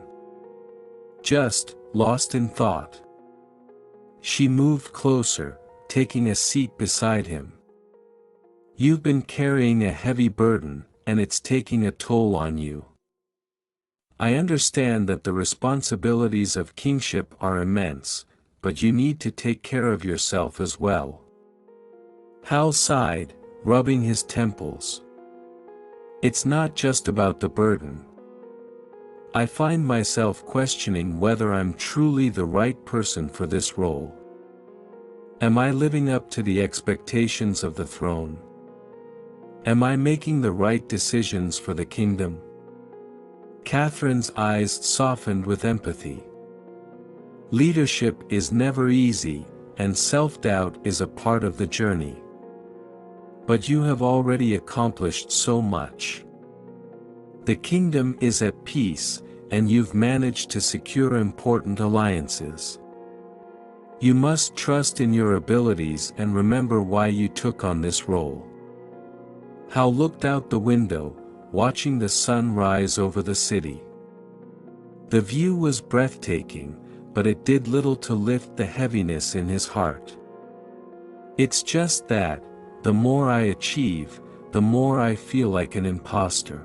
Just lost in thought." She moved closer, taking a seat beside him. "You've been carrying a heavy burden, and it's taking a toll on you. I understand that the responsibilities of kingship are immense, but you need to take care of yourself as well." Hal sighed, rubbing his temples. "It's not just about the burden. I find myself questioning whether I'm truly the right person for this role. Am I living up to the expectations of the throne? Am I making the right decisions for the kingdom?" Catherine's eyes softened with empathy. "Leadership is never easy, and self-doubt is a part of the journey. But you have already accomplished so much. The kingdom is at peace, and you've managed to secure important alliances. You must trust in your abilities and remember why you took on this role." Hal looked out the window, watching the sun rise over the city. The view was breathtaking, but it did little to lift the heaviness in his heart. "It's just that, the more I achieve, the more I feel like an imposter.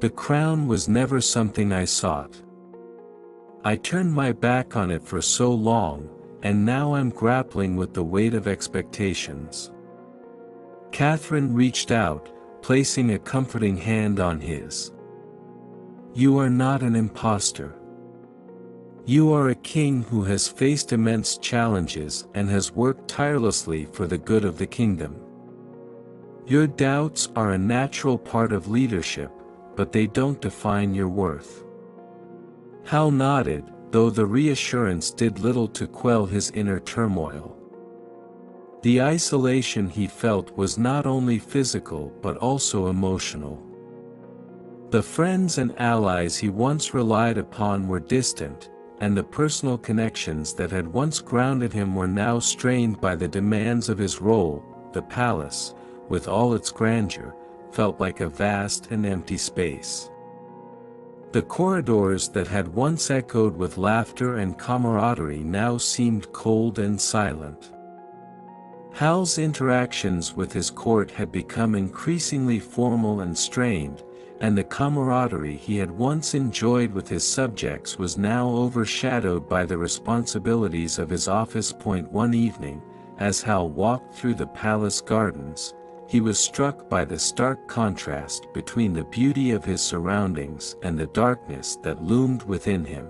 The crown was never something I sought. I turned my back on it for so long, and now I'm grappling with the weight of expectations." Catherine reached out, placing a comforting hand on his. "You are not an imposter. You are a king who has faced immense challenges and has worked tirelessly for the good of the kingdom. Your doubts are a natural part of leadership, but they don't define your worth." Hal nodded, though the reassurance did little to quell his inner turmoil. The isolation he felt was not only physical but also emotional. The friends and allies he once relied upon were distant, and the personal connections that had once grounded him were now strained by the demands of his role. The palace, with all its grandeur, felt like a vast and empty space. The corridors that had once echoed with laughter and camaraderie now seemed cold and silent. Hal's interactions with his court had become increasingly formal and strained, and the camaraderie he had once enjoyed with his subjects was now overshadowed by the responsibilities of his office. One evening, as Hal walked through the palace gardens, he was struck by the stark contrast between the beauty of his surroundings and the darkness that loomed within him.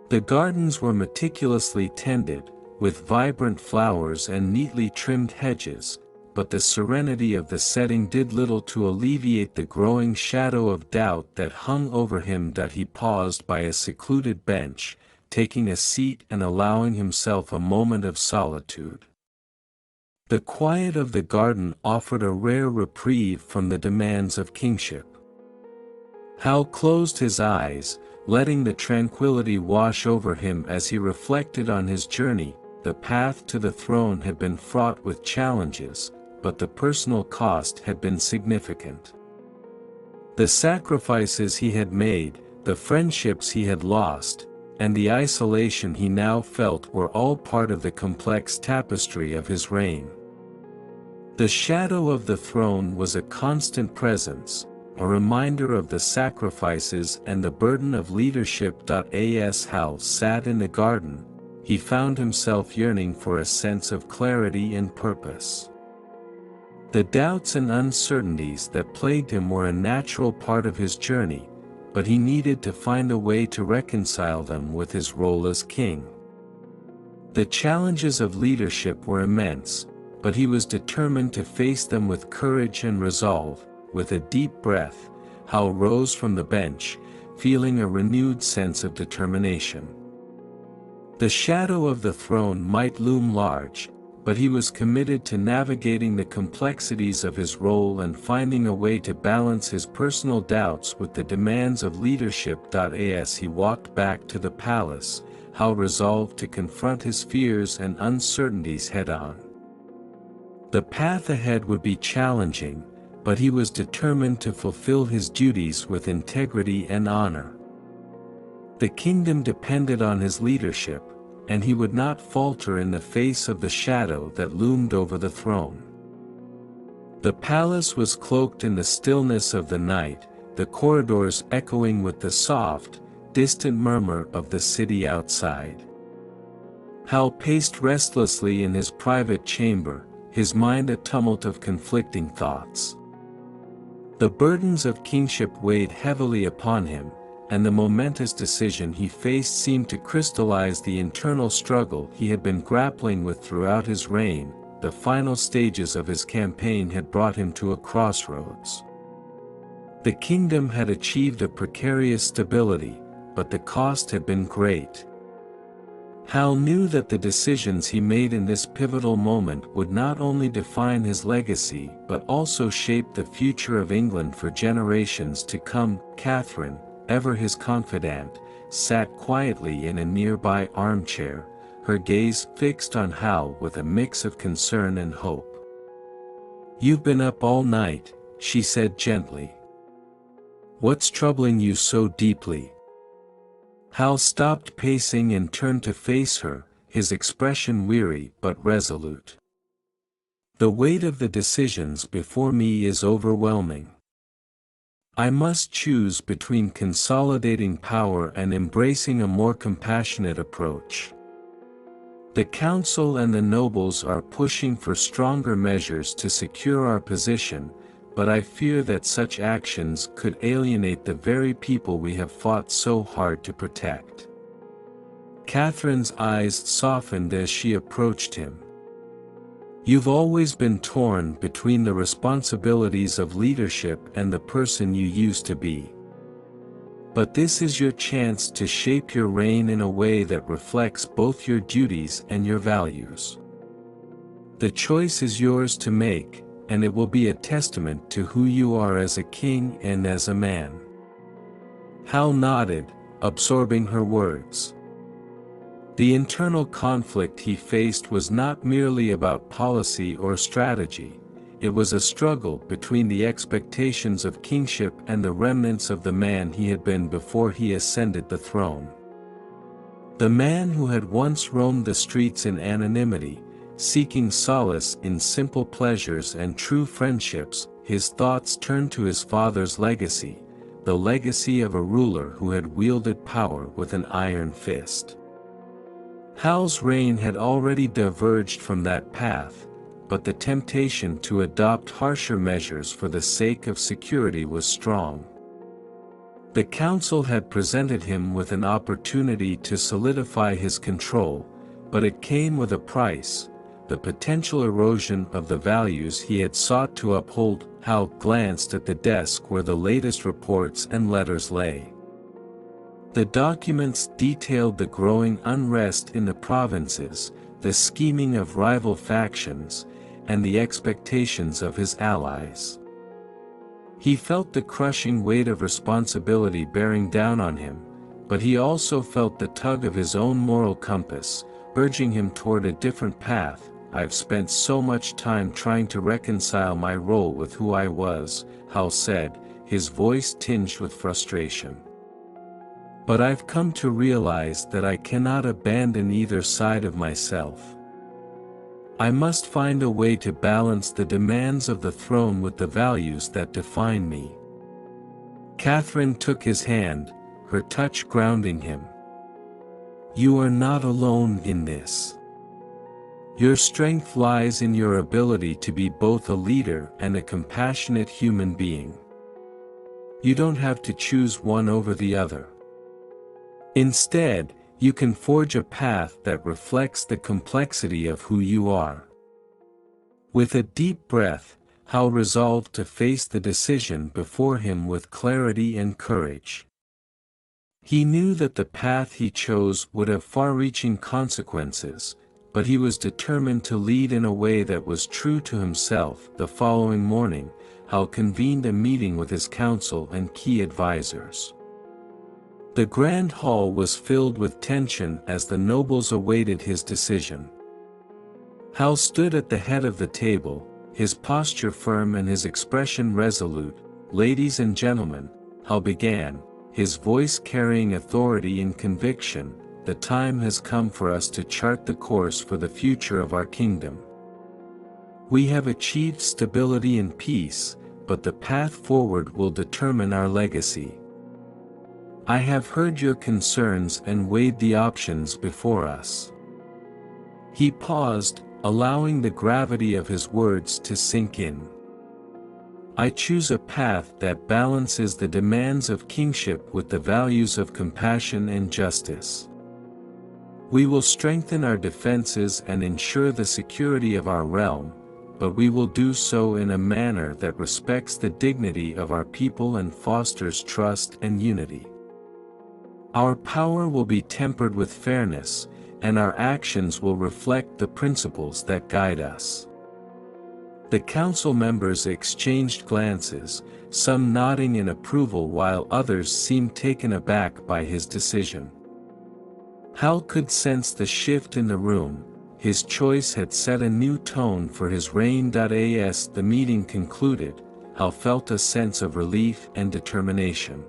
The gardens were meticulously tended, with vibrant flowers and neatly trimmed hedges, but the serenity of the setting did little to alleviate the growing shadow of doubt that hung over him. He paused by a secluded bench, taking a seat and allowing himself a moment of solitude. The quiet of the garden offered a rare reprieve from the demands of kingship. Hal closed his eyes, letting the tranquility wash over him as he reflected on his journey. The path to the throne had been fraught with challenges, but the personal cost had been significant. The sacrifices he had made, the friendships he had lost, and the isolation he now felt were all part of the complex tapestry of his reign. The shadow of the throne was a constant presence, a reminder of the sacrifices and the burden of leadership. As Hal sat in the garden, he found himself yearning for a sense of clarity and purpose. The doubts and uncertainties that plagued him were a natural part of his journey, but he needed to find a way to reconcile them with his role as king. The challenges of leadership were immense, but he was determined to face them with courage and resolve. With a deep breath, Hal rose from the bench, feeling a renewed sense of determination. The shadow of the throne might loom large, but he was committed to navigating the complexities of his role and finding a way to balance his personal doubts with the demands of leadership. As he walked back to the palace, Hal resolved to confront his fears and uncertainties head-on. The path ahead would be challenging, but he was determined to fulfill his duties with integrity and honor. The kingdom depended on his leadership, and he would not falter in the face of the shadow that loomed over the throne. The palace was cloaked in the stillness of the night, the corridors echoing with the soft, distant murmur of the city outside. Hal paced restlessly in his private chamber, his mind a tumult of conflicting thoughts. The burdens of kingship weighed heavily upon him, and the momentous decision he faced seemed to crystallize the internal struggle he had been grappling with throughout his reign. The final stages of his campaign had brought him to a crossroads. The kingdom had achieved a precarious stability, but the cost had been great. Hal knew that the decisions he made in this pivotal moment would not only define his legacy but also shape the future of England for generations to come. Catherine, ever his confidant, sat quietly in a nearby armchair, her gaze fixed on Hal with a mix of concern and hope. "You've been up all night," she said gently. "What's troubling you so deeply?" Hal stopped pacing and turned to face her, his expression weary but resolute. "The weight of the decisions before me is overwhelming. I must choose between consolidating power and embracing a more compassionate approach. The council and the nobles are pushing for stronger measures to secure our position, but I fear that such actions could alienate the very people we have fought so hard to protect." Catherine's eyes softened as she approached him. "You've always been torn between the responsibilities of leadership and the person you used to be. But this is your chance to shape your reign in a way that reflects both your duties and your values. The choice is yours to make, and it will be a testament to who you are as a king and as a man." Hal nodded, absorbing her words. The internal conflict he faced was not merely about policy or strategy, it was a struggle between the expectations of kingship and the remnants of the man he had been before he ascended the throne. The man who had once roamed the streets in anonymity, seeking solace in simple pleasures and true friendships, his thoughts turned to his father's legacy, the legacy of a ruler who had wielded power with an iron fist. Hal's reign had already diverged from that path, but the temptation to adopt harsher measures for the sake of security was strong. The council had presented him with an opportunity to solidify his control, but it came with a price, the potential erosion of the values he had sought to uphold. Hal glanced at the desk where the latest reports and letters lay. The documents detailed the growing unrest in the provinces, the scheming of rival factions, and the expectations of his allies. He felt the crushing weight of responsibility bearing down on him, but he also felt the tug of his own moral compass, urging him toward a different path. "I've spent so much time trying to reconcile my role with who I was," Hal said, his voice tinged with frustration. "But I've come to realize that I cannot abandon either side of myself. I must find a way to balance the demands of the throne with the values that define me." Catherine took his hand, her touch grounding him. "You are not alone in this. Your strength lies in your ability to be both a leader and a compassionate human being. You don't have to choose one over the other. Instead, you can forge a path that reflects the complexity of who you are." With a deep breath, Hal resolved to face the decision before him with clarity and courage. He knew that the path he chose would have far-reaching consequences, but he was determined to lead in a way that was true to himself. The following morning, Hal convened a meeting with his council and key advisors. The grand hall was filled with tension as the nobles awaited his decision. Hal stood at the head of the table, his posture firm and his expression resolute. "Ladies and gentlemen," Hal began, his voice carrying authority and conviction, "the time has come for us to chart the course for the future of our kingdom. We have achieved stability and peace, but the path forward will determine our legacy. I have heard your concerns and weighed the options before us." He paused, allowing the gravity of his words to sink in. "I choose a path that balances the demands of kingship with the values of compassion and justice. We will strengthen our defenses and ensure the security of our realm, but we will do so in a manner that respects the dignity of our people and fosters trust and unity. Our power will be tempered with fairness, and our actions will reflect the principles that guide us." The council members exchanged glances, some nodding in approval while others seemed taken aback by his decision. Hal could sense the shift in the room. His choice had set a new tone for his reign. As the meeting concluded, Hal felt a sense of relief and determination.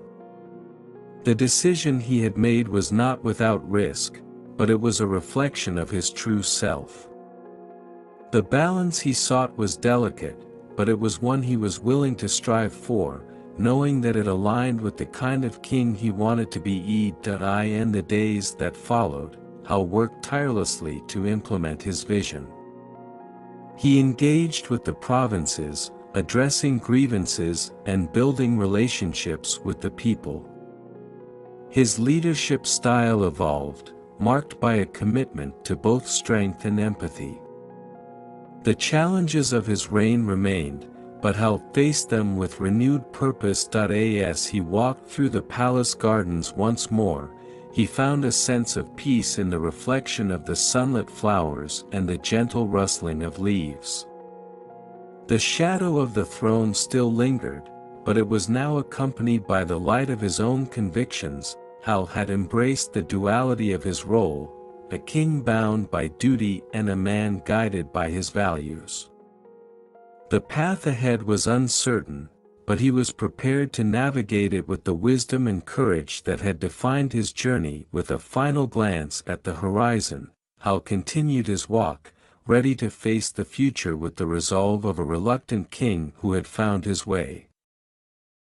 The decision he had made was not without risk, but it was a reflection of his true self. The balance he sought was delicate, but it was one he was willing to strive for, knowing that it aligned with the kind of king he wanted to be. In the days that followed, Hal worked tirelessly to implement his vision. He engaged with the provinces, addressing grievances and building relationships with the people. His leadership style evolved, marked by a commitment to both strength and empathy. The challenges of his reign remained, but Hal faced them with renewed purpose. As he walked through the palace gardens once more, he found a sense of peace in the reflection of the sunlit flowers and the gentle rustling of leaves. The shadow of the throne still lingered, but it was now accompanied by the light of his own convictions. Hal had embraced the duality of his role, a king bound by duty and a man guided by his values. The path ahead was uncertain, but he was prepared to navigate it with the wisdom and courage that had defined his journey. With a final glance at the horizon, Hal continued his walk, ready to face the future with the resolve of a reluctant king who had found his way.